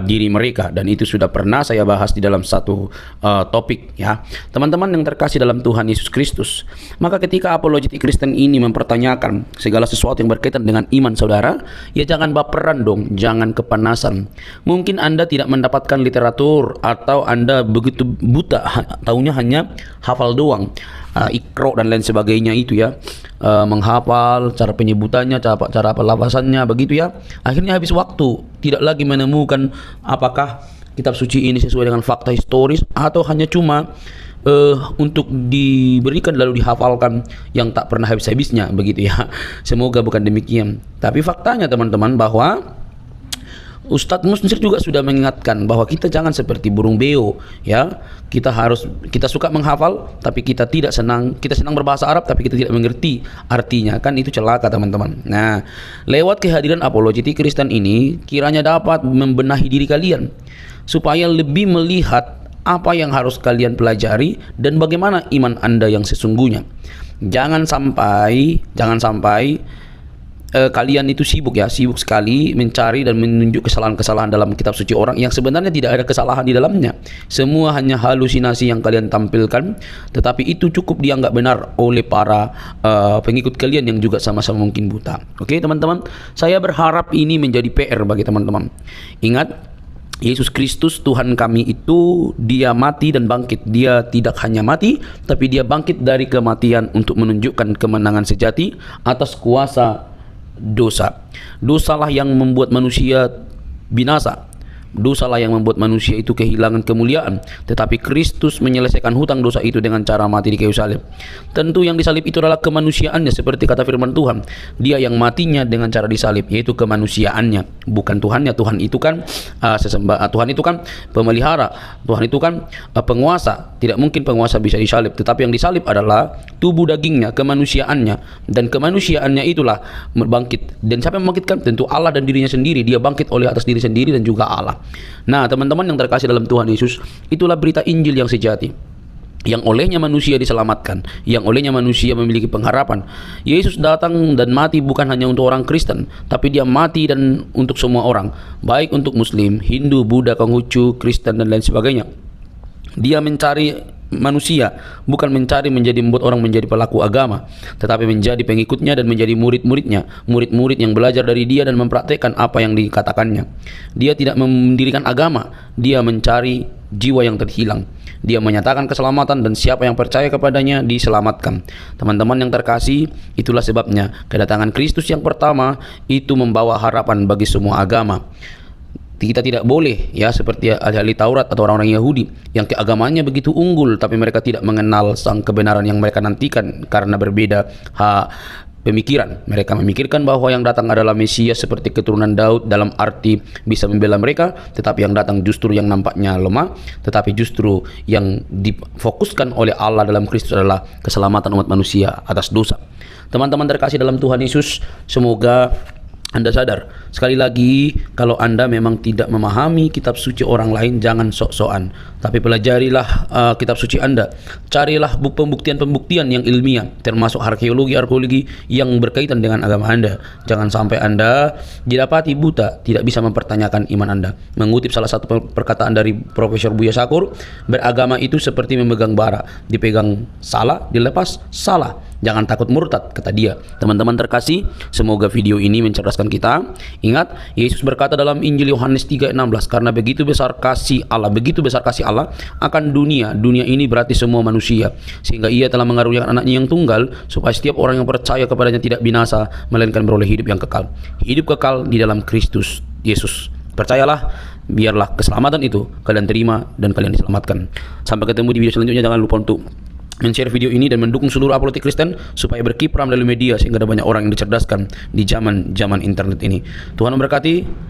diri mereka, dan itu sudah pernah saya bahas di dalam satu topik ya. Teman-teman yang terkasih dalam Tuhan Yesus Kristus, maka ketika apologetik Kristen ini mempertanyakan segala sesuatu yang berkaitan dengan iman saudara, ya jangan baperan dong, jangan kepanasan. Mungkin Anda tidak mendapatkan literatur, atau Anda begitu buta, taunya hanya hafal doang, ikro dan lain sebagainya itu ya, menghafal cara penyebutannya, cara pelafasannya begitu ya. Akhirnya habis waktu, tidak lagi menemukan apakah kitab suci ini sesuai dengan fakta historis atau hanya cuma untuk diberikan lalu dihafalkan yang tak pernah habis-habisnya begitu ya. Semoga bukan demikian. Tapi faktanya teman-teman bahwa Ustadz Musnir juga sudah mengingatkan bahwa kita jangan seperti burung beo ya. Kita suka menghafal tapi kita senang berbahasa Arab tapi kita tidak mengerti artinya, kan itu celaka teman-teman. Nah, lewat kehadiran apologetik Kristen ini kiranya dapat membenahi diri kalian supaya lebih melihat apa yang harus kalian pelajari dan bagaimana iman Anda yang sesungguhnya. Jangan sampai kalian itu sibuk sekali mencari dan menunjuk kesalahan-kesalahan dalam kitab suci orang yang sebenarnya tidak ada kesalahan di dalamnya. Semua hanya halusinasi yang kalian tampilkan, tetapi itu cukup dianggap benar oleh para pengikut kalian yang juga sama-sama mungkin buta. Oke teman-teman, saya berharap ini menjadi PR bagi teman-teman. Ingat, Yesus Kristus Tuhan kami itu dia mati dan bangkit. Dia tidak hanya mati, tapi dia bangkit dari kematian untuk menunjukkan kemenangan sejati atas kuasa dosa. Dosalah yang membuat manusia binasa. Dosalah yang membuat manusia itu kehilangan kemuliaan. Tetapi Kristus menyelesaikan hutang dosa itu dengan cara mati di kayu salib. Tentu yang disalib itu adalah kemanusiaannya, seperti kata firman Tuhan. Dia yang matinya dengan cara disalib, yaitu kemanusiaannya, bukan Tuhannya. Tuhan itu kan Tuhan itu kan pemelihara. Tuhan itu kan penguasa. Tidak mungkin penguasa bisa disalib. Tetapi yang disalib adalah tubuh dagingnya, kemanusiaannya, dan kemanusiaannya itulah bangkit. Dan siapa yang membangkitkan? Tentu Allah dan dirinya sendiri. Dia bangkit oleh atas diri sendiri dan juga Allah. Nah teman-teman yang terkasih dalam Tuhan Yesus, itulah berita Injil yang sejati, yang olehnya manusia diselamatkan, yang olehnya manusia memiliki pengharapan. Yesus datang dan mati bukan hanya untuk orang Kristen, tapi dia mati dan untuk semua orang, baik untuk Muslim, Hindu, Buddha, Konghucu, Kristen dan lain sebagainya. Dia mencari manusia, bukan mencari membuat orang menjadi pelaku agama, tetapi menjadi pengikutnya dan menjadi murid-muridnya, murid-murid yang belajar dari dia dan mempraktekkan apa yang dikatakannya. Dia tidak mendirikan agama, dia mencari jiwa yang terhilang. Dia menyatakan keselamatan dan siapa yang percaya kepadanya diselamatkan. Teman-teman yang terkasih, itulah sebabnya kedatangan Kristus yang pertama itu membawa harapan bagi semua agama. Kita tidak boleh ya seperti ahli-ahli Taurat atau orang-orang Yahudi yang keagamaannya begitu unggul tapi mereka tidak mengenal sang kebenaran yang mereka nantikan karena berbeda pemikiran. Mereka memikirkan bahwa yang datang adalah Mesias seperti keturunan Daud dalam arti bisa membela mereka, tetapi yang datang justru yang nampaknya lemah, tetapi justru yang difokuskan oleh Allah dalam Kristus adalah keselamatan umat manusia atas dosa. Teman-teman terkasih dalam Tuhan Yesus, semoga Anda sadar, sekali lagi, kalau Anda memang tidak memahami kitab suci orang lain, jangan sok-sokan. Tapi pelajarilah kitab suci Anda. Carilah pembuktian-pembuktian yang ilmiah, termasuk arkeologi yang berkaitan dengan agama Anda. Jangan sampai Anda didapati buta, tidak bisa mempertanyakan iman Anda. Mengutip salah satu perkataan dari Profesor Buya Syakur, beragama itu seperti memegang bara. Dipegang salah, dilepas salah. Jangan takut murtad, kata dia. Teman-teman terkasih, semoga video ini mencerdaskan kita. Ingat, Yesus berkata dalam Injil Yohanes 3:16, karena begitu besar kasih Allah akan dunia ini berarti semua manusia, sehingga ia telah mengaruniakan anaknya yang tunggal, supaya setiap orang yang percaya kepadanya tidak binasa, melainkan beroleh hidup yang kekal. Hidup kekal di dalam Kristus Yesus. Percayalah, biarlah keselamatan itu kalian terima dan kalian diselamatkan. Sampai ketemu di video selanjutnya. Jangan lupa untuk men-share video ini dan mendukung seluruh apologetik Kristen supaya berkiprah melalui media, sehingga ada banyak orang yang dicerdaskan di zaman internet ini. Tuhan memberkati.